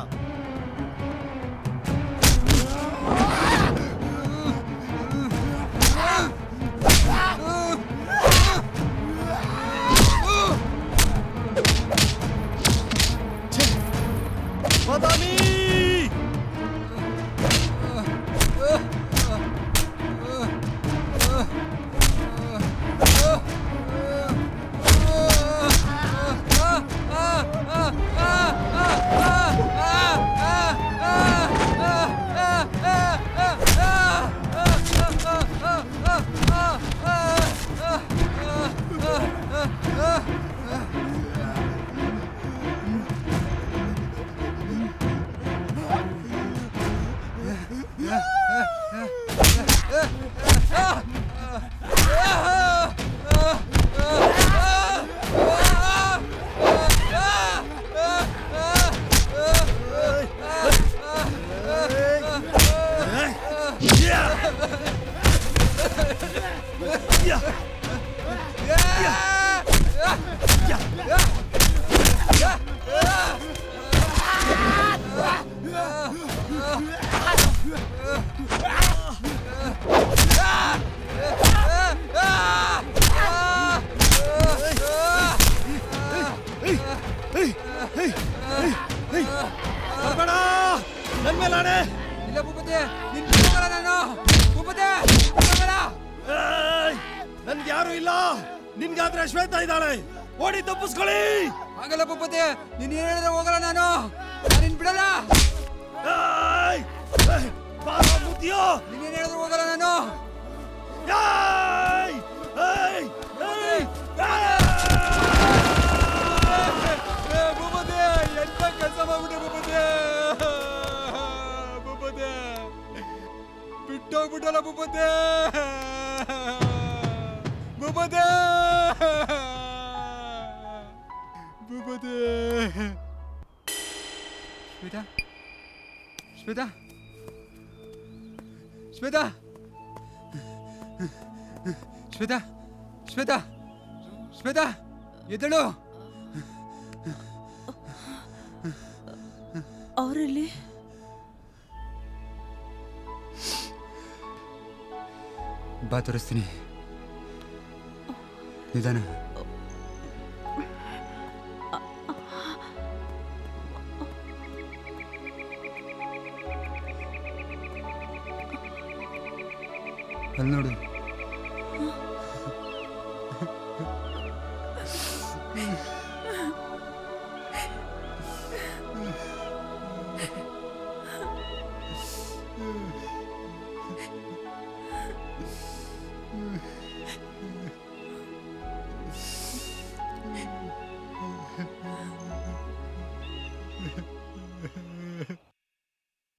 ಬಾದಾಮಿ! ಬರ್ಬೇಡ! ನನ್ ಮೇಲೆ ಆಣೆ! ಇಲ್ಲ ಭೂಪತಿ, ನಿನ್ ಬಿಡೋಲ್ಲ ನಾನು. ಭೂಪತಿ, ಬಿಡೋಲ್ಲ. ನನ್ಗೆ ಯಾರು ಇಲ್ಲ. ನಿನ್ಗಾದ್ರೆ ಶ್ವೇತಾ ಇದ್ದಾಳೆ. ಓಡಿ ತಪ್ಪಿಸ್ಕೊಳ್ಳಿ. ಆಗಲ್ಲ ಭೂಪತಿ, ನೀನ್ ಏನ್ ಹೇಳಿದ್ರೆ ಹೋಗಲ್ಲ ನಾನು. ನಿನ್ ಬಿಡಲ್ಲ. ನೀನ್ ಏನ್ ಹೇಳಿದ್ರೆ ಹೋಗಲ್ಲ ನಾನು. ಭೂಪತಿ, ಎಂತ ಕೆಲಸ ಮಾಡ್ಬಿಟ್ಟೆ ಭೂಪತಿ. ಭೂಪತಿ, ಬಿಟ್ಟೋಗ್ಬಿಟ್ಟಲ್ಲ ಭೂಪತಿ. ಭೂಪತಿ, ಭೂಪತಿ. ಶ್ವೇತಾ, ಶ್ವೇತಾ, ಶ್ವೇತಾ, ಶ್ವೇತಾ, ಶ್ವೇತಾ, ಶ್ವೇತಾ, ಎದ್ದೇಳು. ಅವರಲ್ಲಿ ಬಾ ತೋರಿಸ್ತೀನಿ. ನಿಧಾನ. ಅಲ್ಲಿ ನೋಡು.